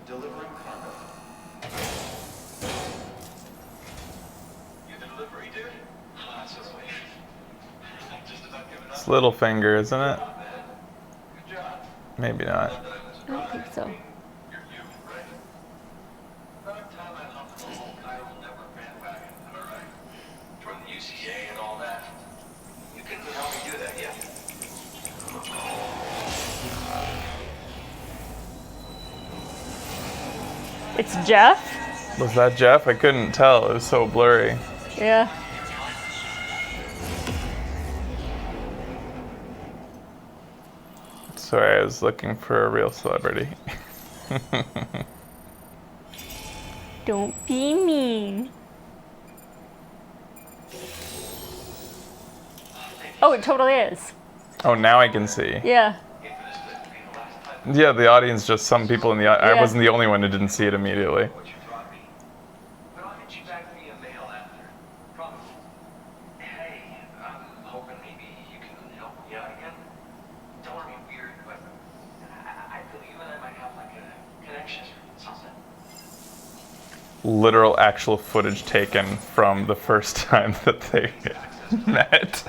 Delivering cargo. You the delivery dude? That's just wait. Just about giving up. It's Littlefinger, isn't it? Good job. Maybe not. I don't think so. You're you, right? About time I hopped on the whole Kyle Network bandwagon, am I right? From the UCA and all that. You couldn't help me do that, yeah? It's Jeff? Was that Jeff? I couldn't tell. It was so blurry. Yeah. Sorry, I was looking for a real celebrity. Don't be mean. Oh, it totally is. Oh, now I can see. Yeah. Yeah, the audience, just some people in the I Yeah. wasn't the only one who didn't see it immediately. But I'll hit you back via mail after. Promise. Hey, I'm hoping maybe you can help me out again. Don't want to be weird, but I feel you and I might have like a connection or something. literal actual footage taken from the first time that they met.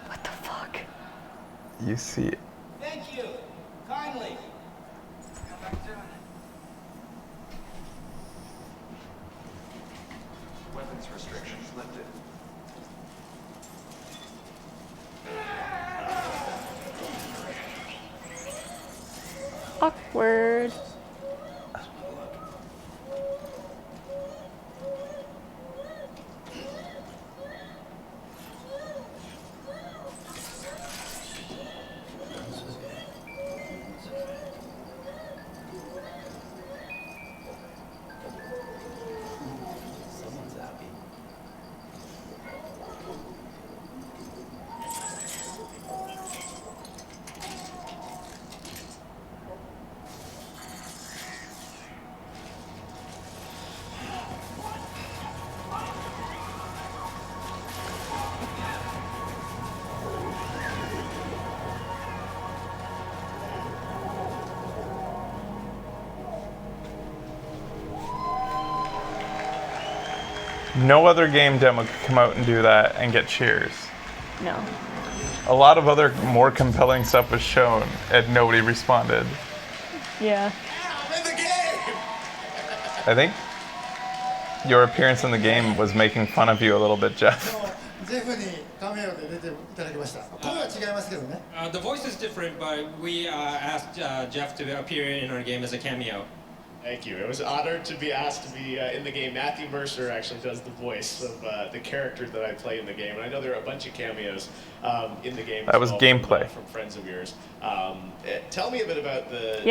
What the fuck? You see it. Thank you. Kindly. Weapons restrictions lifted. Awkward. Someone's happy. No other game demo could come out and do that and get cheers. No. A lot of other more compelling stuff was shown and nobody responded. Yeah. I think your appearance in the game was making fun of you a little bit, Jeff. ジェフにカメオで出ていただきました。声は違いますけどね。The voice is different, but we asked Jeff to appear in our game as a cameo. Thank you. It was honored to be asked to be in the game. Matthew Mercer actually does the voice of the character that I play in the game. And I know there are a bunch of cameos in the game. That was gameplay. From friends of yours. Tell me a bit about the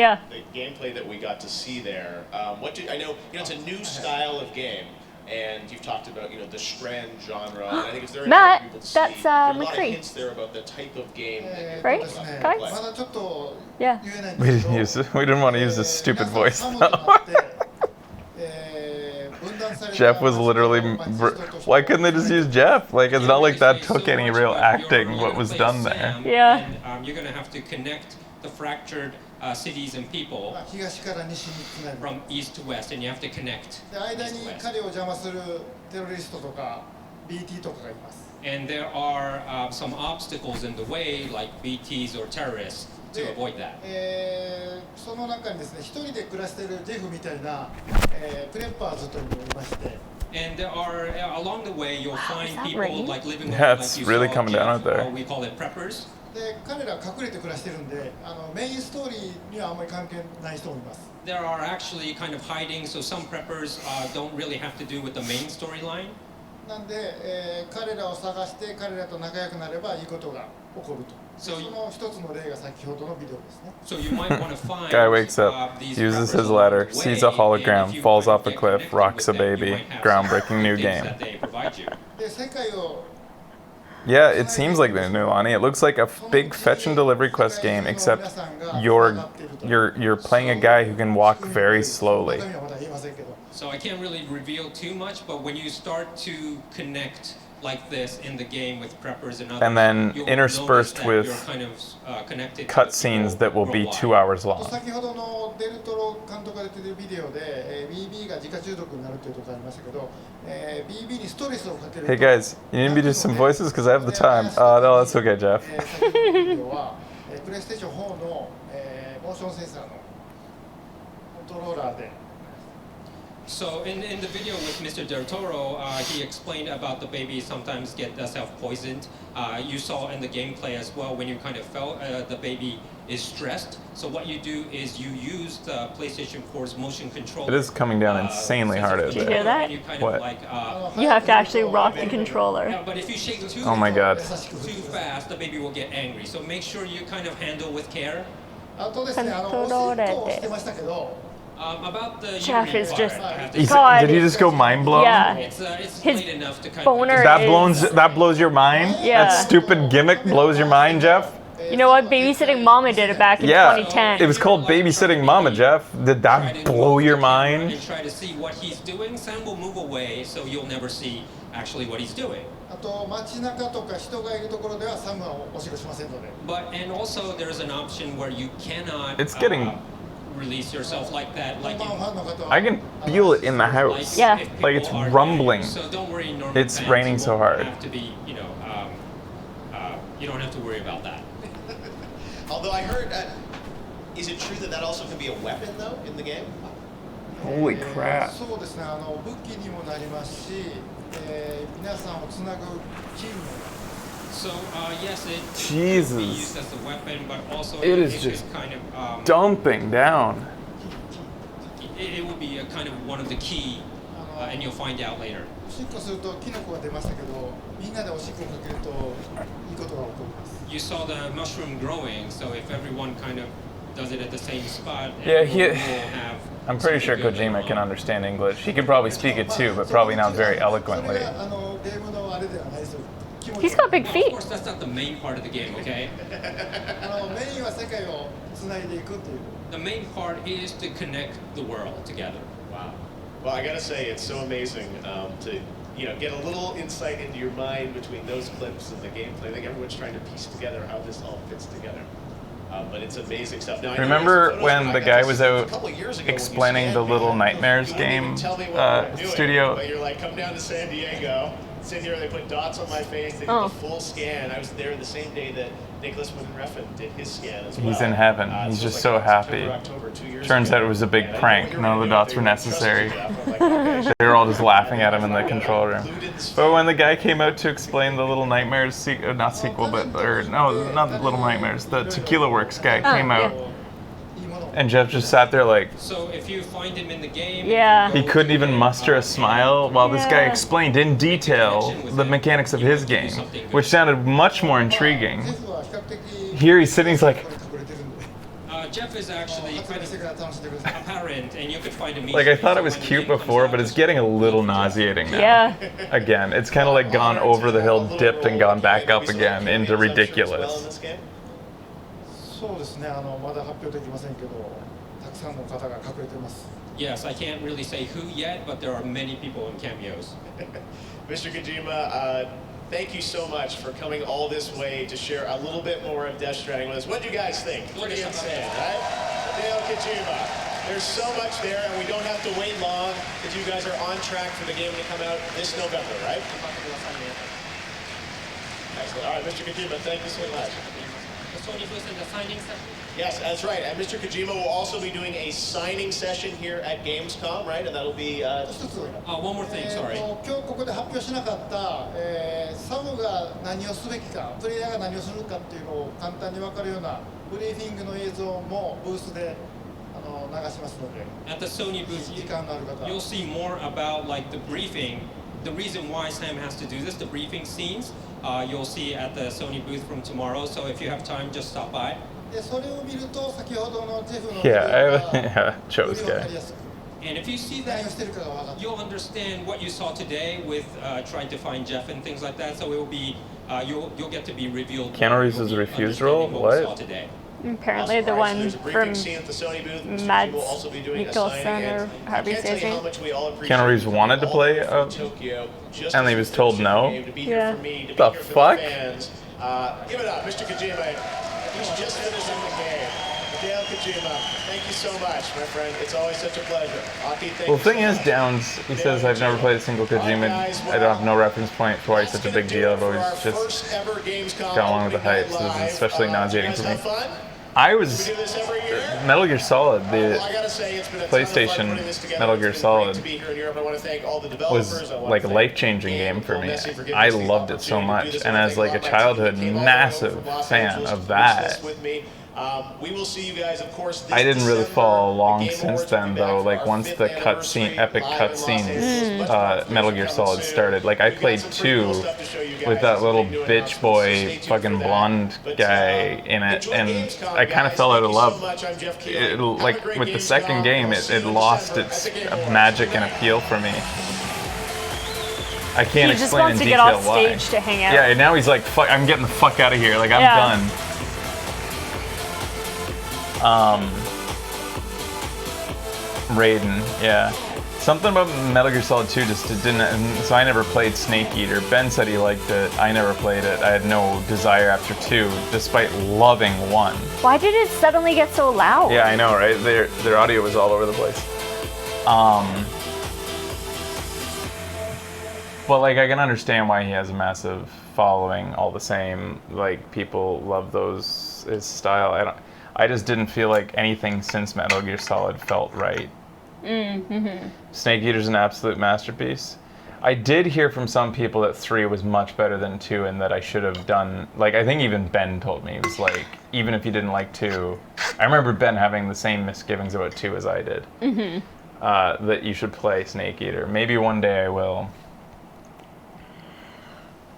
gameplay that we got to see there. I know it's a new style of game. And you've talked about, the Strand genre, and I think it's very Matt, important to that's see. There are a lot of McCree. hints there about the type of game that you're Right? gonna Guys? play. Yeah. We didn't use it. We didn't want to use this stupid voice though. Jeff was literally. Why couldn't they just use Jeff? Like, it's not like that took any real acting. What was done there? Yeah. And you're going to have to connect the fractured cities and people 東から西につなぐ。 from east to west, and you have to connect. で間に彼を邪魔するテロリストとか BT とかがいます。 And there are some obstacles in the way, like BTs or terrorists, to avoid that. その中にですね、一人で暮らしているジェフみたいな、プレッパーズというのがいまして。 And there are along the way you'll find that people raining? like living Yeah, like it's you really saw, coming down Jeff, out there. or we call it preppers. で彼らは隠れて暮らしてるんで、メインストーリーにはあんまり関係ない人もいます。 There are actually kind of hiding, so some preppers don't really have to do with the main storyline. なんで、彼らを探して彼らと仲良くなればいいことが起こると。その一つの例が先ほどのビデオですね。 So you might want to find Guy wakes up, uses his ladder, sees a hologram, falls off a cliff, rocks a baby. Groundbreaking new game. で世界を Yeah, it seems like the new Lonnie. It looks like a big fetch and delivery quest game, except you're playing a guy who can walk very slowly. 中身はまだ言いませんけど。 So I can't really reveal too much, but when you start to connect like this in the game with preppers and others, And then you'll interspersed notice that with you're kind of connected to cutscenes that will be 2 hours long. 先ほどのデルトロ監督が出てるビデオで、BB が自家中毒になるということがありましたけど、BB にストレスをかけると。 Hey guys, you need me to do some voices? Because I have the time. No, that's okay, Jeff. 先ほどのビデオはプレイステーション4のモーションセンサーのコントローラーで。 So in the video with Mr. Del Toro, he explained about the baby sometimes get self-poisoned. You saw in the gameplay as well when you kind of felt the baby is stressed. So what you do is you use the PlayStation 4's motion controller. It is coming down insanely hard out Did you hear there. that? You kind What? of like, You have to actually rock the controller. yeah, but if you shake too Oh my god. too fast, the baby will get angry. So make sure you kind of handle with care. あとですね、おしっこをしてましたけど。 About the Jeff is just Did he just go mind blown? Yeah. It's His late enough to kind boner That blows your mind? Yeah. That stupid gimmick blows your mind, Jeff? You know what? Babysitting Mama did it back in 2010. It was called Babysitting Mama, Jeff. Did that blow your mind? and try to see what he's doing. Sam will move away, so you'll never see actually what he's doing. あと街中とか人がいるところではサムはおしっこしませんので。 But and also there's an option where you cannot It's getting. release yourself like that. Like I can feel it in the house. Yeah. Like it's rumbling. So don't worry, Norman. It's fans, raining you so won't hard. Have to be, you don't have to worry about that. Although I heard, is it true that that also can be a weapon though in the game? Holy crap. そうですね。武器にもなりますし、皆さんをつなぐキーにもなります。 So yes, it Jesus. can be used as a weapon, but also It is it's just kind of dumping down. It will be a kind of one of the key, and you'll find out later. おしっこするとキノコが出ましたけど、みんなでおしっこをかけるといいことが起こります。 You saw the mushroom growing, so if everyone kind of does it at the same spot, Yeah, everyone will have I'm pretty sure something good Kojima going can on. understand English. He could probably speak it too, but probably not very eloquently. それがゲームのあれではないですよ。 He's got big Well, feet. of course, that's not the main part of the game, okay? メインは世界をつないでいくっていう。 The main part is to connect the world together. Wow. Well, I gotta say, it's so amazing to get a little insight into your mind between those clips and the gameplay. I think everyone's trying to piece together how this all fits together. But it's amazing stuff. Now, I know Remember there's some when photos the I got guy to was see out a couple of years ago when you explaining scanned the me, Little Nightmares you wouldn't even game tell me what we were doing, studio? But you're like, come down to San Diego, sit here, they put dots on my face, they did Oh. the full scan. I was there the same day that Nicholas Winden-Refn did his scan as well. He's in heaven. He's So it just was so like happy. October 2 years Turns ago. out it was a big And I prank. know None of the you dots were were trusted necessary. Jeff. I'm like, okay. They were all just laughing at him in the control room. But when the guy came out to explain the Little Nightmares, not sequel, but no, not the Little Nightmares, the Tequila Works guy came out, and Jeff just sat there like So if you find him in the game, Yeah. he couldn't even muster a smile while this guy Yeah. explained in detail the mechanics of his game, which sounded much more intriguing. Here he's sitting, he's like, Jeff is actually kind of apparent, and you could find him. I thought it was cute before, but it's getting a little nauseating now. Yeah. Again, it's kind of like gone over the hill, dipped, and gone back up again into ridiculous. そうですね。まだ発表できませんけど、たくさんの方が隠れています。 Yes, I can't really say who yet, but there are many people in cameos. Mr. Kojima, thank you so much for coming all this way to share a little bit more of Death Stranding with us. What do you guys think? Pretty insane, right? Hideo Kojima. There's so much there, and we don't have to wait long because you guys are on track for the game to come out this November, right? Excellent. All right, Mr. Kojima, thank you so much. The Sony booth and the signing session. Yes, that's right. And Mr. Kojima will also be doing a signing session here at Gamescom, right? And that'll be. One more thing, sorry. 今日ここで発表しなかった、サムが何をすべきか、プレイヤーが何をするかっていうのを簡単に分かるようなブリーフィングの映像もブースで流しますので。 At the Sony booth, you'll see more about like the briefing. The reason why Sam has to do this, the briefing scenes, you'll see at the Sony booth from tomorrow. So if you have time, just stop by. でそれを見ると先ほどのジェフの Yeah, Joe's guy. And if you see that, you'll understand what you saw today with trying to find Jeff and things like that. So it will be, you'll get to be revealed. Keanu Reeves' refuse roll? What? Apparently the one from Mads Mikkelsen or however you say his name. Keanu Reeves wanted to play, and he was told no? Yeah. The fuck? Give it up, Mr. Kojima. He's just finishing the game. Hideo Kojima, thank you so much, my friend. It's always such a pleasure. Aki, thank Well, you the thing so is, much. Downs, he says, I've never played a single Kojima. I don't have no reference point for why it's such a big deal. I've always just gone along with the hype, so this is especially nauseating for me. I was Metal Gear Solid, the PlayStation Metal Gear Solid was like a life-changing game for me. I loved it so much, and as like a childhood massive fan of that, I didn't really follow along since then though. Like once the epic cutscenes, Metal Gear Solid started. Like I played 2 with that little bitch boy, fucking blonde guy in it, and I kind of fell out of love. Like with the second game, it lost its magic and appeal for me. I can't He just explain in wants to detail get off why. stage to hang out. Yeah, and now he's like, fuck, I'm getting the fuck out of here. Like I'm done. Raiden, yeah. Something about Metal Gear Solid 2 just didn't, so I never played Snake Eater. Ben said he liked it, I never played it. I had no desire after 2, despite loving 1. Why did it suddenly get so loud? Yeah, I know, right? Their audio was all over the place. But like, I can understand why he has a massive following all the same. Like, people love his style. I just didn't feel like anything since Metal Gear Solid felt right. Mm-hmm. Snake Eater's an absolute masterpiece. I did hear from some people that 3 was much better than 2 and that I should have done, like, I think even Ben told me, he was like, even if you didn't like 2, I remember Ben having the same misgivings about 2 as I did, that you should play Snake Eater. Maybe one day I will.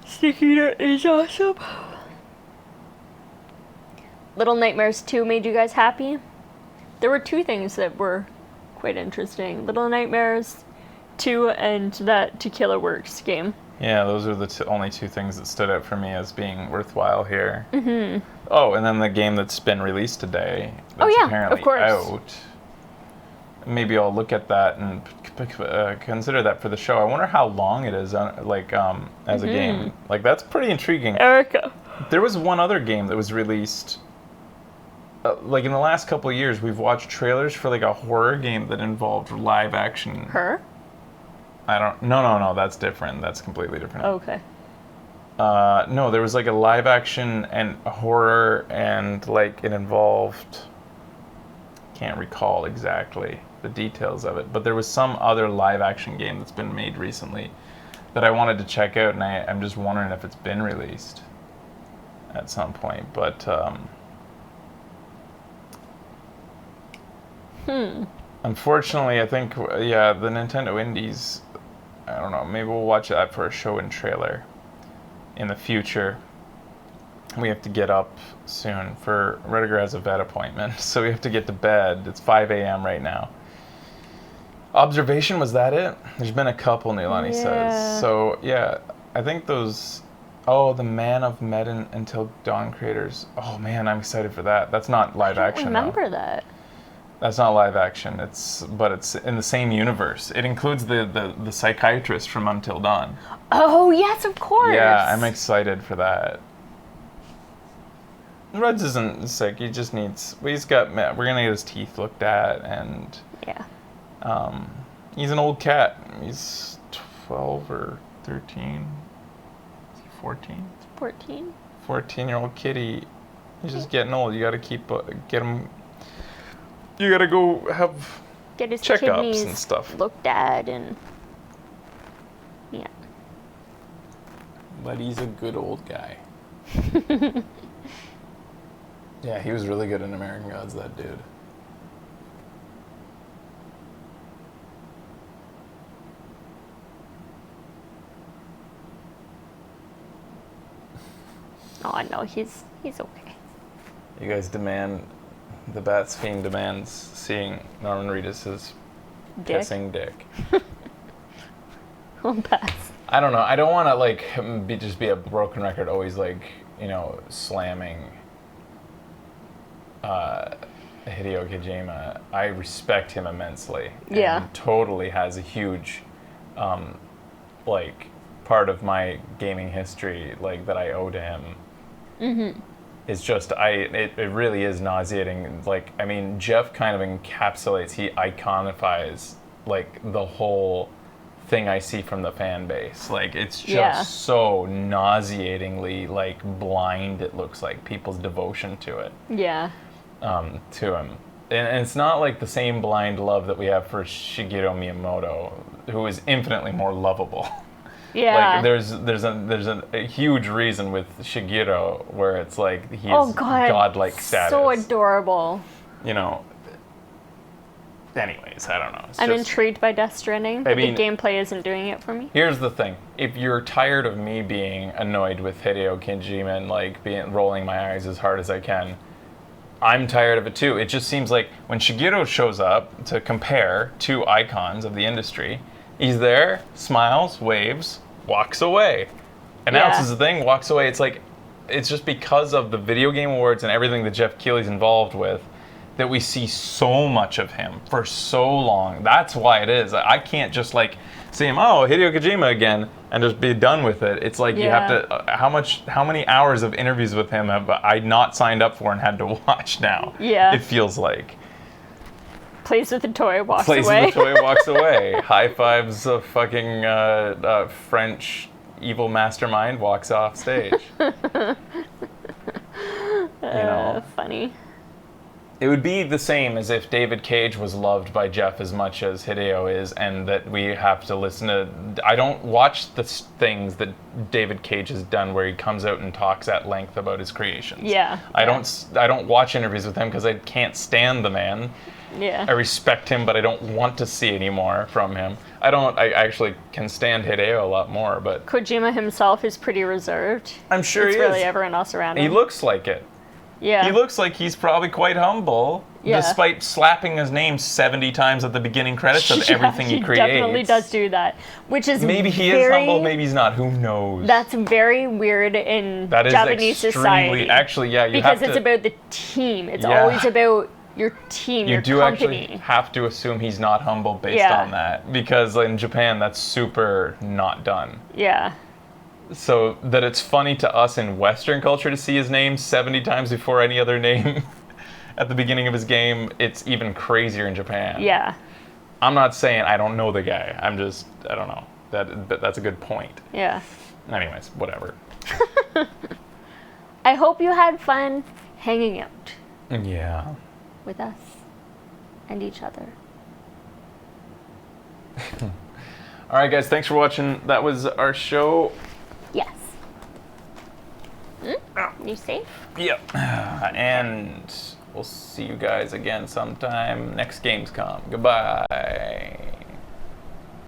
Snake Eater is awesome. Little Nightmares 2 made you guys happy? There were 2 things that were quite interesting. Little Nightmares 2 and that Tequila Works game. Yeah, those are the only 2 things that stood out for me as being worthwhile here. Mm-hmm. Oh, and then the game that's been released today. That's Oh, yeah, apparently of course. out. Maybe I'll look at that and consider that for the show. I wonder how long it is, as a game. Like, that's pretty intriguing. Erica. There was one other game that was released. Like, in the last couple of years, we've watched trailers for like a horror game that involved live action. Her? No, that's different. That's completely different. Okay. No, there was like a live action and a horror, and like it involved, can't recall exactly the details of it, but there was some other live action game that's been made recently that I wanted to check out, and I'm just wondering if it's been released at some point. But unfortunately, I think, yeah, the Nintendo Indies, I don't know, maybe we'll watch that for a show and trailer in the future. We have to get up soon for Rediger has a vet appointment, so we have to get to bed. It's 5 a.m. right now. Observation, was that it? There's been a couple, Neilani says. So, yeah, I think those... Oh, the Man of Medan Until Dawn creators. Oh, man, I'm excited for that. That's not live action, I remember that. That's not live action. But it's in the same universe. It includes the psychiatrist from Until Dawn. Oh, yes, of course. Yeah, I'm excited for that. Reds isn't sick. He just needs... We're gonna get his teeth looked at, and... Yeah. He's an old cat. He's 12 or 13. Is he 14? 14. 14-year-old kitty. He's just getting old. You gotta get him... You gotta go get his checkups kidneys and stuff. Looked at, and... Yeah. But he's a good old guy. Yeah, he was really good in American Gods, that dude. Oh, no, he's okay. You guys demand... The Bats Fiend demands seeing Norman Reedus' pissing dick. Oh, Bats. I don't know. I don't want to, like, just be a broken record, always, like, slamming Hideo Kojima. I respect him immensely. Yeah. And totally has a huge, part of my gaming history, that I owe to him. Mm-hmm. It's just, it really is nauseating. Jeff kind of encapsulates, he iconifies, the whole thing I see from the fan base. It's just so nauseatingly, blind, it looks like, people's devotion to it. Yeah. To him. And it's not like the same blind love that we have for Shigeru Miyamoto, who is infinitely more lovable. Yeah. There's a huge reason with Shigeru where it's he is godlike status. So adorable. Anyways, I don't know. I'm intrigued by Death Stranding, but the gameplay isn't doing it for me. Here's the thing. If you're tired of me being annoyed with Hideo Kojima and rolling my eyes as hard as I can, I'm tired of it too. It just seems like when Shigeru shows up to compare two icons of the industry, he's there, smiles, waves, walks away, announces the thing, walks away. It's just because of the Video Game Awards and everything that Jeff Keighley's involved with, that we see so much of him for so long. That's why it is. I can't just like see him, oh, Hideo Kojima again, and just be done with it. It's like you have to, how many hours of interviews with him have I not signed up for and had to watch now? Yeah. It feels like. Plays with a toy, walks Plays away. with a toy, walks away. High fives a fucking French evil mastermind, walks off stage. Funny. It would be the same as if David Cage was loved by Jeff as much as Hideo is, and that we have to listen to... I don't watch the things that David Cage has done where he comes out and talks at length about his creations. Yeah. I don't watch interviews with him because I can't stand the man. Yeah. I respect him, but I don't want to see any more from him. I actually can stand Hideo a lot more, but... Kojima himself is pretty reserved. I'm sure he is. It's really everyone else around him. He looks like it. Yeah. He looks like he's probably quite humble, despite slapping his name 70 times at the beginning credits of everything he creates. He definitely does do that, which is maybe he is humble, maybe he's not. Who knows? That's very weird in Japanese society. Actually, yeah, because it's about the team. It's always about your team, your company. Actually have to assume he's not humble based on that, because in Japan that's super not done. Yeah. So that it's funny to us in Western culture to see his name 70 times before any other name at the beginning of his game, it's even crazier in Japan. Yeah. I'm not saying I don't know the guy. I don't know. That's a good point. Yeah. Anyways, whatever. I hope you had fun hanging out. Yeah. With us and each other. All right, guys. Thanks for watching. That was our show. Yes. You safe? Yep. And we'll see you guys again sometime next Gamescom. Goodbye.